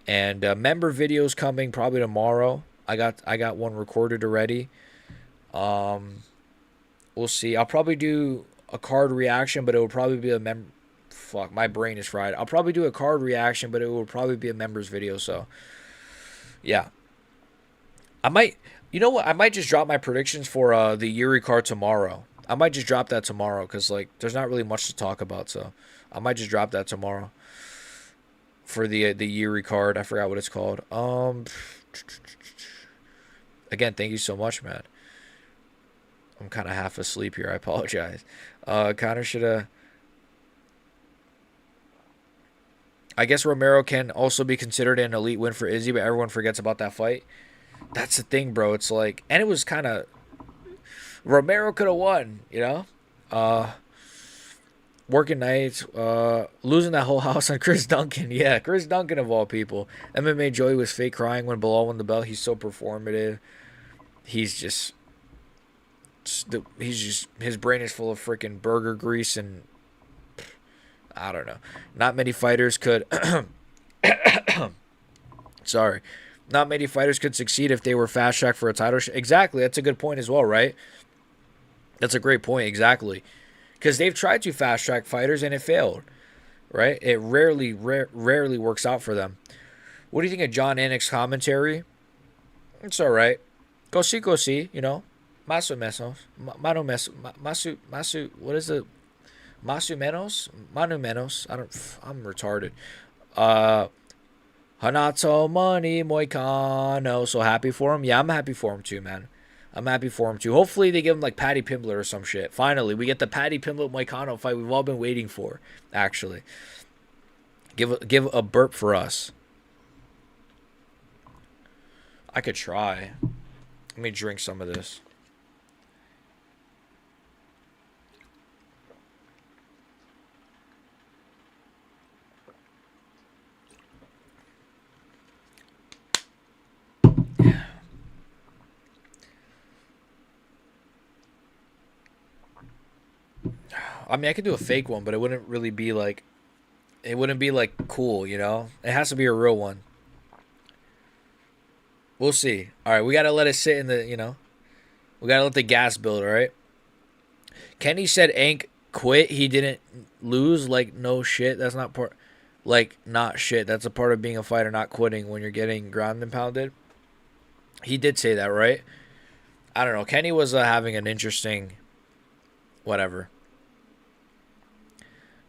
And member videos coming probably tomorrow. I got one recorded already. We'll see. I'll probably do a card reaction, but it will probably be a Fuck, my brain is fried. I'll probably do a card reaction, but it will probably be a members video. So, yeah. I might. You know what? I might just drop my predictions for the Yuri card tomorrow. I might just drop that tomorrow because like there's not really much to talk about. So, I might just drop that tomorrow. For the Yuri card. I forgot what it's called. Again, thank you so much, man. I'm kind of half asleep here. I apologize. Conor should have... I guess Romero can also be considered an elite win for Izzy, but everyone forgets about that fight. That's the thing, bro. It's like... And it was kind of... Romero could have won, you know? Working nights, losing that whole house on Chris Duncan. Yeah, Chris Duncan of all people. MMA Joey was fake crying when Bilal won the belt. He's so performative. His brain is full of freaking burger grease and I don't know. Not many fighters could sorry. Not many fighters could succeed if they were fast tracked for a title shot. Exactly, that's a good point as well, right? That's a great point, exactly. Because they've tried to fast track fighters and it failed, right? It rarely works out for them. What do you think of John Anik's commentary? It's all right. Go see, you know. Masu Menos. Masu, what is it? Masu Menos? Manu Menos. I'm retarded. Hanato Money Moicano. So happy for him. Yeah, I'm happy for him too, man. I'm happy for him too. Hopefully they give him like Paddy Pimblett or some shit. Finally, we get the Paddy Pimblett Moicano fight we've all been waiting for, actually. Give a burp for us. I could try. Let me drink some of this. I mean, I could do a fake one, but it wouldn't really be like... It wouldn't be like cool, you know? It has to be a real one. We'll see. All right, we got to let it sit in the, you know. We got to let the gas build, all right? Kenny said Ank quit. He didn't lose. Like, no shit. That's not part... Like, not shit. That's a part of being a fighter, not quitting when you're getting ground and pounded. He did say that, right? I don't know. Kenny was having an interesting... Whatever.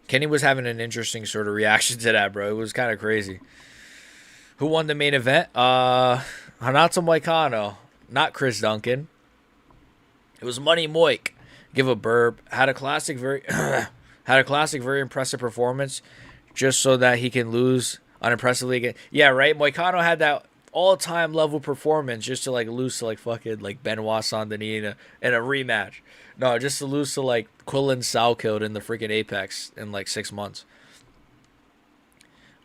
Kenny was having an interesting sort of reaction to that, bro. It was kind of crazy. Who won the main event? Hanato Moicano, not Chris Duncan. It was Money Moik. Give a burp. Had a classic, very impressive performance, just so that he can lose unimpressively again. Yeah, right. Moicano had that all-time level performance just to like lose to like fucking like Benoit Saint Denis in a rematch. No, just to lose to like Quillen Salkild in the freaking Apex in like 6 months.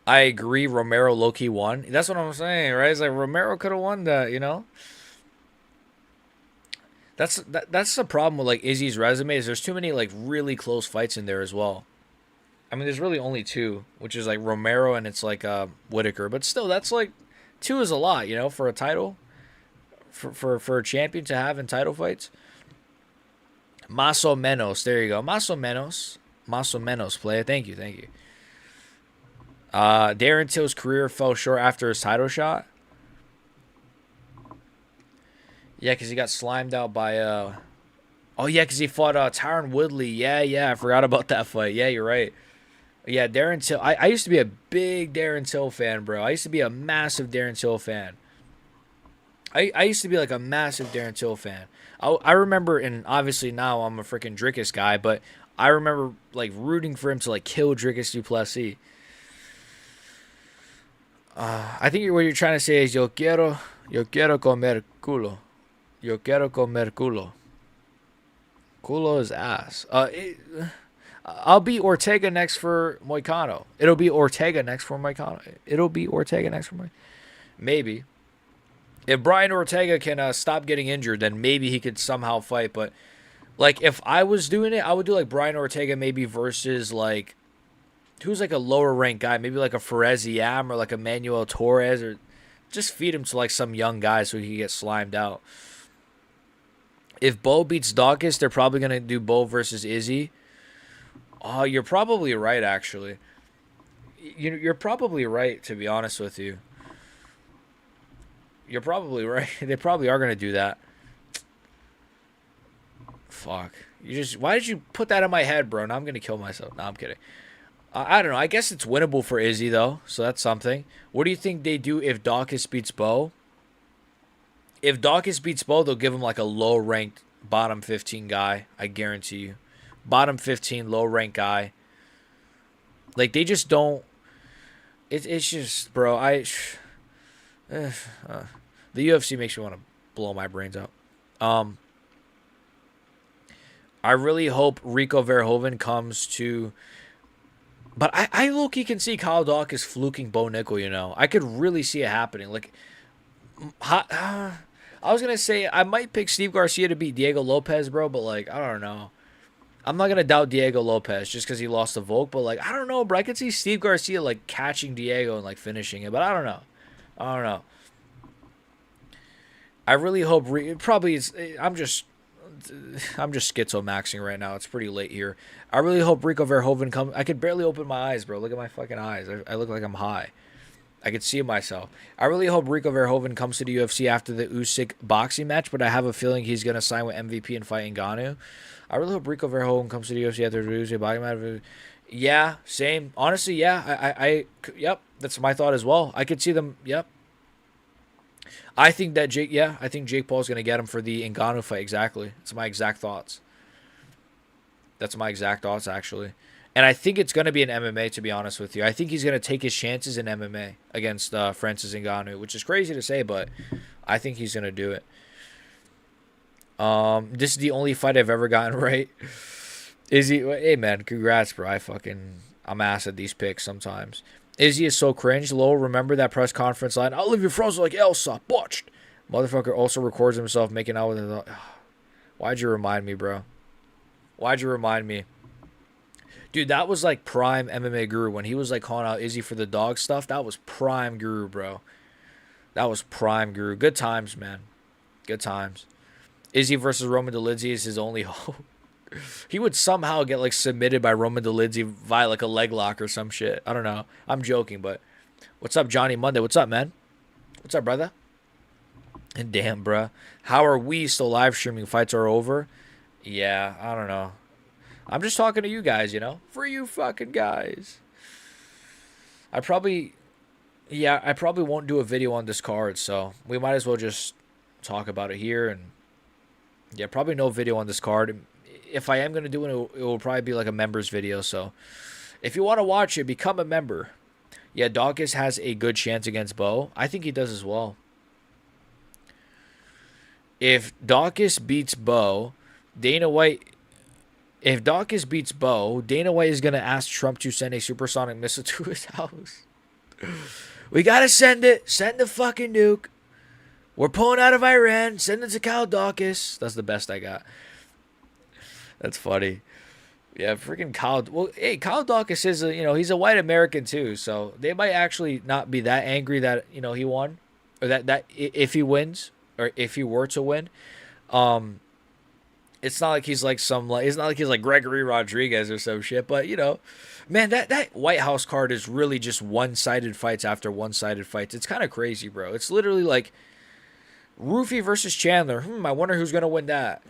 I agree. Romero low-key won. That's what I'm saying, right? It's like Romero could have won that, you know. That's the problem with like Izzy's resume is there's too many like really close fights in there as well. I mean, there's really only two, which is like Romero and it's like Whitaker, but still, that's like two is a lot, you know, for a title, for a champion to have in title fights. Maso Menos, there you go, Maso Menos player. Thank you. Darren Till's career fell short after his title shot. Yeah, because he got slimed out by oh yeah, because he fought Tyron Woodley. Yeah, I forgot about that fight. Yeah, you're right. Yeah, Darren Till. I used to be a big Darren Till fan, bro. I used to be a massive Darren Till fan. I used to be like a massive Darren Till fan. I remember, and obviously now I'm a freaking Drickus guy, but I remember like rooting for him to like kill Drickus du Plessis. I think what you're trying to say is yo quiero comer culo. Yo quiero comer culo. Culo is ass. I'll be Ortega next for Moicano. It'll be Ortega next for Moicano. Maybe. If Brian Ortega can stop getting injured, then maybe he could somehow fight. But like if I was doing it, I would do like Brian Ortega maybe versus like who's like a lower ranked guy, maybe like a Fereziam or like a Manuel Torres, or just feed him to like some young guy so he can get slimed out. If Bo beats Dawkins, they're probably gonna do Bo versus Izzy. Oh, you're probably right, actually. You're probably right, to be honest with you. You're probably right. They probably are gonna do that. Fuck. Why did you put that in my head, bro? Now I'm gonna kill myself. No, I'm kidding. I don't know. I guess it's winnable for Izzy though, so that's something. What do you think they do if Dawkins beats Bo? If Dawkins beats Bo, they'll give him like a low-ranked bottom 15 guy. I guarantee you. Bottom 15, low-ranked guy. Like, they just don't... It's just, bro, the UFC makes me want to blow my brains out. I really hope Rico Verhoeven comes to... But I low-key can see Kyle Dawkins fluking Bo Nickel, you know. I could really see it happening. Like... I was going to say I might pick Steve Garcia to beat Diego Lopez, bro, but, like, I don't know. I'm not going to doubt Diego Lopez just because he lost to Volk, but, like, I don't know, bro. I could see Steve Garcia, like, catching Diego and, like, finishing it, but I don't know. I really hope probably it's I'm just schizo-maxing right now. It's pretty late here. I really hope Rico Verhoeven comes. I could barely open my eyes, bro. Look at my fucking eyes. I look like I'm high. I could see myself. I really hope Rico Verhoeven comes to the UFC after the Usyk boxing match, but I have a feeling he's going to sign with MVP and fight Ngannou. I really hope Rico Verhoeven comes to the UFC after the Usyk boxing match. Yeah, same. Honestly, yeah. Yep, that's my thought as well. I could see them, yep. I think Jake Paul's going to get him for the Ngannou fight, exactly. That's my exact thoughts. Actually. And I think it's going to be an MMA, to be honest with you. I think he's going to take his chances in MMA against Francis Ngannou, which is crazy to say, but I think he's going to do it. This is the only fight I've ever gotten right. Hey, man, congrats, bro. I'm ass at these picks sometimes. Izzy is so cringe. Lowell, remember that press conference line? I'll leave you frozen like Elsa. Botched. Motherfucker also records himself making out with his... Why'd you remind me, bro? Dude, that was like prime MMA Guru. When he was like calling out Izzy for the dog stuff, that was prime Guru, bro. Good times, man. Good times. Izzy versus Roman Dolidze is his only hope. He would somehow get like submitted by Roman Dolidze via like a leg lock or some shit. I don't know. I'm joking, but what's up, Johnny Monday? What's up, man? What's up, brother? And damn, bro. How are we still live streaming? Fights are over? Yeah, I don't know. I'm just talking to you guys, you know? For you fucking guys. Yeah, I probably won't do a video on this card, so we might as well just talk about it here. And yeah, probably no video on this card. If I am gonna do it will probably be like a members video. So if you want to watch it, become a member. Yeah, Dawkins has a good chance against Bo. I think he does as well. If Dawkins beats Bo, Dana White. If Dawkins beats Bo, Dana White is gonna ask Trump to send a supersonic missile to his house. We gotta send it. Send the fucking nuke. We're pulling out of Iran. Send it to Kyle Dawkins. That's the best I got. That's funny. Yeah, freaking Kyle. Well, hey, Kyle Dawkins is he's a white American too, so they might actually not be that angry that he won, or that if he wins, or if he were to win, it's not like he's like it's not like he's like Gregory Rodriguez or some shit, but man, that White House card is really just one-sided fights after one-sided fights. It's kind of crazy, bro. It's literally like Roofy versus Chandler. I wonder who's gonna win that,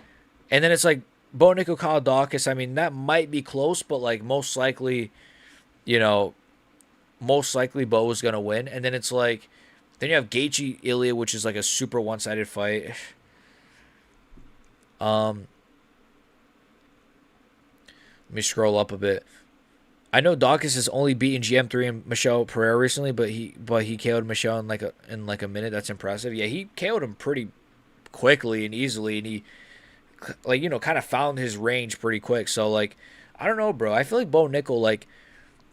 and then it's like Bo Nickel, Kyle Dawkins. I mean, that might be close, but like most likely Bo is gonna win. And then it's like, then you have Gaethje Ilya, which is like a super one-sided fight. Let me scroll up a bit. I know Dawkins has only beaten GM3 and Michelle Pereira recently, but he KO'd Michelle in like a minute. That's impressive. Yeah, he KO'd him pretty quickly and easily, and he kind of found his range pretty quick. So, like, I don't know, bro. I feel like Bo Nickel, like,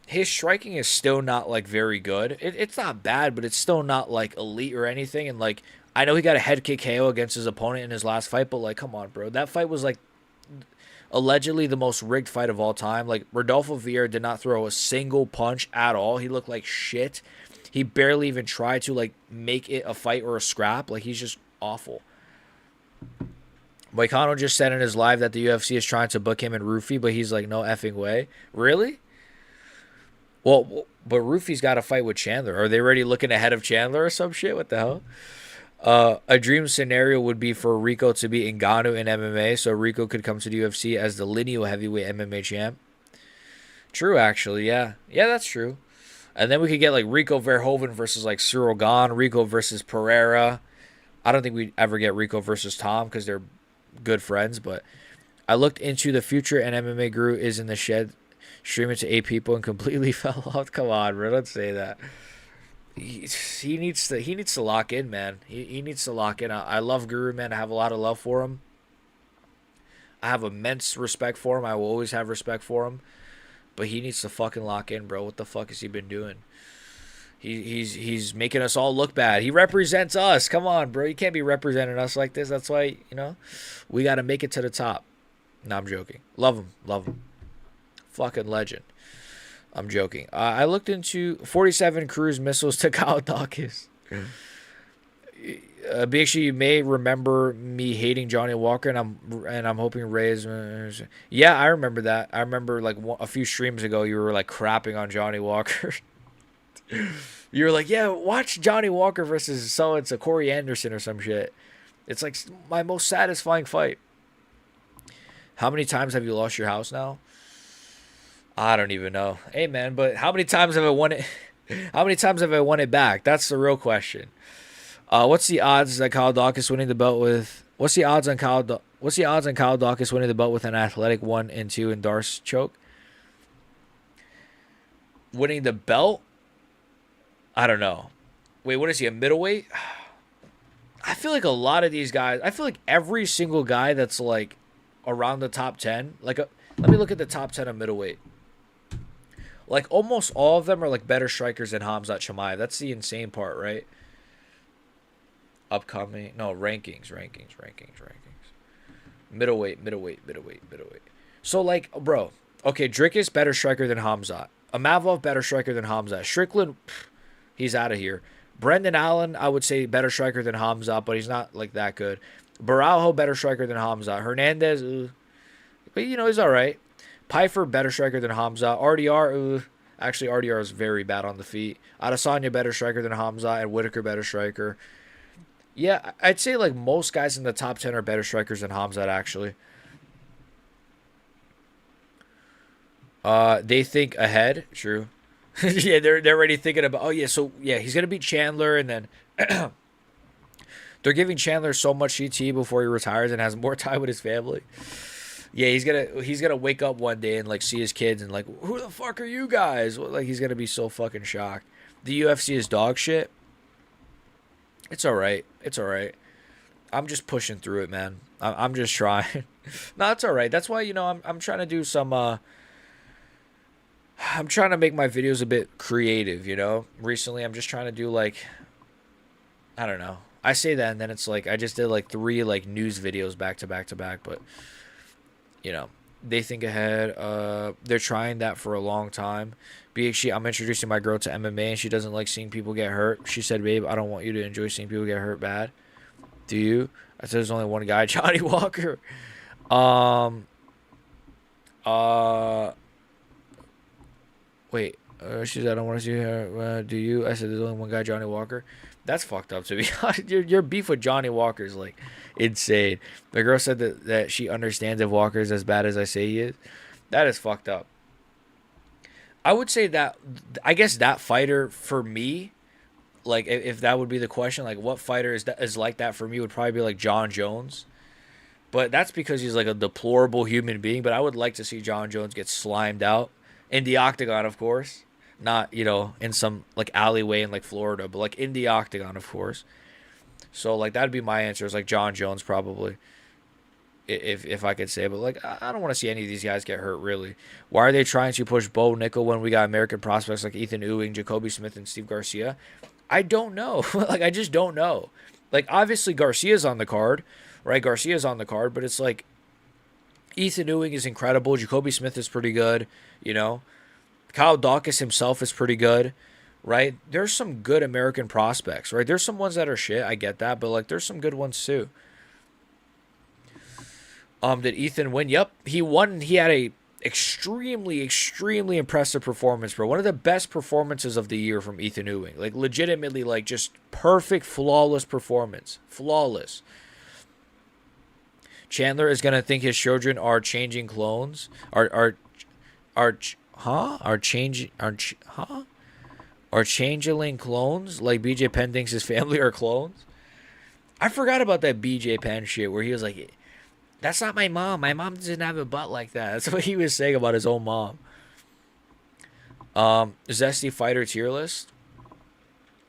his striking is still not, like, very good. It's not bad, but it's still not, like, elite or anything. And, like, I know he got a head kick KO against his opponent in his last fight, but, like, come on, bro. That fight was, like, allegedly the most rigged fight of all time. Like, Rodolfo Vieira did not throw a single punch at all. He looked like shit. He barely even tried to, like, make it a fight or a scrap. Like, he's just awful. Moicano just said in his live that the UFC is trying to book him in Roofy, but he's like, no effing way. Really? Well, but Roofy's got to fight with Chandler. Are they already looking ahead of Chandler or some shit? What the hell? A dream scenario would be for Rico to beat Ngannou in MMA, so Rico could come to the UFC as the lineal heavyweight MMA champ. True, actually, yeah. Yeah, that's true. And then we could get like Rico Verhoeven versus like Cyril Gane, Rico versus Pereira. I don't think we'd ever get Rico versus Tom because they're good friends, but I looked into the future and MMA Guru is in the shed streaming to 8 people and completely fell off. Come on, bro, don't say that. He needs to lock in, man. He needs to lock in. I love Guru, man. I have a lot of love for him. I have immense respect for him. I will always have respect for him. But he needs to fucking lock in, bro. What the fuck has he been doing? He's making us all look bad. He represents us. Come on, bro. You can't be representing us like this. That's why, we got to make it to the top. No, I'm joking. Love him. Love him. Fucking legend. I'm joking. I looked into 47 cruise missiles to Kyle Dawkins. Big Shoe, you may remember me hating Johnny Walker, and I'm hoping Ray is. Yeah, I remember that. I remember like a few streams ago, you were like crapping on Johnny Walker. You were like, yeah, watch Johnny Walker versus so-and-so, Corey Anderson or some shit. It's like my most satisfying fight. How many times have you lost your house now? I don't even know. Hey, man, but how many times have I won it? How many times have I won it back? That's the real question. What's the odds that Kyle Dawkins winning the belt with? What's the odds on Kyle Dawkins winning the belt with an athletic 1 and 2 and Darce choke? Winning the belt? I don't know. Wait, what is he, a middleweight? I feel like a lot of these guys, I feel like every single guy that's like around the top 10, let me look at the top 10 of middleweight. Like almost all of them are like better strikers than Khamzat Chimaev. That's the insane part, right? Upcoming, no, rankings. Middleweight. So like, bro, okay, Dricus better striker than Khamzat. Amavov better striker than Khamzat. Strickland, he's out of here. Brendan Allen, I would say better striker than Khamzat, but he's not like that good. Baralho better striker than Khamzat. Hernandez, but he's all right. Pfeiffer better striker than Khamzat. RDR, actually RDR is very bad on the feet. Adesanya better striker than Khamzat, and Whitaker better striker. Yeah, I'd say like most guys in the top 10 are better strikers than Khamzat actually. They think ahead, true. Yeah, they're already thinking about. Oh yeah, so yeah, he's gonna beat Chandler, and then they're giving Chandler so much CT before he retires and has more time with his family. Yeah, he's gonna wake up one day and like see his kids and like, who the fuck are you guys? Like he's gonna be so fucking shocked. The UFC is dog shit. It's all right. It's all right. I'm just pushing through it, man. I'm just trying. No, it's all right. That's why I'm trying to do some. I'm trying to make my videos a bit creative. Recently I'm just trying to do like, I don't know. I say that and then it's like I just did like 3 like news videos back to back to back, but you know they think ahead. They're trying that for a long time. I'm introducing my girl to MMA and she doesn't like seeing people get hurt. She said, babe, I don't want you to enjoy seeing people get hurt bad. Do you? I said, there's only one guy, Johnny Walker. Um uh Wait, she said, I don't want to see her. Do you? I said, there's only one guy, Johnny Walker. That's fucked up to me. Your beef with Johnny Walker is like insane. The girl said that she understands if Walker is as bad as I say he is. That is fucked up. I would say that, I guess that fighter for me, like if that would be the question, like what fighter is like that for me would probably be like John Jones. But that's because he's like a deplorable human being. But I would like to see John Jones get slimed out in the octagon, of course. Not, in some like alleyway in like Florida, but like in the octagon, of course. So like that'd be my answer, is like John Jones probably, if I could say. But like I don't want to see any of these guys get hurt really. Why are they trying to push Bo Nickel when we got American prospects like Ethan Ewing, Jacoby Smith, and Steve Garcia? I don't know. Like I just don't know. Like obviously Garcia's on the card, right? Garcia's on the card, but it's like Ethan Ewing is incredible. Jacoby Smith is pretty good, you know. Kyle Dawkins himself is pretty good, right? There's some good American prospects, right? There's some ones that are shit, I get that, but like there's some good ones too. Did Ethan win? Yep, he won. He had a extremely, extremely impressive performance, bro. One of the best performances of the year from Ethan Ewing. Like legitimately, like just perfect, flawless performance. Flawless. Chandler is gonna think his children are changing clones. Are Are changing are changeling clones? Like BJ Penn thinks his family are clones? I forgot about that BJ Penn shit where he was like, that's not my mom. My mom doesn't have a butt like that. That's what he was saying about his own mom. Zesty fighter tier list.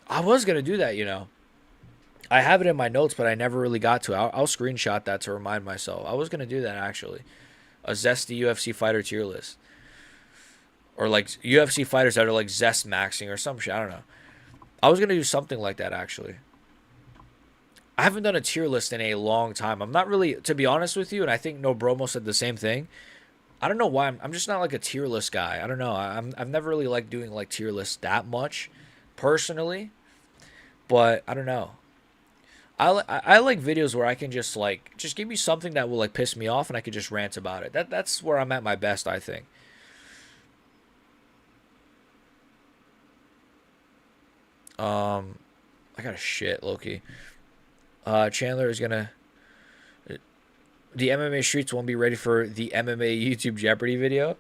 I was gonna do that, I have it in my notes, but I never really got to it. I'll screenshot that to remind myself. I was gonna do that actually. A Zesty UFC fighter tier list. Or like UFC fighters that are like zest maxing or some shit. I don't know. I was going to do something like that actually. I haven't done a tier list in a long time. I'm not really, to be honest with you, and I think No Bromo said the same thing. I don't know why. I'm just not like a tier list guy. I don't know. I've never really liked doing like tier lists that much personally. But I don't know. I like videos where I can just give me something that will like piss me off and I can just rant about it. That's where I'm at my best, I think. I got a shit, Loki. Chandler is gonna. The MMA streets won't be ready for the MMA YouTube Jeopardy video.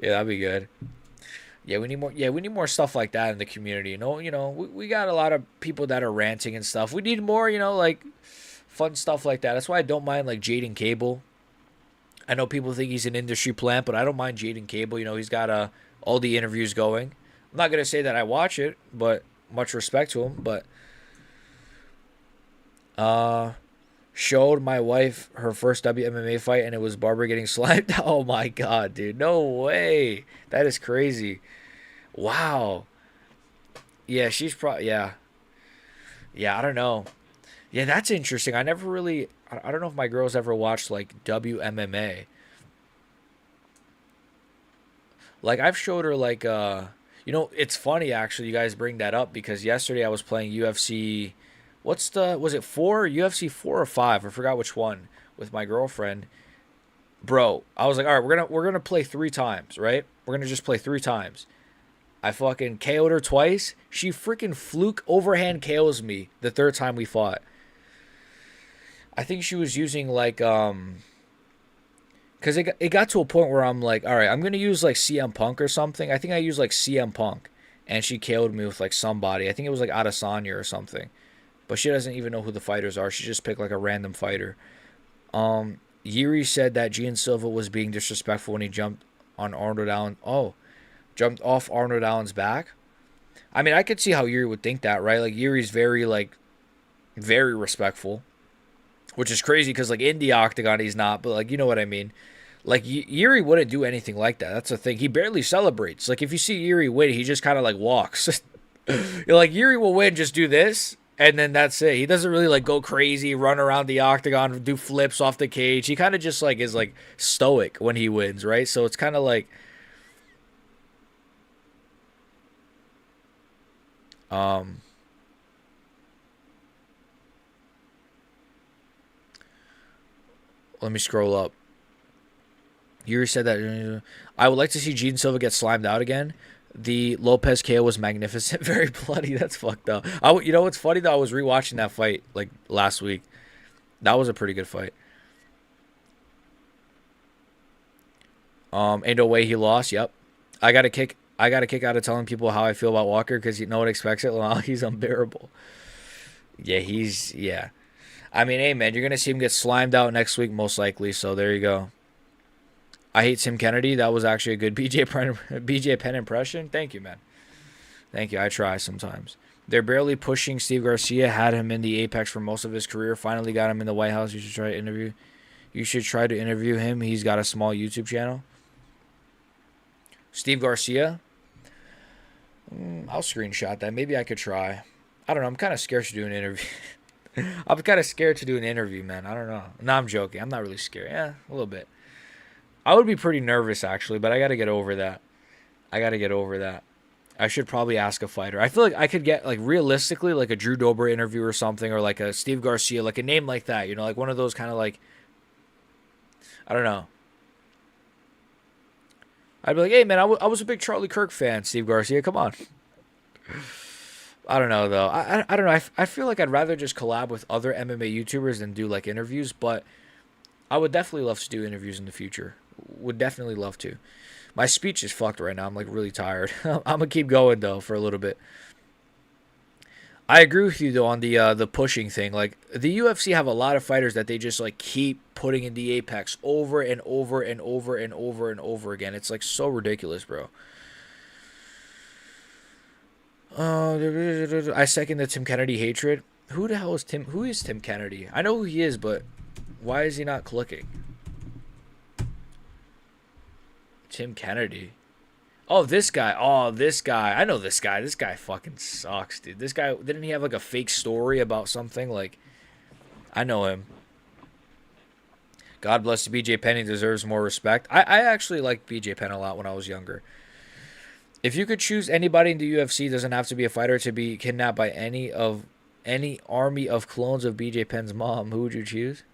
Yeah, that'd be good. Yeah, we need more. Yeah, we need more stuff like that in the community. We got a lot of people that are ranting and stuff. We need more, like fun stuff like that. That's why I don't mind like Jaden Cable. I know people think he's an industry plant, but I don't mind Jaden Cable. He's got all the interviews going. I'm not gonna say that I watch it, but much respect to him. But showed my wife her first WMMA fight and it was Barbara getting slammed. Oh my god, dude. No way. That is crazy. Wow. Yeah, she's probably, yeah. Yeah, I don't know. Yeah, that's interesting. I never really, I don't know if my girls ever watched like WMMA. Like I've showed her like it's funny actually you guys bring that up because yesterday I was playing UFC. Was it 4? UFC 4 or 5? I forgot which one with my girlfriend. Bro, I was like, all right, we're gonna play 3 times, right? We're gonna just play 3 times. I fucking KO'd her twice. She freaking fluke overhand KOs me the 3rd time we fought. I think she was using like because it got to a point where I'm like, all right, I'm gonna use like CM Punk or something. I think I used like CM Punk, and she KO'd me with like somebody. I think it was like Adesanya or something. But she doesn't even know who the fighters are. She just picked like a random fighter. Yuri said that Gian Silva was being disrespectful when he jumped on Arnold Allen. Oh, jumped off Arnold Allen's back. I mean, I could see how Yuri would think that, right? Like Yuri's very respectful, which is crazy because like in the octagon he's not, but like you know what I mean. Like Yuri wouldn't do anything like that. That's the thing. He barely celebrates. Like if you see Yuri win, he just kind of like walks. You're like Yuri will win, just do this, and then that's it. He doesn't really like go crazy, run around the octagon, do flips off the cage. He kind of just like is like stoic when he wins, right? So it's kind of like, um, let me scroll up. Yuri said that I would like to see Gene Silva get slimed out again. The Lopez KO was magnificent, very bloody. That's fucked up. You know what's funny though? I was rewatching that fight like last week. That was a pretty good fight. Ain't no way he lost. Yep. I got a kick. I got a kick out of telling people how I feel about Walker because no one expects it. Well, he's unbearable. Yeah, yeah. I mean, hey man, you're gonna see him get slimed out next week most likely. So there you go. I hate Tim Kennedy. That was actually a good BJ Penn impression. Thank you, man. Thank you. I try sometimes. They're barely pushing Steve Garcia. Had him in the apex for most of his career. Finally got him in the White House. You should try to interview. You should try to interview him. He's got a small YouTube channel. Steve Garcia. I'll screenshot that. Maybe I could try. I don't know. I'm kind of scared to do an interview. I'm kind of scared to do an interview, man. I don't know. No, I'm joking. I'm not really scared. Yeah, a little bit. I would be pretty nervous, actually, but I got to get over that. I should probably ask a fighter. I feel like I could get, like, realistically, like a Drew Dober interview or something, or like a Steve Garcia, like a name like that, you know, like one of those kind of like, I don't know. I'd be like, hey, man, I was a big Charlie Kirk fan, Steve Garcia. Come on. I don't know, though. I don't know. I feel like I'd rather just collab with other MMA YouTubers than do, like, interviews, but I would definitely love to do interviews in the future. Would definitely love to. My speech is fucked right now. I'm like really tired. I'm gonna keep going though for a little bit. I agree with you though on the pushing thing. Like the UFC have a lot of fighters that they just like keep putting in the apex over and over and over and over and over again. It's like so ridiculous, bro. I second the Tim Kennedy hatred. Who the hell is Tim? Who is Tim Kennedy? I know who he is, but why is he not clicking? Tim Kennedy. Oh, this guy. Oh, this guy. I know this guy. This guy fucking sucks, dude. This guy, didn't he have like a fake story about something? Like, I know him. God bless BJ Penn. He deserves more respect. I actually liked BJ Penn a lot when I was younger. If you could choose anybody in the UFC, doesn't have to be a fighter, to be kidnapped by any army of clones of BJ Penn's mom, who would you choose?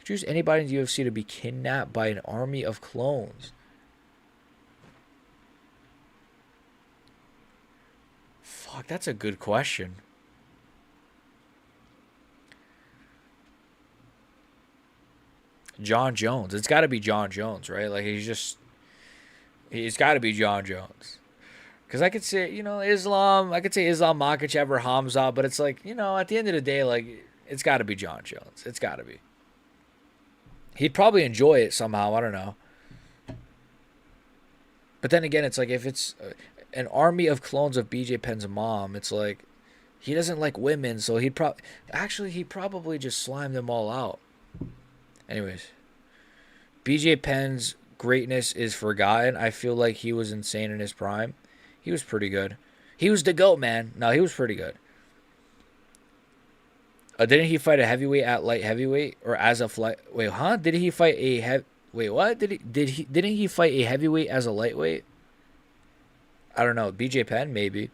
Choose anybody in the UFC to be kidnapped by an army of clones. Fuck, that's a good question. John Jones. It's got to be John Jones, right? Like he's got to be John Jones. Because I could say, Islam. I could say Islam Makhachev or Hamza, but it's like, at the end of the day, like it's got to be John Jones. It's got to be. He'd probably enjoy it somehow. I don't know. But then again, it's like if it's an army of clones of BJ Penn's mom, it's like he doesn't like women, so he probably just slimed them all out. Anyways, BJ Penn's greatness is forgotten. I feel like he was insane in his prime. He was pretty good. He was the GOAT, man. No, he was pretty good. Didn't he fight a heavyweight at light heavyweight or as a flight? Wait, huh? Did he fight a Wait, what? Didn't he fight a heavyweight as a lightweight? I don't know. BJ Penn, maybe.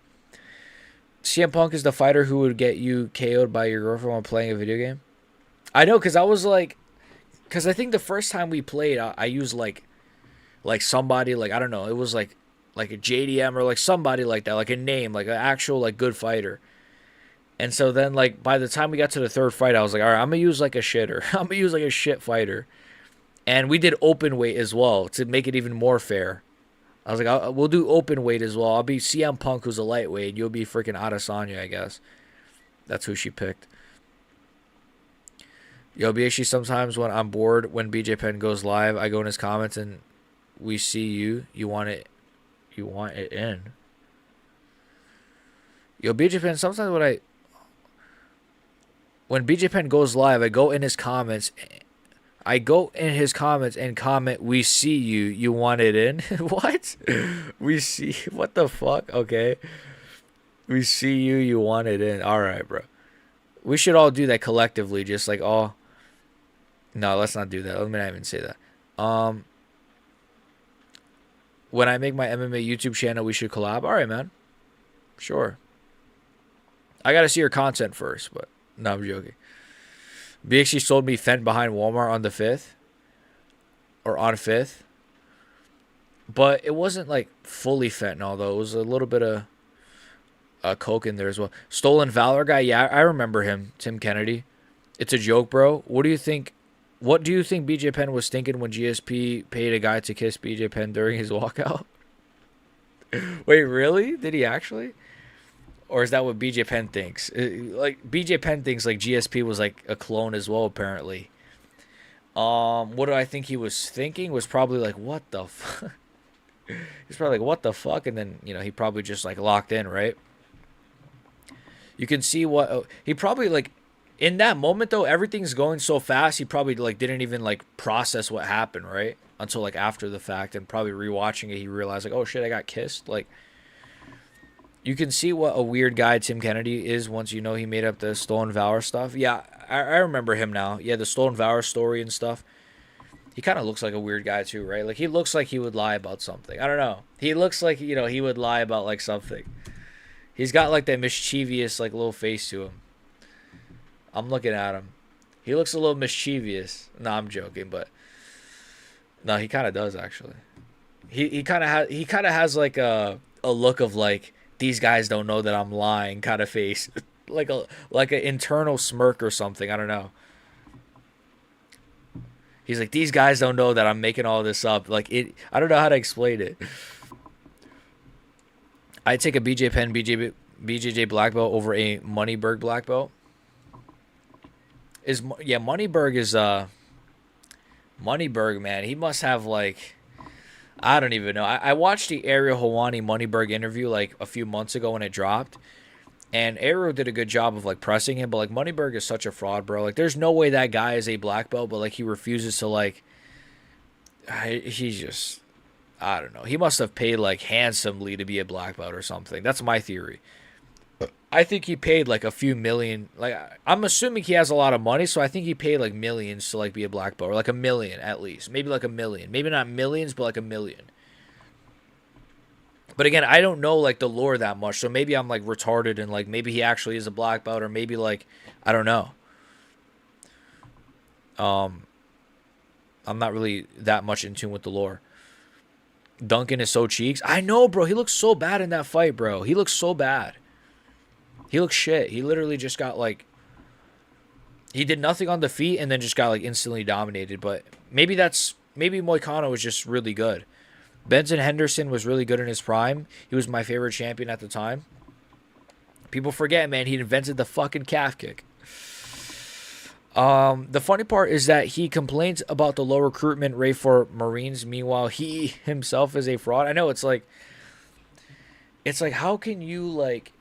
CM Punk is the fighter who would get you KO'd by your girlfriend while playing a video game. I know, because I think the first time we played, I used like somebody, like, I don't know, it was like a JDM or like somebody like that, like a name, like an actual like good fighter. And so then, like, by the time we got to the third fight, I was like, all right, I'm going to use, like, a shitter. I'm going to use, like, a shit fighter. And we did open weight as well to make it even more fair. I was like, we'll do open weight as well. I'll be CM Punk, who's a lightweight, and you'll be freaking Adesanya, I guess. That's who she picked. Yo, BHG, sometimes when I'm bored, when BJ Penn goes live, I go in his comments and we see you. You want it in. Yo, BJ Penn, sometimes when BJ Penn goes live, I go in his comments. I go in his comments and comment, we see you. You want it in? What? We see. What the fuck? Okay. We see you. You want it in. All right, bro. We should all do that collectively. Just like all. No, let's not do that. Let me not even say that. When I make my MMA YouTube channel, we should collab. All right, man. Sure. I got to see your content first, but no, I'm joking. BXC sold me Fent behind Walmart on the 5th. Or on 5th. But it wasn't like fully fentanyl, though. It was a little bit of coke in there as well. Stolen Valor guy. Yeah, I remember him. Tim Kennedy. It's a joke, bro. What do you think BJ Penn was thinking when GSP paid a guy to kiss BJ Penn during his walkout? Wait, really? Did he actually? Or is that what BJ Penn thinks? Like BJ Penn thinks like GSP was like a clone as well, apparently. What do I think he was thinking? Was probably like, what the fuck? He's probably like, what the fuck? And then, he probably just like locked in, right? You can see what he probably like in that moment though. Everything's going so fast. He probably like didn't even like process what happened, right? Until like after the fact, and probably rewatching it, he realized like, oh shit, I got kissed. Like, you can see what a weird guy Tim Kennedy is once he made up the Stolen Valor stuff. Yeah, I remember him now. Yeah, the Stolen Valor story and stuff. He kind of looks like a weird guy too, right? Like, he looks like he would lie about something. I don't know. He looks like, he would lie about like something. He's got like that mischievous like little face to him. I'm looking at him. He looks a little mischievous. No, I'm joking, but no, he kind of does actually. He kind of has like a look of like, these guys don't know that I'm lying kind of face. like an internal smirk or something. I don't know. He's like, these guys don't know that I'm making all this up. Like, I don't know how to explain it. I take a BJ Penn, BJJ black belt over a Moneyberg black belt. Moneyberg is Moneyberg, man. He must have like, I don't even know. I watched the Ariel Helwani Moneyberg interview like a few months ago when it dropped. And Ariel did a good job of like pressing him, but like Moneyberg is such a fraud, bro. Like, there's no way that guy is a black belt, but like he refuses to like. He's just, I don't know. He must have paid like handsomely to be a black belt or something. That's my theory. I think he paid like a few million. Like, I'm assuming he has a lot of money, so I think he paid like millions to like be a black belt, or like $1 million at least, maybe like $1 million, maybe not millions, but like $1 million. But again, I don't know like the lore that much, so maybe I'm like retarded and like maybe he actually is a black belt, or maybe like I don't know. I'm not really that much in tune with the lore. Duncan is so cheeks. I know, bro. He looks so bad in that fight, bro. He looks so bad. He looks shit. He literally just got like, he did nothing on the feet and then just got like instantly dominated. But maybe Moicano was just really good. Benson Henderson was really good in his prime. He was my favorite champion at the time. People forget, man, he invented the fucking calf kick. The funny part is that he complains about the low recruitment rate for Marines. Meanwhile, he himself is a fraud. I know it's like how can you like,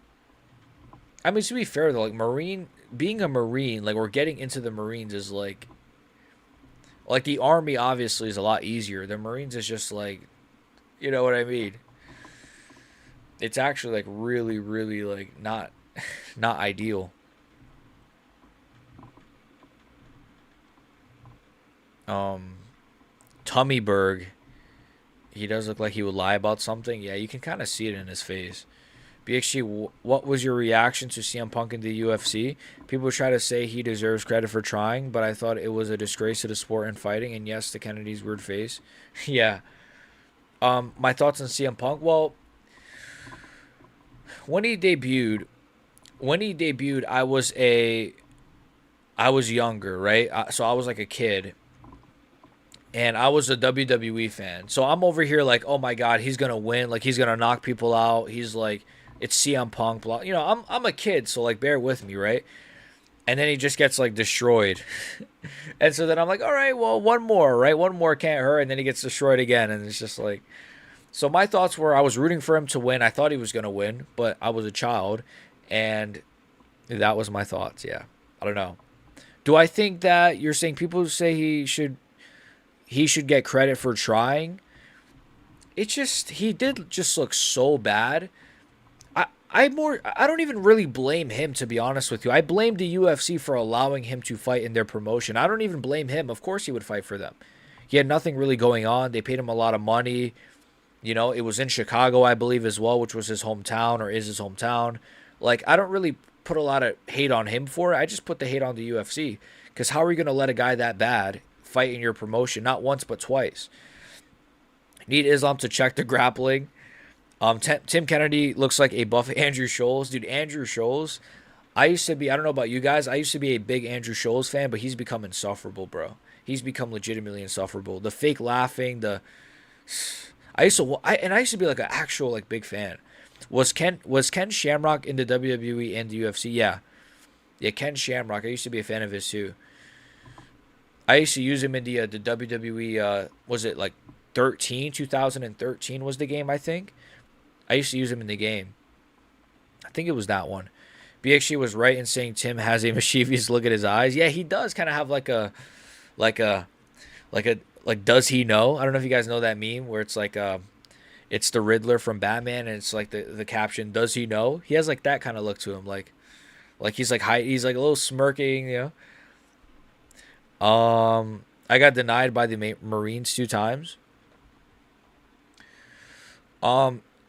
I mean, to be fair though, like being a Marine, like, or getting into the Marines is like the Army obviously is a lot easier. The Marines is just like, you know what I mean? It's actually like really, really like not ideal. Tummyberg, he does look like he would lie about something. Yeah, you can kind of see it in his face. BXG, what was your reaction to CM Punk in the UFC? People try to say he deserves credit for trying, but I thought it was a disgrace to the sport and fighting. And yes, to Kennedy's weird face. Yeah. My thoughts on CM Punk. Well, when he debuted, I was younger, right? So I was like a kid. and I was a WWE fan. So I'm over here like, oh my god, he's gonna win. Like he's gonna knock people out. He's like, it's CM Punk. Blah. You know, I'm a kid, so like bear with me, right? And then he just gets like destroyed. And so then I'm like, all right, well, one more, right? One more can't hurt. And then he gets destroyed again, and it's just like. So my thoughts were, I was rooting for him to win. I thought he was gonna win, but I was a child, and that was my thoughts. Yeah, I don't know. Do I think that you're saying people say he should get credit for trying? It just he did just look so bad. I don't even really blame him, to be honest with you. I blame the UFC for allowing him to fight in their promotion. I don't even blame him. Of course he would fight for them. He had nothing really going on. They paid him a lot of money. You know, it was in Chicago, I believe, as well, which was his hometown or is his hometown. Like, I don't really put a lot of hate on him for it. I just put the hate on the UFC. Because how are you going to let a guy that bad fight in your promotion? Not once, but twice. Need Islam to check the grappling. Tim Kennedy looks like a buff Andrew Scholes. Dude, Andrew Scholes, I used to be, I don't know about you guys, I used to be a big Andrew Scholes fan, but he's become insufferable, bro. He's become legitimately insufferable. The fake laughing, I used to be like an actual like big fan. Was Ken Shamrock in the WWE and the UFC? Yeah. Yeah, Ken Shamrock. I used to be a fan of his too. I used to use him in the WWE was it like 2013 was the game, I think. I used to use him in the game. I think it was that one. BXG was right in saying Tim has a mischievous look at his eyes. Yeah, he does kind of have like a like does he know? I don't know if you guys know that meme where it's like it's the Riddler from Batman and it's like the caption does he know? He has like that kind of look to him like he's like he's like a little smirking, you know. I got denied by the Marines 2 times.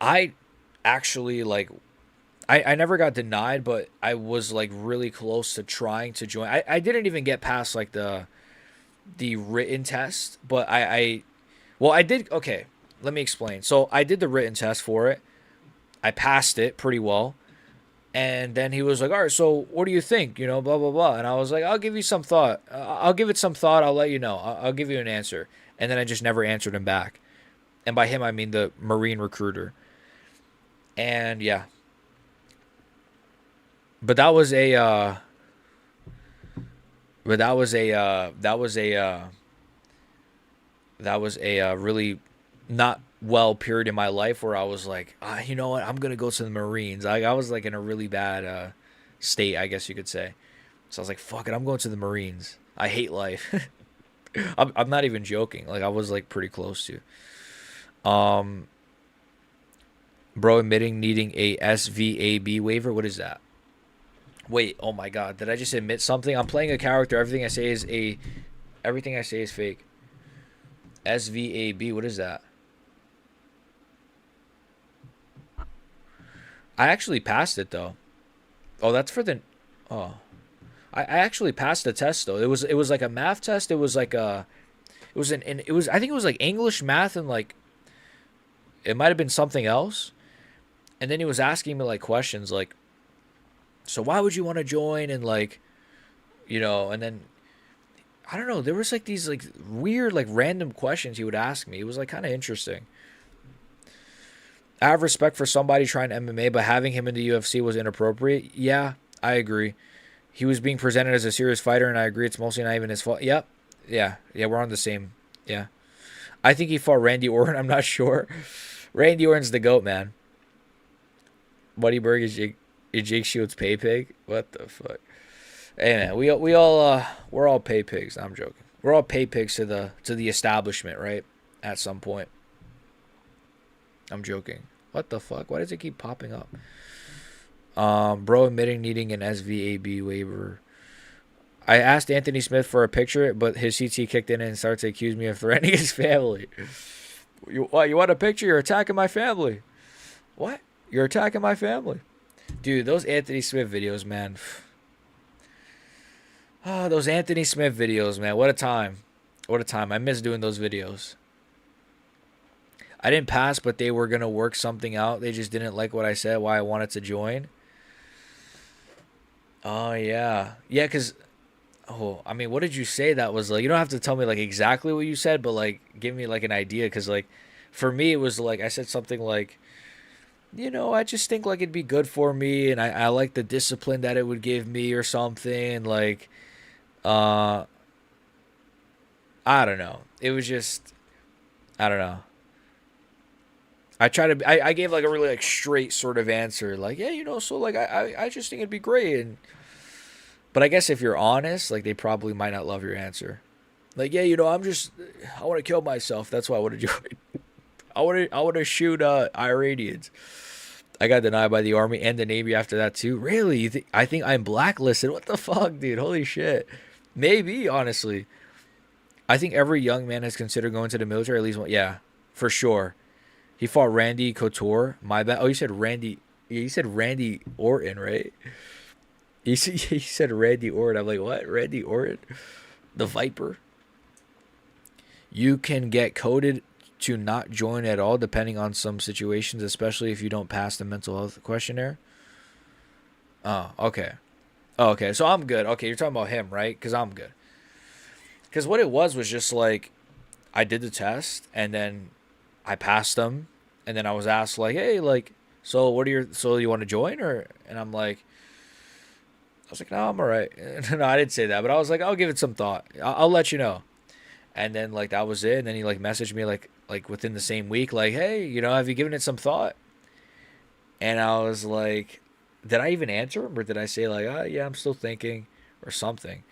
I actually like I never got denied, but I was like really close to trying to join. I didn't even get past like the written test, but I did. Okay, let me explain. So I did the written test for it. I passed it pretty well. And then he was like, all right, so what do you think? You know, blah, blah, blah. And I was like, I'll give you some thought. I'll give it some thought. I'll let you know. I'll give you an answer. And then I just never answered him back. And by him, I mean the Marine recruiter. And yeah. But that was a, really not well period in my life where I was like, you know what, I'm gonna go to the Marines. I was like in a really bad state, I guess you could say. So I was like, fuck it, I'm going to the Marines. I hate life. I'm not even joking. Like I was like pretty close to. Bro admitting needing a SVAB waiver. What is that? Wait, oh my god, did I just admit something? I'm playing a character. Everything I say is fake. SVAB, what is that? I actually passed it though. Oh, that's for the. Oh, I actually passed the test though. It was like a math test. It was like a. It was I think it was like English, math, and like. It might have been something else, and then he was asking me like questions like. So why would you want to join and like, you know, and then. I don't know. There was like these like weird like random questions he would ask me. It was like kind of interesting. I have respect for somebody trying MMA, but having him in the UFC was inappropriate. Yeah, I agree. He was being presented as a serious fighter, and I agree it's mostly not even his fault. Yep. Yeah, we're on the same. Yeah. I think he fought Randy Orton. I'm not sure. Randy Orton's the GOAT, man. Buddy Berg is Jake Shields' pay pig? What the fuck? Hey, man, we're all pay pigs. I'm joking. We're all pay pigs to the establishment, right? At some point. I'm joking. What the fuck? Why does it keep popping up? Bro admitting needing an SVAB waiver. I asked Anthony Smith for a picture, but his CT kicked in and started to accuse me of threatening his family. You want a picture? You're attacking my family. What? You're attacking my family. Dude, those Anthony Smith videos, man. Oh, those Anthony Smith videos, man. What a time. What a time. I miss doing those videos. I didn't pass, but they were going to work something out. They just didn't like what I said, why I wanted to join. Oh, yeah. Yeah, because Oh, I mean, what did you say that was like? You don't have to tell me like exactly what you said, but like give me like an idea because like for me it was like I said something like, I just think like it'd be good for me and I like the discipline that it would give me or something like uh I don't know. It was just I don't know. I gave like a really like straight sort of answer like, yeah, so like I just think it'd be great and but I guess if you're honest, like they probably might not love your answer. Like, yeah, I want to kill myself. That's why I want to join. I want to shoot Iranians. I got denied by the army and the navy after that too. Really? I think I'm blacklisted? What the fuck, dude? Holy shit. Maybe, honestly. I think every young man has considered going to the military at least one. Yeah, for sure. He fought Randy Couture. My bad. Oh, you said Randy. Yeah, you said Randy Orton, right? You said Randy Orton. I'm like, what? Randy Orton? The Viper? You can get coded to not join at all depending on some situations, especially if you don't pass the mental health questionnaire. Oh, okay. Oh, okay, so I'm good. Okay, you're talking about him, right? Because I'm good. Because what it was just like I did the test and then I passed them, and then I was asked like, hey, like, so you want to join or? And I'm like, I was like, no, I'm all right. No, I didn't say that, but I was like, I'll give it some thought. I'll let you know. And then like that was it. And then he like messaged me like within the same week, like, hey, have you given it some thought? And I was like, did I even answer him or did I say like, yeah, I'm still thinking or something?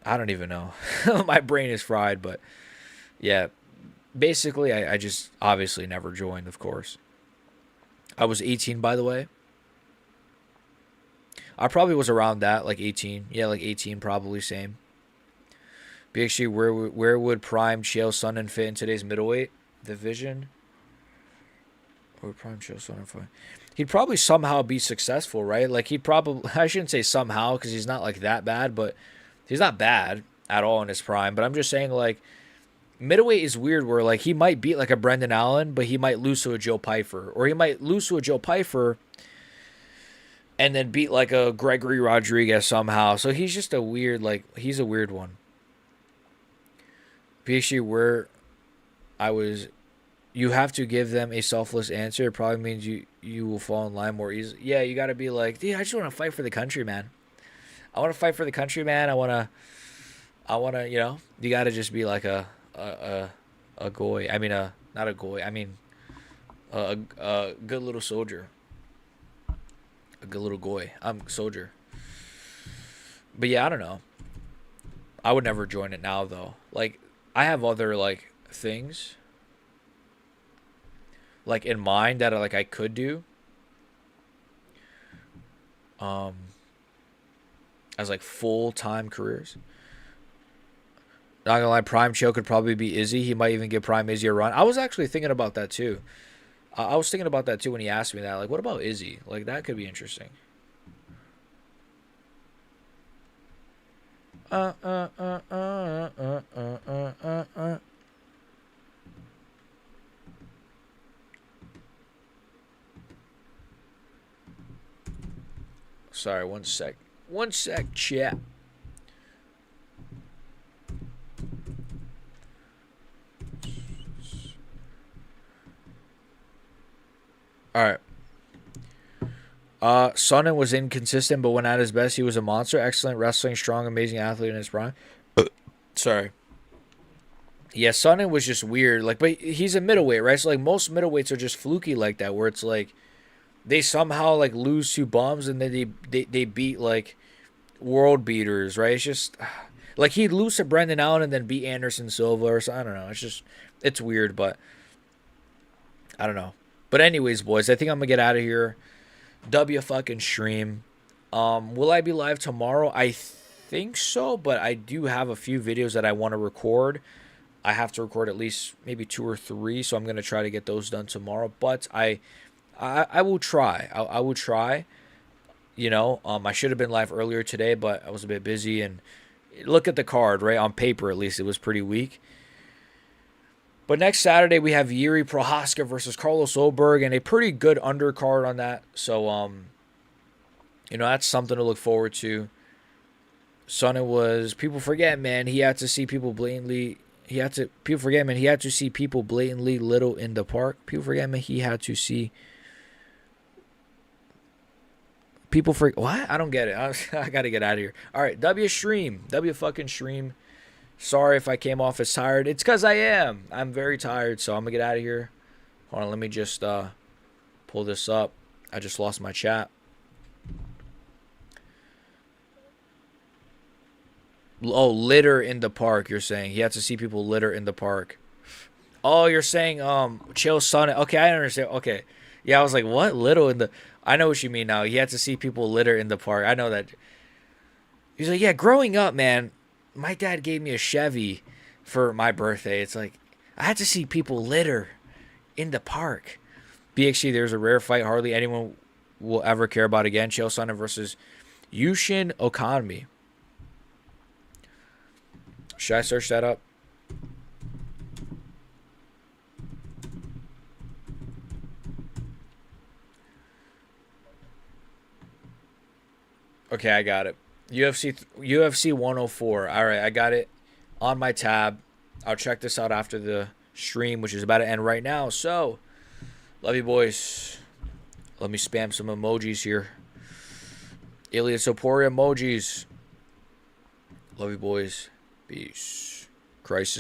I don't even know. My brain is fried, but yeah, basically I just obviously never joined, of course. I was 18, by the way. I probably was around that, like 18. Yeah, like 18, probably same. BXG, where would Prime Chael Sonnen fit in today's middleweight division? Or Prime Chael Sonnen fit? He'd probably somehow be successful, right? Like he'd probably I shouldn't say somehow because he's not like that bad, but he's not bad at all in his prime. But I'm just saying like middleweight is weird where like he might beat like a Brendan Allen, but he might lose to a Joe Pyfer, or he might lose to a Joe Pyfer and then beat like a Gregory Rodriguez somehow. So he's just a weird he's a weird one. PhD, where I was, you have to give them a selfless answer. It probably means you will fall in line more easily. Yeah, you got to be like, dude, I just want to fight for the country, man. I want to fight for the country, man. I want to, you got to just be like a goy. I mean, not a goy. I mean, a good little soldier. A good little goy. I'm a soldier. But yeah, I don't know. I would never join it now, though. Like, I have other, like, things, like, in mind that, like, I could do. As, like, full-time careers. Not gonna lie, Prime Chill could probably be Izzy. He might even give Prime Izzy a run. I was actually thinking about that, too. I was thinking about that, too, when he asked me that. Like, what about Izzy? Like, that could be interesting. Sorry, one sec. One sec, chat. All right. Sonnen was inconsistent, but when at his best, he was a monster. Excellent wrestling, strong, amazing athlete in his prime. Sorry. Yeah, Sonnen was just weird. Like, but he's a middleweight, right? So like most middleweights are just fluky like that, where it's like they somehow like lose two bums and then they beat like world beaters, right? It's just like he'd lose to Brendan Allen and then beat Anderson Silva or something. I don't know. It's weird, but I don't know. But anyways, boys, I think I'm gonna get out of here. W fucking stream. Will I be live tomorrow? I think so, but I do have a few videos that I want to record. I have to record at least maybe 2 or 3, so I'm gonna try to get those done tomorrow. But I will try. I will try. I should have been live earlier today, but I was a bit busy. And look at the card, right? On paper, at least, it was pretty weak. But next Saturday, we have Yuri Prohaska versus Carlos Oberg, and a pretty good undercard on that. So, that's something to look forward to. Sonnet was people forget, man. He had to see people blatantly. People forget, man. He had to see people blatantly little in the park. People forget, man. He had to see people for what? I don't get it. I gotta get out of here. All right, W stream. W fucking stream. Sorry if I came off as tired. It's because I am. I'm very tired, so I'm gonna get out of here. Hold on, let me just pull this up. I just lost my chat. Oh, litter in the park, you're saying. He had to see people litter in the park. Oh, you're saying chill Sonnet. Okay, I understand. Okay. Yeah, I was like, what? Little in the I know what you mean now. He had to see people litter in the park. I know that. He's like, yeah, growing up, man, my dad gave me a Chevy for my birthday. It's like I had to see people litter in the park. BXC, there's a rare fight hardly anyone will ever care about again. Chael Sonnen versus Yushin Okami. Should I search that up? Okay, I got it. UFC 104. All right, I got it on my tab. I'll check this out after the stream, which is about to end right now. So, love you, boys. Let me spam some emojis here. Iliad Soporia emojis. Love you, boys. Peace. Crisis.